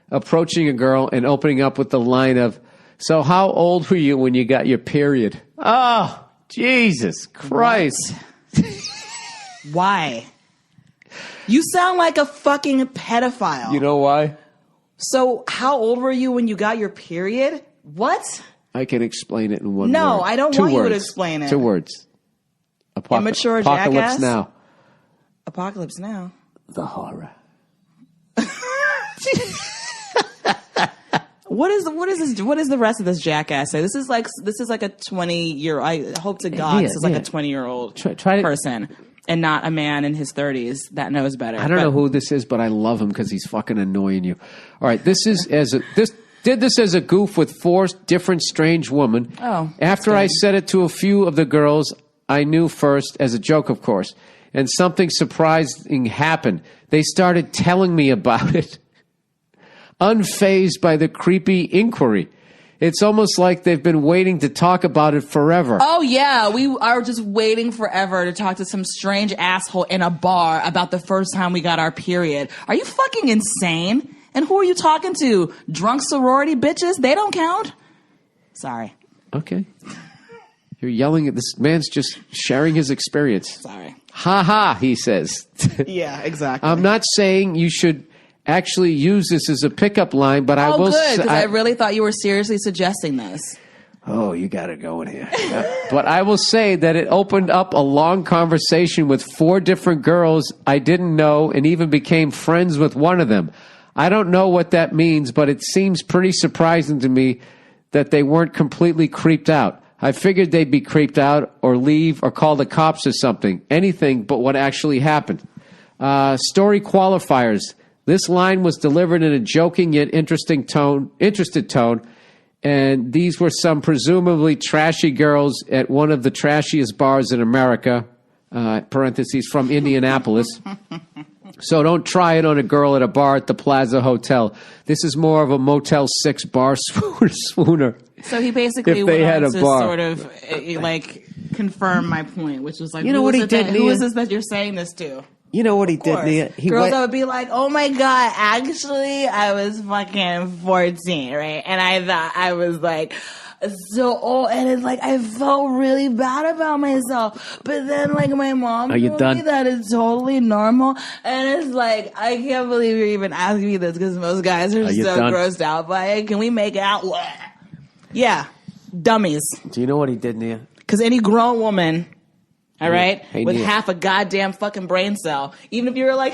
Speaker 2: approaching a girl and opening up with the line of, so how old were you when you got your period? Oh, Jesus Christ.
Speaker 3: Why? You sound like a fucking pedophile.
Speaker 2: You know why?
Speaker 3: So how old were you when you got your period? What?
Speaker 2: I can explain it in one word.
Speaker 3: No, I don't want you to explain it.
Speaker 2: 2 words.
Speaker 3: Immature
Speaker 2: Apocalypse
Speaker 3: jackass?
Speaker 2: Now.
Speaker 3: Apocalypse Now.
Speaker 2: The horror.
Speaker 3: What is the rest of this jackass say? This is like a 20-year-old. I hope to God this is like a 20-year-old person and not a man in his 30s that knows better.
Speaker 2: I don't know who this is, but I love him because he's fucking annoying you. All right, this is did this as a goof with 4 different strange women.
Speaker 3: Oh.
Speaker 2: After I said it to a few of the girls I knew first, as a joke, of course, and something surprising happened. They started telling me about it, unfazed by the creepy inquiry. It's almost like they've been waiting to talk about it forever.
Speaker 3: Oh, yeah. We are just waiting forever to talk to some strange asshole in a bar about the first time we got our period. Are you fucking insane? And who are you talking to? Drunk sorority bitches? They don't count? Sorry.
Speaker 2: Okay. You're yelling at this man's just sharing his experience.
Speaker 3: Sorry.
Speaker 2: Ha ha, he says.
Speaker 3: Yeah, exactly.
Speaker 2: I'm not saying you should actually use this as a pickup line, but I will say...
Speaker 3: Oh, good, because I really thought you were seriously suggesting this.
Speaker 2: Oh, you got to go in here. But I will say that it opened up a long conversation with 4 different girls I didn't know and even became friends with one of them. I don't know what that means, but it seems pretty surprising to me that they weren't completely creeped out. I figured they'd be creeped out or leave or call the cops or something. Anything but what actually happened. Story qualifiers. This line was delivered in a joking yet interested tone, and these were some presumably trashy girls at one of the trashiest bars in America, parentheses, from Indianapolis. So don't try it on a girl at a bar at the Plaza Hotel. This is more of a Motel 6 bar swooner.
Speaker 3: So he basically
Speaker 2: if they had a
Speaker 3: to
Speaker 2: bar.
Speaker 3: sort of like confirm my point, which was like,
Speaker 2: you know what he did?
Speaker 3: Who is this that you're saying this to?
Speaker 2: You know what he did, Nia?
Speaker 3: Girls that would be like, oh my God, actually, I was fucking 14, right? And I thought I was like, so old, and it's like I felt really bad about myself. But then, like, my mom
Speaker 2: Are you
Speaker 3: told
Speaker 2: done?
Speaker 3: me that it's totally normal, and it's like I can't believe you're even asking me this because most guys are
Speaker 2: you
Speaker 3: so
Speaker 2: done?
Speaker 3: grossed out by it. Can we make out? Yeah, dummies.
Speaker 2: Do you know what he did, Nia?
Speaker 3: Because any grown woman, all right,
Speaker 2: Hey,
Speaker 3: with
Speaker 2: Nia.
Speaker 3: half a goddamn fucking brain cell, even if you were like,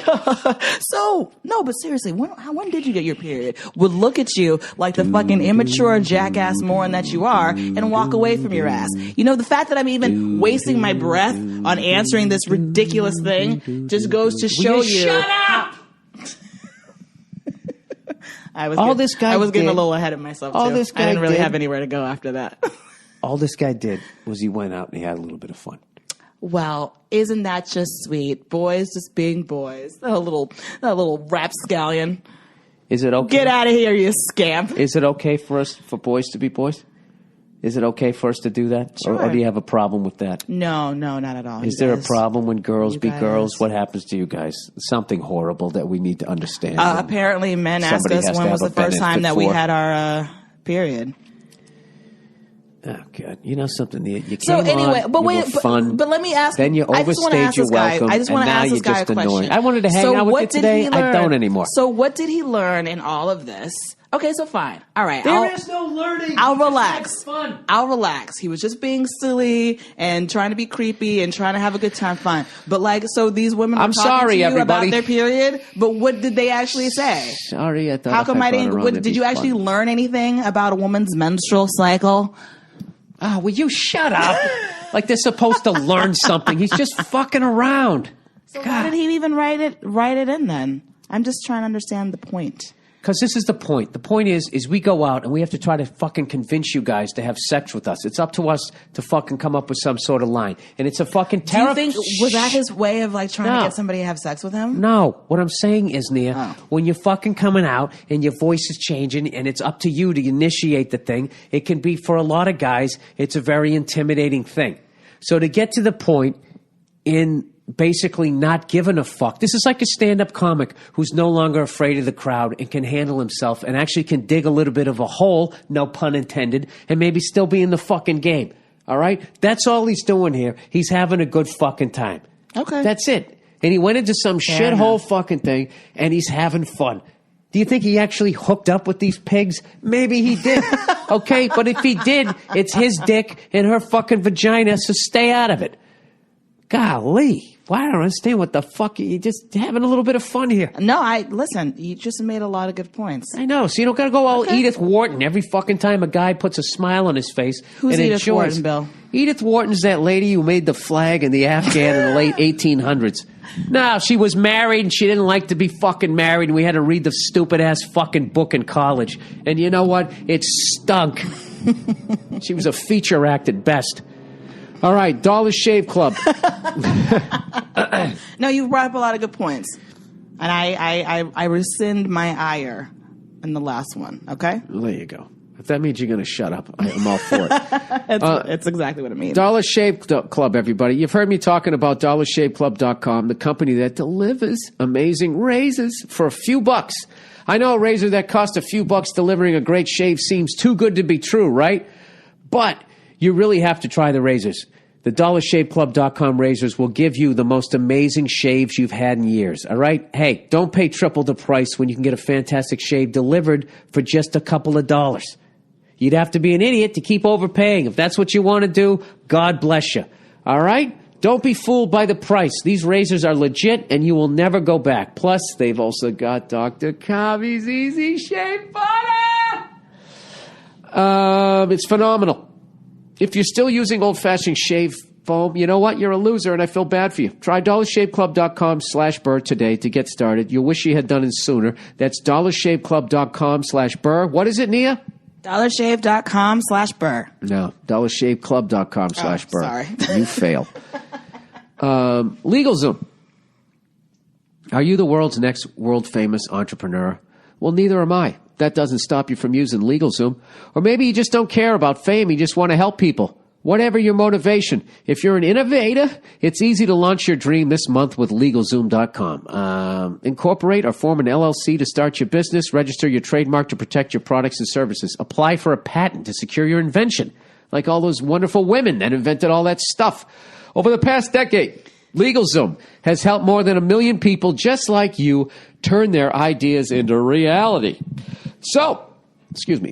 Speaker 3: so, no, but seriously, when did you get your period? Would look at you like the fucking immature jackass moron that you are and walk away from your ass. You know, the fact that I'm even wasting my breath on answering this ridiculous thing just goes to show you.
Speaker 1: Shut up!
Speaker 3: I was
Speaker 2: All
Speaker 3: getting,
Speaker 2: this guy
Speaker 3: I was getting
Speaker 2: did-
Speaker 3: a little ahead of myself,
Speaker 2: all
Speaker 3: too.
Speaker 2: this
Speaker 3: I
Speaker 2: guy
Speaker 3: didn't really
Speaker 2: did-
Speaker 3: have anywhere to go after that.
Speaker 2: All this guy did was he went out and he had a little bit of fun.
Speaker 3: Well, isn't that just sweet? Boys just being boys. That little rapscallion.
Speaker 2: Is it okay?
Speaker 3: Get out of here, you scamp.
Speaker 2: Is it okay for boys to be boys? Is it okay for us to do that? Or
Speaker 3: Sure.
Speaker 2: do you have a problem with that?
Speaker 3: No, not at all.
Speaker 2: Is
Speaker 3: You
Speaker 2: there a
Speaker 3: guys-
Speaker 2: problem when girls
Speaker 3: you
Speaker 2: be
Speaker 3: guys-
Speaker 2: girls? What happens to you guys? Something horrible that we need to understand.
Speaker 3: Apparently, men ask
Speaker 2: Somebody
Speaker 3: us
Speaker 2: has to
Speaker 3: when was
Speaker 2: have
Speaker 3: the
Speaker 2: a
Speaker 3: first time that we
Speaker 2: benefit for.
Speaker 3: had our period.
Speaker 2: Oh, God. You know something? You came
Speaker 3: So anyway,
Speaker 2: on,
Speaker 3: but
Speaker 2: you
Speaker 3: wait,
Speaker 2: were fun.
Speaker 3: but let me ask.
Speaker 2: Then you
Speaker 3: I just wanna
Speaker 2: overstayed
Speaker 3: ask
Speaker 2: your
Speaker 3: this guy.
Speaker 2: welcome,
Speaker 3: I just want
Speaker 2: and
Speaker 3: to
Speaker 2: now
Speaker 3: ask
Speaker 2: you're
Speaker 3: this guy a
Speaker 2: just
Speaker 3: question.
Speaker 2: annoying. I wanted to hang
Speaker 3: So
Speaker 2: out with
Speaker 3: what
Speaker 2: you
Speaker 3: did
Speaker 2: today.
Speaker 3: he
Speaker 2: I
Speaker 3: learn?
Speaker 2: don't anymore.
Speaker 3: So what did he learn in all of this? Okay, so fine. All right.
Speaker 1: There is no learning.
Speaker 3: I'll
Speaker 1: He just
Speaker 3: relax.
Speaker 1: likes fun.
Speaker 3: I'll relax. He was just being silly and trying to be creepy and trying to have a good time. Fine. But like, so these women were
Speaker 2: I'm
Speaker 3: talking
Speaker 2: sorry,
Speaker 3: to you
Speaker 2: everybody.
Speaker 3: about their period, but what did they actually say?
Speaker 2: Sorry, I thought.
Speaker 3: How
Speaker 2: if
Speaker 3: come I
Speaker 2: brought her
Speaker 3: didn't?
Speaker 2: on,
Speaker 3: What,
Speaker 2: it'd
Speaker 3: did
Speaker 2: be
Speaker 3: you actually
Speaker 2: fun.
Speaker 3: learn anything about a woman's menstrual cycle?
Speaker 2: Oh, will you shut up? Like they're supposed to learn something. He's just fucking around.
Speaker 3: So why did he even write it in then? I'm just trying to understand the point.
Speaker 2: Because this is the point. The point is we go out and we have to try to fucking convince you guys to have sex with us. It's up to us to fucking come up with some sort of line. And it's a fucking
Speaker 3: Do you
Speaker 2: terrible...
Speaker 3: think was that his way of like trying
Speaker 2: No.
Speaker 3: to get somebody to have sex with him?
Speaker 2: No. What I'm saying is, Nia,
Speaker 3: Oh.
Speaker 2: when you're fucking coming out and your voice is changing and it's up to you to initiate the thing, it can be, for a lot of guys, it's a very intimidating thing. So to get to the point in basically not giving a fuck. This is like a stand-up comic who's no longer afraid of the crowd and can handle himself and actually can dig a little bit of a hole, no pun intended, and maybe still be in the fucking game. All right? That's all he's doing here. He's having a good fucking time.
Speaker 3: Okay.
Speaker 2: That's it. And he went into some
Speaker 3: Fair
Speaker 2: shithole
Speaker 3: enough.
Speaker 2: fucking thing and he's having fun. Do you think he actually hooked up with these pigs? Maybe he did. Okay, but if he did, it's his dick and her fucking vagina, so stay out of it. Golly. Why, I don't understand what the fuck. You're just having a little bit of fun here.
Speaker 3: No, listen. You just made a lot of good points.
Speaker 2: I know. So you don't got to go all
Speaker 3: Okay.
Speaker 2: Edith Wharton every fucking time a guy puts a smile on his face.
Speaker 3: Who's
Speaker 2: and
Speaker 3: Edith
Speaker 2: enjoys.
Speaker 3: Wharton, Bill?
Speaker 2: Edith Wharton's that lady who made the flag and the Afghan in the late 1800s. No, she was married and she didn't like to be fucking married and we had to read the stupid ass fucking book in college. And you know what? It stunk. She was a feature act at best. All right, Dollar Shave Club.
Speaker 3: No, you brought up a lot of good points, and I rescind my ire in the last one. Okay,
Speaker 2: Well, there you go. If that means you're going to shut up, I'm all for it.
Speaker 3: it's exactly what it means.
Speaker 2: Dollar Shave Club, everybody. You've heard me talking about DollarShaveClub.com, the company that delivers amazing razors for a few bucks. I know a razor that costs a few bucks delivering a great shave seems too good to be true, right? But you really have to try the razors. The DollarShaveClub.com razors will give you the most amazing shaves you've had in years, all right? Hey, don't pay triple the price when you can get a fantastic shave delivered for just a couple of dollars. You'd have to be an idiot to keep overpaying. If that's what you want to do, God bless you. All right? Don't be fooled by the price. These razors are legit and you will never go back. Plus, they've also got Dr. Kavi's Easy Shave Butter. It's phenomenal. If you're still using old-fashioned shave foam, you know what? You're a loser and I feel bad for you. Try DollarShaveClub.com/Burr today to get started. You'll wish you had done it sooner. That's DollarShaveClub.com/Burr. What is it, Nia?
Speaker 3: DollarShave.com/Burr.
Speaker 2: No, DollarShaveClub.com/Burr.
Speaker 3: sorry.
Speaker 2: You fail. LegalZoom. Are you the world's next world-famous entrepreneur? Well, neither am I. That doesn't stop you from using LegalZoom. Or maybe you just don't care about fame. You just want to help people. Whatever your motivation, if you're an innovator, it's easy to launch your dream this month with LegalZoom.com. Incorporate or form an LLC to start your business, register your trademark to protect your products and services, apply for a patent to secure your invention, like all those wonderful women that invented all that stuff. Over the past decade, LegalZoom has helped more than 1 million people just like you turn their ideas into reality. So,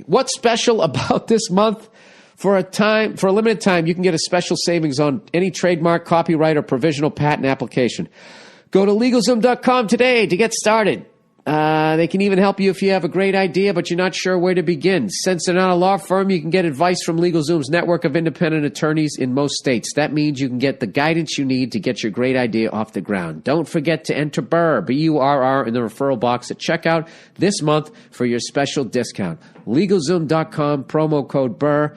Speaker 2: what's special about this month? For a limited time, you can get a special savings on any trademark, copyright, or provisional patent application. Go to LegalZoom.com today to get started. They can even help you if you have a great idea, but you're not sure where to begin. Since they're not a law firm, you can get advice from LegalZoom's network of independent attorneys in most states. That means you can get the guidance you need to get your great idea off the ground. Don't forget to enter Burr, B-U-R-R, in the referral box at checkout this month for your special discount. LegalZoom.com, promo code Burr.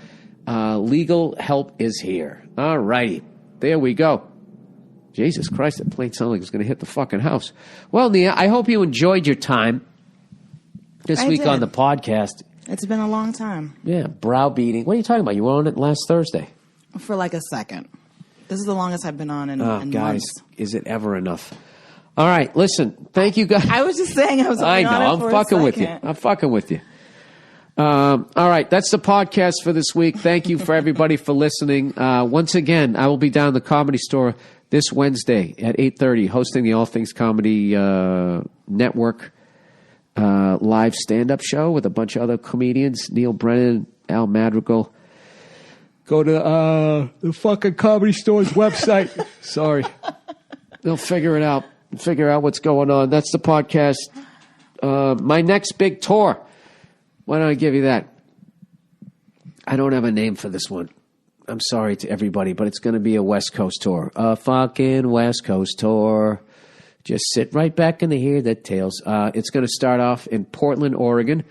Speaker 2: Legal help is here. All righty. There we go. Jesus Christ, that plane sounded like it was going to hit the fucking house. Well, Nia, I hope you enjoyed your time this week on the podcast.
Speaker 3: It's been a long time.
Speaker 2: Yeah, browbeating. What are you talking about? You were on it last Thursday.
Speaker 3: For like a second. This is the longest I've been on in
Speaker 2: guys,
Speaker 3: months.
Speaker 2: is it ever enough? All right, listen. Thank you, guys.
Speaker 3: I was just saying I was only on it
Speaker 2: I'm
Speaker 3: for
Speaker 2: fucking
Speaker 3: a
Speaker 2: with you.
Speaker 3: second.
Speaker 2: I'm fucking with you. All right, that's the podcast for this week. Thank you for everybody for listening. Once again, I will be down at the Comedy Store this Wednesday at 8:30, hosting the All Things Comedy Network live stand-up show with a bunch of other comedians, Neil Brennan, Al Madrigal. Go to the fucking Comedy Store's website. Sorry. They'll figure it out. Figure out what's going on. That's the podcast. My next big tour. Why don't I give you that? I don't have a name for this one. I'm sorry to everybody, but it's going to be a West Coast tour. A fucking West Coast tour. Just sit right back and hear the tales. It's going to start off in Portland, Oregon.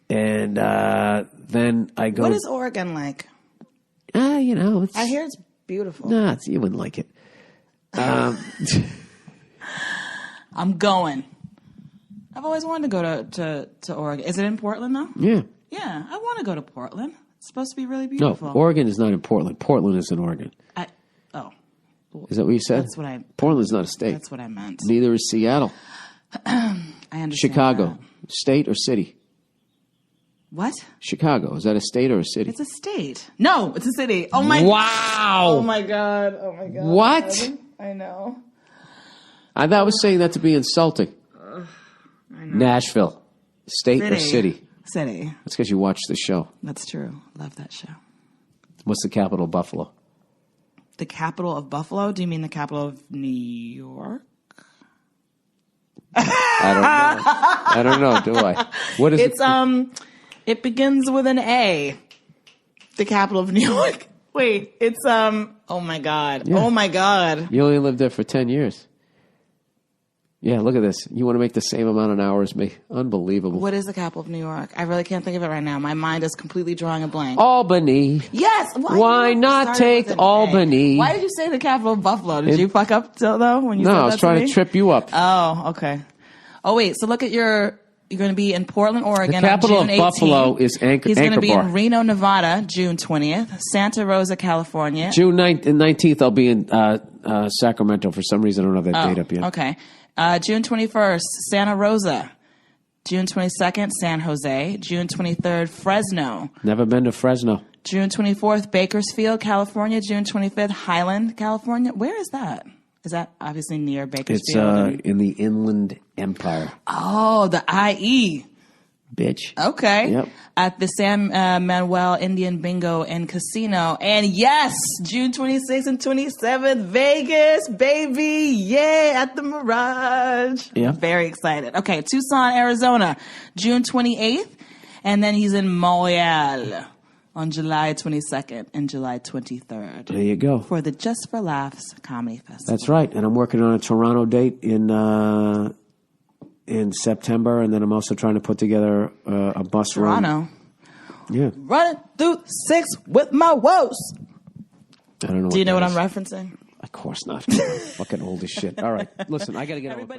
Speaker 2: And then I go...
Speaker 3: What is Oregon like?
Speaker 2: It's...
Speaker 3: I hear it's beautiful.
Speaker 2: Nah, you wouldn't like it.
Speaker 3: I'm going. I've always wanted to go to Oregon. Is it in Portland, though?
Speaker 2: Yeah.
Speaker 3: Yeah, I want to go to Portland. It's supposed to be really beautiful.
Speaker 2: No, Oregon is not in Portland. Portland is in Oregon. Is that what you said?
Speaker 3: That's what I...
Speaker 2: Portland's not a state.
Speaker 3: That's what I meant.
Speaker 2: Neither is Seattle.
Speaker 3: I understand.
Speaker 2: Chicago,
Speaker 3: that.
Speaker 2: state or city?
Speaker 3: What?
Speaker 2: Chicago, is that a state or a city?
Speaker 3: It's a state. No, it's a city. Oh, my...
Speaker 2: Wow!
Speaker 3: Oh, my God. Oh, my God.
Speaker 2: What?
Speaker 3: I know.
Speaker 2: I was saying that to be insulting.
Speaker 3: I know.
Speaker 2: Nashville, state or city?
Speaker 3: City.
Speaker 2: That's because you watched the show.
Speaker 3: That's true. Love that show.
Speaker 2: What's the capital of Buffalo?
Speaker 3: The capital of Buffalo? Do you mean the capital of New York?
Speaker 2: I don't know, do I? What is it?
Speaker 3: It begins with an A. The capital of New York. Wait, it's oh my God.
Speaker 2: Yeah.
Speaker 3: Oh my God.
Speaker 2: You only lived there for 10 years. Yeah, look at this. You want to make the same amount an hour as me. Unbelievable.
Speaker 3: What is the capital of New York? I really can't think of it right now. My mind is completely drawing a blank.
Speaker 2: Albany.
Speaker 3: Yes.
Speaker 2: Why not take Albany?
Speaker 3: Why did you say the capital of Buffalo? Did you fuck up though when you said that?
Speaker 2: No, I was trying to trip you up.
Speaker 3: Oh, okay. Oh, wait. So look at you're going to be in Portland, Oregon.
Speaker 2: The capital
Speaker 3: on June
Speaker 2: of Buffalo is Anchor
Speaker 3: He's going to be
Speaker 2: Bar.
Speaker 3: in Reno, Nevada, June 20th. Santa Rosa, California.
Speaker 2: June 9th and 19th, I'll be in Sacramento. For some reason, I don't have that date up yet.
Speaker 3: Okay. June 21st, Santa Rosa. June 22nd, San Jose. June 23rd, Fresno.
Speaker 2: Never been to Fresno.
Speaker 3: June 24th, Bakersfield, California. June 25th, Highland, California. Where is that? Is that obviously near Bakersfield?
Speaker 2: It's in the Inland Empire.
Speaker 3: Oh, the IE.
Speaker 2: Bitch.
Speaker 3: Okay.
Speaker 2: Yep.
Speaker 3: At the San Manuel Indian Bingo and Casino. And yes, June 26th and 27th, Vegas, baby. Yay, at the Mirage.
Speaker 2: Yeah.
Speaker 3: Very excited. Okay, Tucson, Arizona, June 28th. And then he's in Montreal on July 22nd and July 23rd.
Speaker 2: There you go.
Speaker 3: For the Just for Laughs Comedy Festival.
Speaker 2: That's right. And I'm working on a Toronto date in September, and then I'm also trying to put together a bus run.
Speaker 3: Toronto.
Speaker 2: Yeah.
Speaker 3: Running through 6 with my woes.
Speaker 2: I don't know.
Speaker 3: Do you know what
Speaker 2: that
Speaker 3: I'm
Speaker 2: is.
Speaker 3: referencing?
Speaker 2: Of course not. Fucking old as shit. All right. Listen, I got to get over.